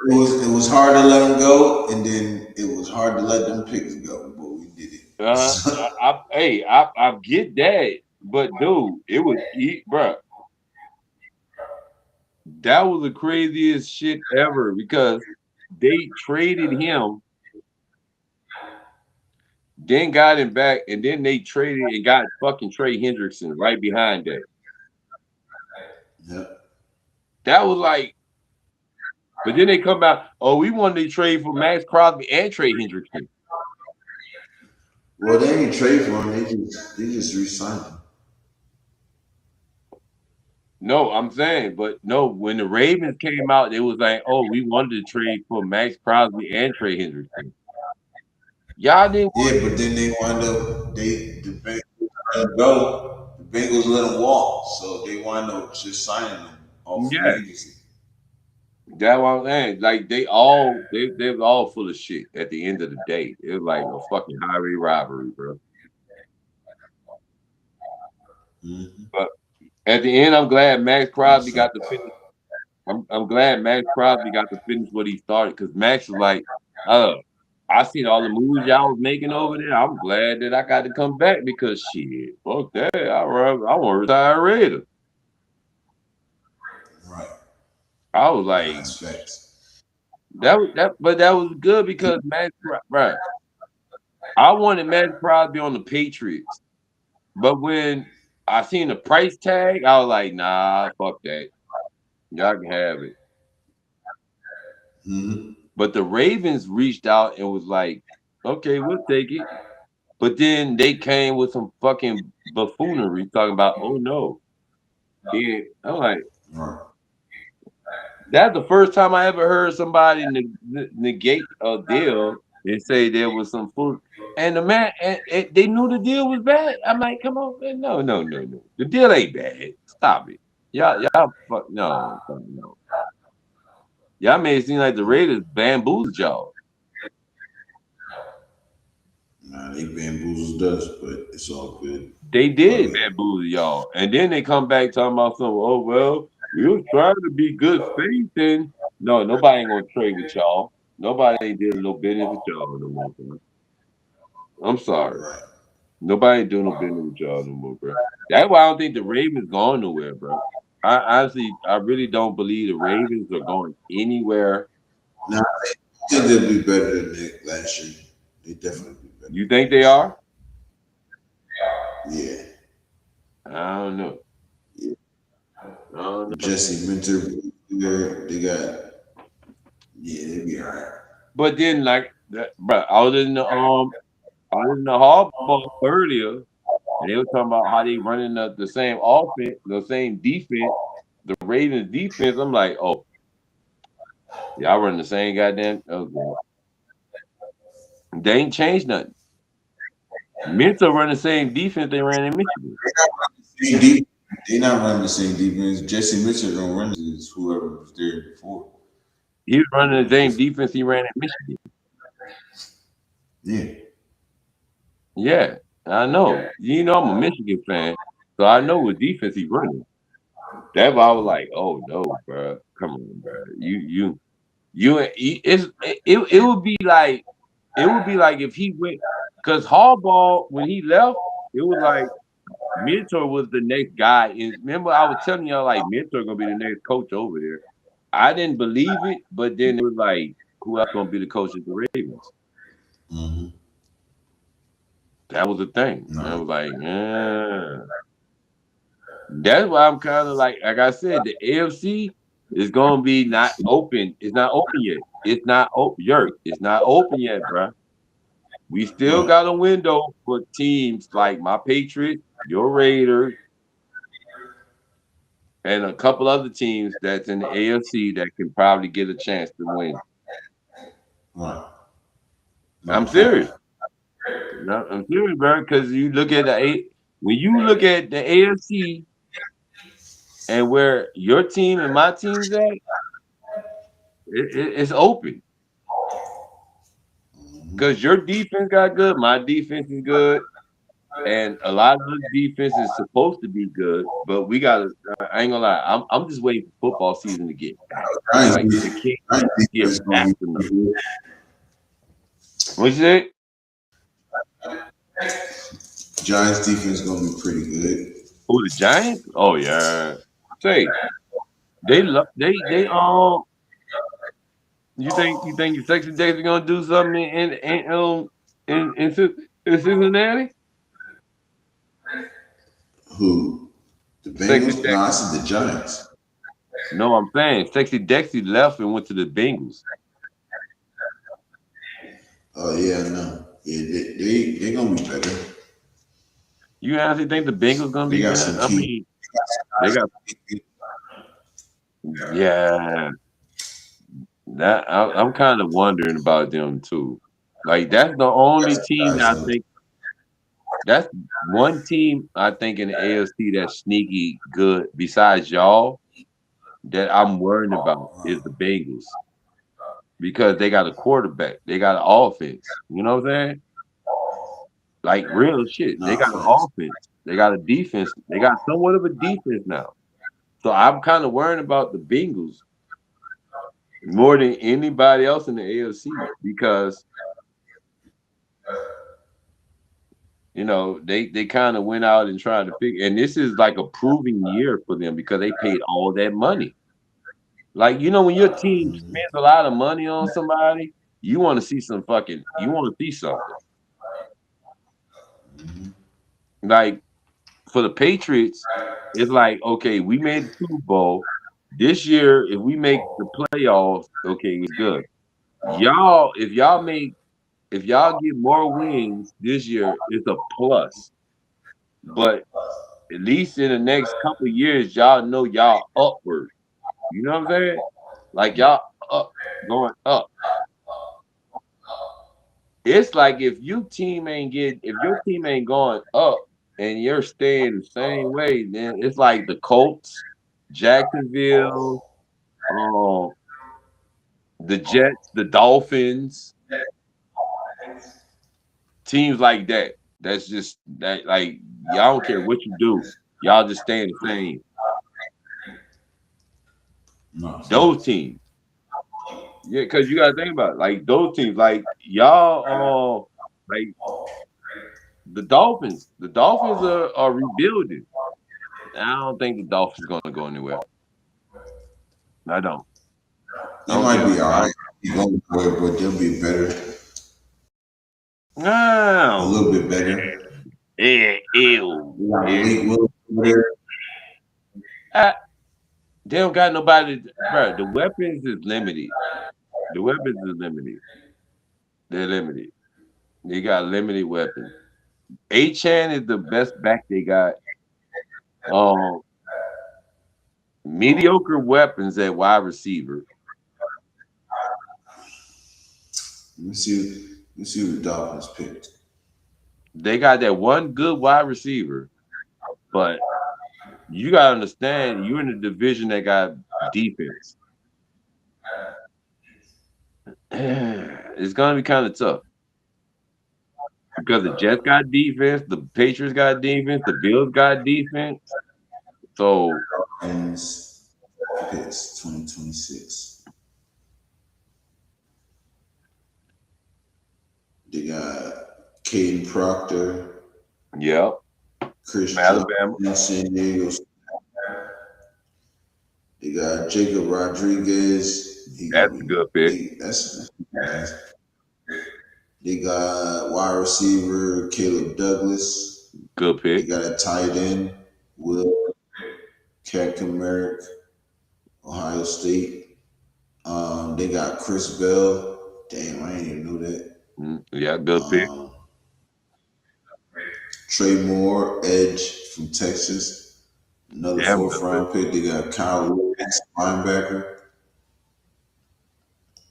A: was hard to let them go, and then it was hard to let them picks go, but we did it.
D: I get that, but dude, it was bro. That was the craziest shit ever because they traded him, then got him back, and then they traded and got fucking Trey Hendrickson right behind that.
A: Yep.
D: That was like, but then they come out, oh, we wanted to trade for Max Crosby and Trey Hendrickson.
A: Well, they ain't trade for him. They just re-signed him.
D: No, I'm saying, but no, when the Ravens came out, it was like, oh, we wanted to trade for Max Crosby and Trey Hendrickson. Y'all didn't.
A: Yeah, but then they wound up the Bengals let him go. The Bengals let him walk, so they wound up just signing him off free agency.
D: That's what I'm saying. Like they was all full of shit at the end of the day. It was like a fucking highway robbery, bro.
A: Mm-hmm.
D: But at the end, I'm glad Max Crosby got to finish. I'm glad Max Crosby got to finish what he started because Max was like, I seen all the moves y'all was making over there. I'm glad that I got to come back because shit, fuck that. I want to retire Raider.
A: Right.
D: I was like,
A: that's facts.
D: But that was good because Max, right? I wanted Max Crosby on the Patriots, but when I seen the price tag, I was like, nah, fuck that. Y'all can have it.
A: Mm-hmm.
D: But the Ravens reached out and was like, okay, we'll take it. But then they came with some fucking buffoonery talking about, oh no. Yeah, I'm like,
A: Right.
D: that's the first time I ever heard somebody negate a deal and say there was some food. And the man, and they knew the deal was bad. I'm like, come on, man. No. The deal ain't bad. Stop it. Y'all, fuck, no. Y'all made it seem like the Raiders bamboozled y'all.
A: Nah, they bamboozled us, but it's all good.
D: They did bamboozle y'all. And then they come back talking about something, oh, well, we was trying to be good faith. And no, nobody ain't going to trade with y'all. Nobody ain't dealing no business with y'all no more, bro. I'm sorry.
A: Right.
D: Nobody ain't doing no business with y'all no more, bro. That's why I don't think the Ravens going nowhere, bro. I really don't believe the Ravens are going anywhere.
A: Nah, I think they'll be better than last year. They definitely be better.
D: You think they are?
A: Yeah.
D: I don't know.
A: Yeah. Jesse Minter, they got. Yeah, they be all right.
D: But then, like, bro, I was in the hall earlier, and they were talking about how they running the same offense, the same defense, the Ravens defense. I'm like, oh, y'all running the same goddamn. Okay. They ain't changed nothing. Mentor run the same defense they ran in Michigan.
A: They're not running the same defense. Jesse Mitchell don't run is whoever was there before.
D: He was running the same defense he ran in Michigan.
A: Yeah.
D: Yeah, I know. You know, I'm a Michigan fan, so I know what defense he's running. That's why I was like, oh no, bro, come on, bro. It would be like if he went because Harbaugh when he left, it was like Mentor was the next guy. And remember, I was telling y'all like Mentor gonna be the next coach over there. I didn't believe it, but then it was like, who else gonna be the coach of the Ravens?
A: Mm-hmm.
D: That was the thing.
A: No.
D: I was like, yeah. That's why I'm kind of like I said, the AFC is gonna be not open. It's not open yet. It's not open. Yurp, it's not open yet, bro. We still got a window for teams like my Patriots, your Raiders, and a couple other teams that's in the AFC that can probably get a chance to win.
A: Right. No,
D: I'm serious. No, I'm serious, bro. Because you look at when you look at the AFC and where your team and my team's at, it's open. Because your defense got good, my defense is good, and a lot of the defense is supposed to be good, but we gotta. I ain't gonna lie, I'm just waiting for football season to get back. Like the Kings get back to me. What's it?
A: Giants defense gonna be pretty good.
D: Oh, the Giants? Oh yeah. Say they You think your sexy days are gonna do something in Cincinnati?
A: Who? The Bengals? No, I said the Giants.
D: No, I'm saying Sexy Dexy left and went to the Bengals.
A: Oh yeah, no. Yeah, they're gonna be better.
D: You honestly think the Bengals gonna be better? I mean, they got yeah. That I'm kind of wondering about them too. Like that's the only team that I think that's one team I think in the AFC that's sneaky good besides y'all that I'm worried about is the Bengals because they got a quarterback, they got an offense. You know what I'm saying? Like real shit. They got an offense, they got a defense, they got somewhat of a defense now. So I'm kind of worried about the Bengals more than anybody else in the AFC because you know they kind of went out and tried to figure, and this is like a proving year for them because they paid all that money. Like you know when your team spends a lot of money on somebody, you want to see some fucking, you want to see something. Like for the Patriots, it's like okay, we made the Super Bowl this year. If we make the playoffs, okay, it's good. Y'all, if y'all get more wins this year, it's a plus. But at least in the next couple of years, y'all know y'all upward. You know what I'm saying? Like y'all up, going up. It's like if your team ain't going up and you're staying the same way, then it's like the Colts, Jacksonville, the Jets, the Dolphins, teams like that. That's just that like y'all don't care what you do, y'all just staying the same.
A: No.
D: Those teams. Yeah, because you gotta think about it. Like those teams, like y'all like the Dolphins. The Dolphins are rebuilding. I don't think the Dolphins gonna go anywhere. I don't.
A: They might be all right. But they'll be better.
D: No.
A: A little bit better.
D: Ew. They don't got nobody, bro. The weapons is limited. The weapons is limited. They're limited. They got limited weapons. A-Chan is the best back they got. Mediocre weapons at wide receiver.
A: Let's see who the Dolphins picked.
D: They got that one good wide receiver, but you gotta understand you're in a division that got defense. It's gonna be kind of tough because the Jets got defense, the Patriots got defense, the Bills got defense. So
A: And picks 2026. They got Caden Proctor,
D: yeah,
A: Chris
D: Alabama.
A: Johnson, San Diego. They got Jacob Rodriguez.
D: That's a good pick.
A: That's nice. They got wide receiver Caleb Douglas.
D: Good
A: They
D: pick.
A: got a tight end, Will Merrick, Ohio State. They got Chris Bell. Damn, I didn't even know that.
D: Yeah, good pick.
A: Trey Moore, edge from Texas. Another fourth round pick. They got Kyle Williams, linebacker.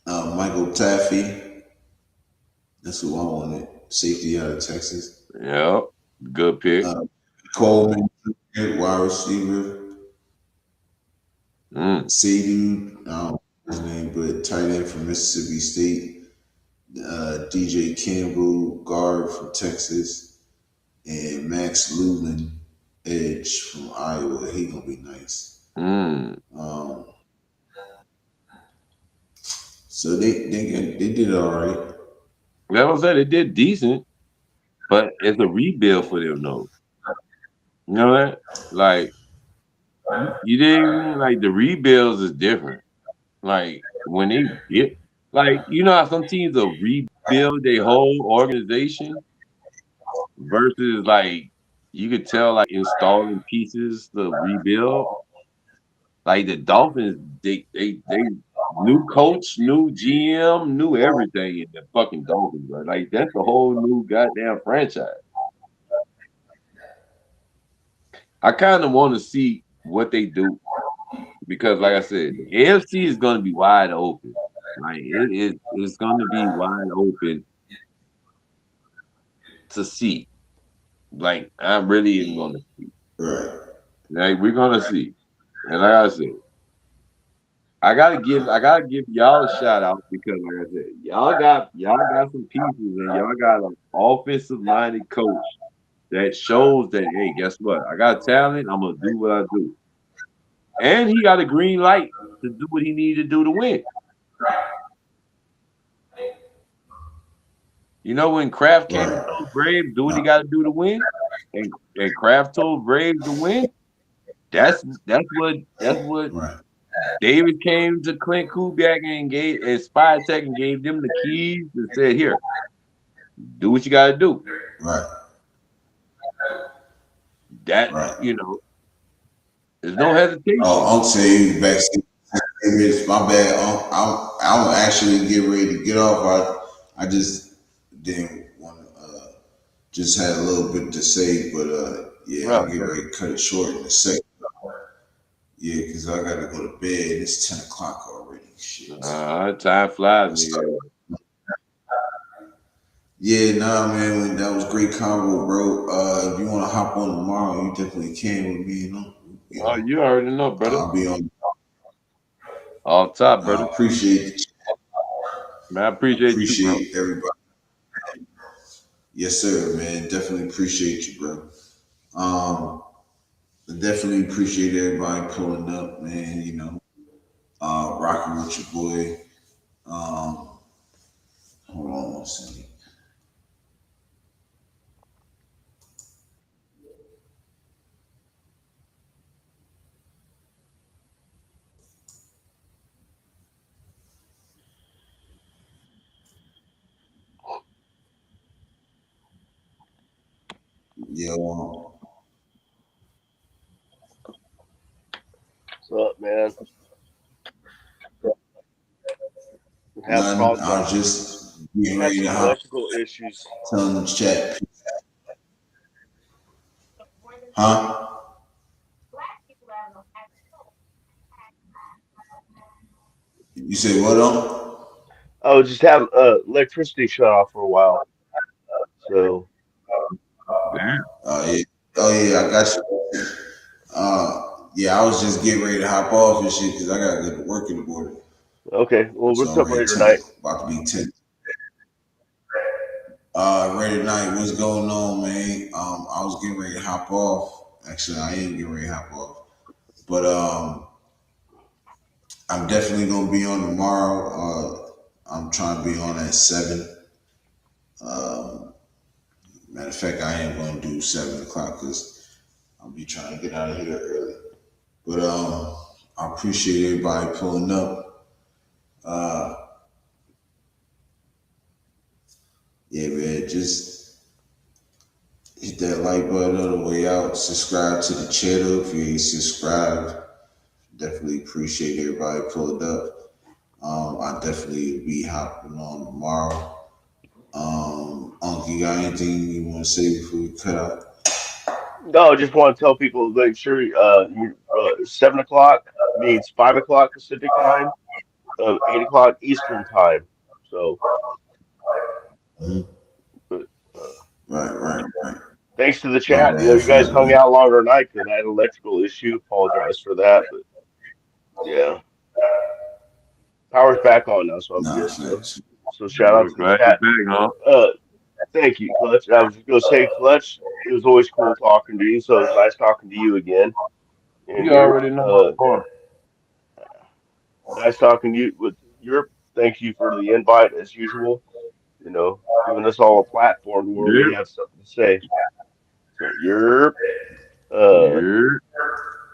A: Michael Taffy. That's who I wanted. Safety out of Texas.
D: Yeah, good pick.
A: Coleman, wide receiver. Sadie, I don't know his name, but tight end from Mississippi State. DJ Campbell, guard from Texas. And Max Lulin, edge from Iowa. He gonna be nice. So they did all right.
D: Like I said, they did decent, but it's a rebuild for them though. You know that? Like you didn't like the rebuilds is different. Like when they get like you know how some teams will rebuild their whole organization versus like you could tell like installing pieces to rebuild. Like the Dolphins, they new coach, new GM, new everything in the fucking Dolphins, right? Like that's a whole new goddamn franchise. I kind of want to see what they do because, like I said, the AFC is going to be wide open. Like it's going to be wide open to see. Like I really am going to see.
A: Right.
D: Like we're going to see, and like I said, I gotta give y'all a shout out because like I said, y'all got some pieces and y'all got an offensive minded coach that shows that hey, guess what? I got talent, I'm gonna do what I do. And he got a green light to do what he needed to do to win. You know when Kraft came and told Braves do what he gotta do to win, and Kraft told Braves to win, that's what
A: Right.
D: David came to Clint Kubiak and Spytek and gave them the keys and said, "Here, do what you got to do."
A: Right.
D: That you know, there's no hesitation.
A: Oh, Unc said he was back. My bad. I'm actually getting ready to get off. I just didn't want to. Just had a little bit to say, but yeah, I'll get ready to cut it short in a second. Yeah, because I gotta go to bed. It's 10 o'clock already. Shit.
D: Time flies.
A: Yeah, nah, man. That was great combo, bro. If you want to hop on tomorrow, you definitely can with me. You know.
D: You already know, brother.
A: I'll be on.
D: All top, brother.
A: I appreciate it.
D: Man, I appreciate you, bro.
A: Everybody. Yes, sir, man. Definitely appreciate you, bro. Definitely appreciate everybody pulling up, man. You know, rocking with your boy. Hold on one second. Yo.
C: What's up, man?
A: None, I was just getting ready to
C: electrical issues.
A: Telling the chat. Huh? You say what on?
C: Oh, just have electricity shut off for a while. So
A: Yeah. Oh yeah, I got you. Yeah, I was just getting ready to hop off and shit because I gotta go to work in the morning.
C: Okay. Well,
A: It's
C: what's up
A: already
C: later
A: 10,
C: tonight?
A: about to be 10. Ready tonight, what's going on, man? I was getting ready to hop off. Actually, I am getting ready to hop off. But I'm definitely gonna be on tomorrow. I'm trying to be on at 7. Um, Matter of fact, I am gonna do 7 o'clock because I'll be trying to get out of here early. But I appreciate everybody pulling up. Uh, yeah, man, just hit that like button on the way out. Subscribe to the channel if you ain't subscribed. Definitely appreciate everybody pulling up. I definitely be hopping on tomorrow. Uncle, you got anything you want to say before we cut out?
C: No, I just want to tell people make sure 7 o'clock means 5 o'clock Pacific time, 8 o'clock Eastern time. So,
A: Mhm.
C: but, uh,
A: Right.
C: thanks to the
A: My
C: chat.
A: bad
C: You
A: for
C: guys
A: that,
C: hung
A: man.
C: out longer than I could. I had an electrical issue. Apologize for that, but yeah, power's back on now, so I'm
A: Nah,
C: good. So,
A: thanks.
C: shout out to the
B: Glad you're
C: chat.
B: back, huh?
C: Uh, Thank you, Clutch. I was just gonna say, Clutch, it was always cool talking to you. So it was nice talking to you again. And
B: You
C: you're
B: already know my boy.
C: nice talking to you with Europe. Thank you for the invite as usual. Giving us all a platform where we
B: Yeah.
C: have something to say. So Europe, uh,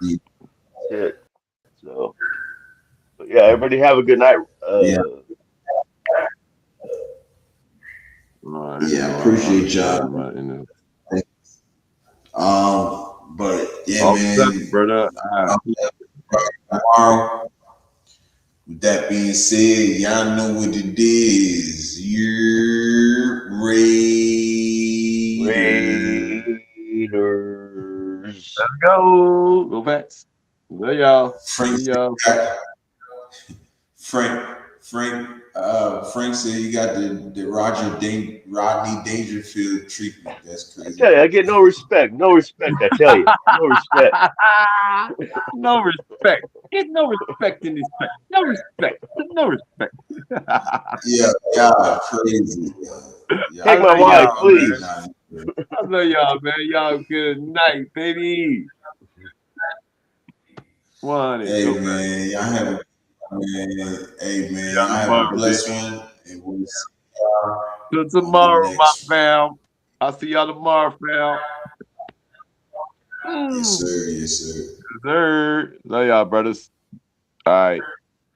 B: Yeah.
C: that's it. So, but yeah, everybody have a good night.
A: Yeah,
B: Oh, I
A: yeah, I
B: know. I
A: appreciate
B: understand,
A: y'all.
B: man.
A: But yeah,
B: All set,
A: man.
B: brother.
A: I'm tomorrow. With that being said, y'all know what it is. You're Raiders.
C: Raiders.
B: Go. Go Bats. Love y'all.
A: Frank,
B: See y'all.
A: Frank, Frank said you got the Rodney Dangerfield treatment. That's
C: I
A: crazy.
C: tell you, I get no respect. No respect. I tell you, no respect.
B: No respect. Get no respect in this place. No respect. No respect.
A: Yeah, y'all crazy.
C: Take
B: I
A: Y'all
C: my
B: love
C: wife,
B: y'all,
A: crazy.
B: man.
C: please.
A: Nah,
B: I love y'all, man. Y'all good night, baby. 100.
A: hey
B: Go back.
A: man, y'all have a man. Hey
B: See
A: man,
B: y'all
A: y'all have a
B: tomorrow,
A: blessed
B: baby.
A: one, and we'll see y'all
B: Till
A: on the
B: tomorrow, my
A: next one.
B: fam. I'll see y'all tomorrow, fam.
A: Yes
B: Mm.
A: sir, yes sir.
B: Sir. Love y'all, brothers. All right.